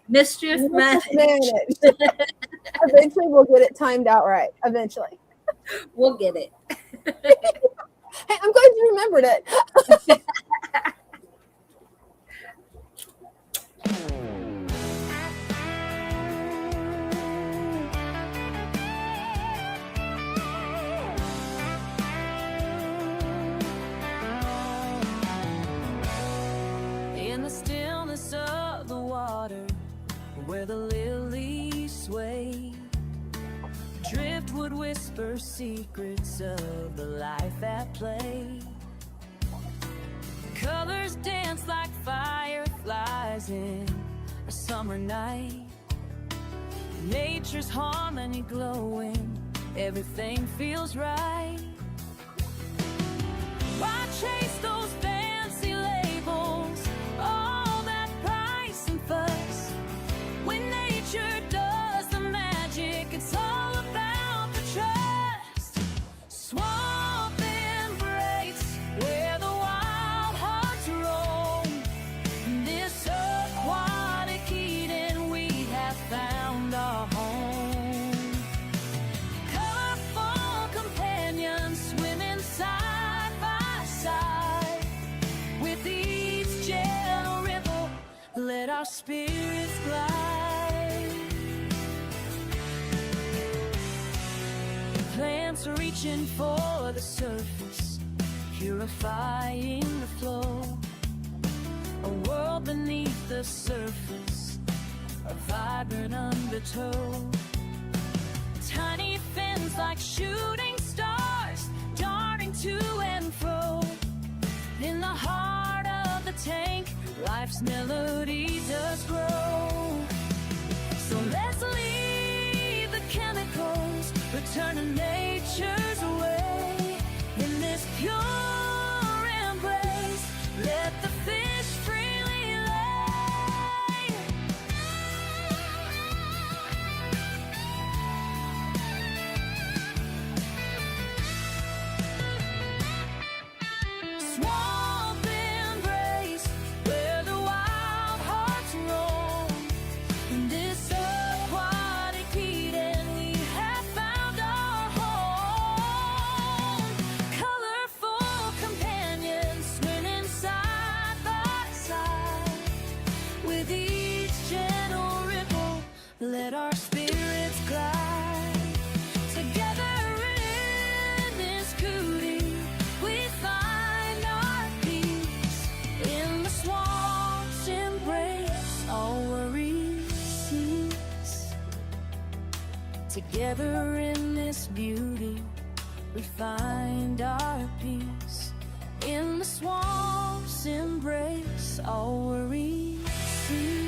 mischief managed. Eventually, we'll get it timed out right. Eventually. We'll get it. Hey, I'm glad you remembered it. In the stillness of the water, where the lilies sway, driftwood whisper secrets of the life at play. Colors dance like fireflies in a summer night. Nature's harmony glowing, everything feels right. Why chase those fancy labels, all that price and fuss, when nature does the magic? It's all about the trust. Swamp embrace, where the wild hearts roam. This aquatic Eden, we have found our home. Colorful companions swimming side by side. With each gentle ripple, let our spirits glide. Plants are reaching for the surface, purifying the flow. A world beneath the surface, a vibrant undertow. Tiny fins like shooting stars, darting to and fro. In the heart of the tank, life's melody does grow. So let's leave the chemicals, return to nature's way. In this pure embrace, let the fish freely lay. Swamp embrace, where the wild hearts roam. Together in this beauty, we find our peace. In the swamp's embrace, all worries cease.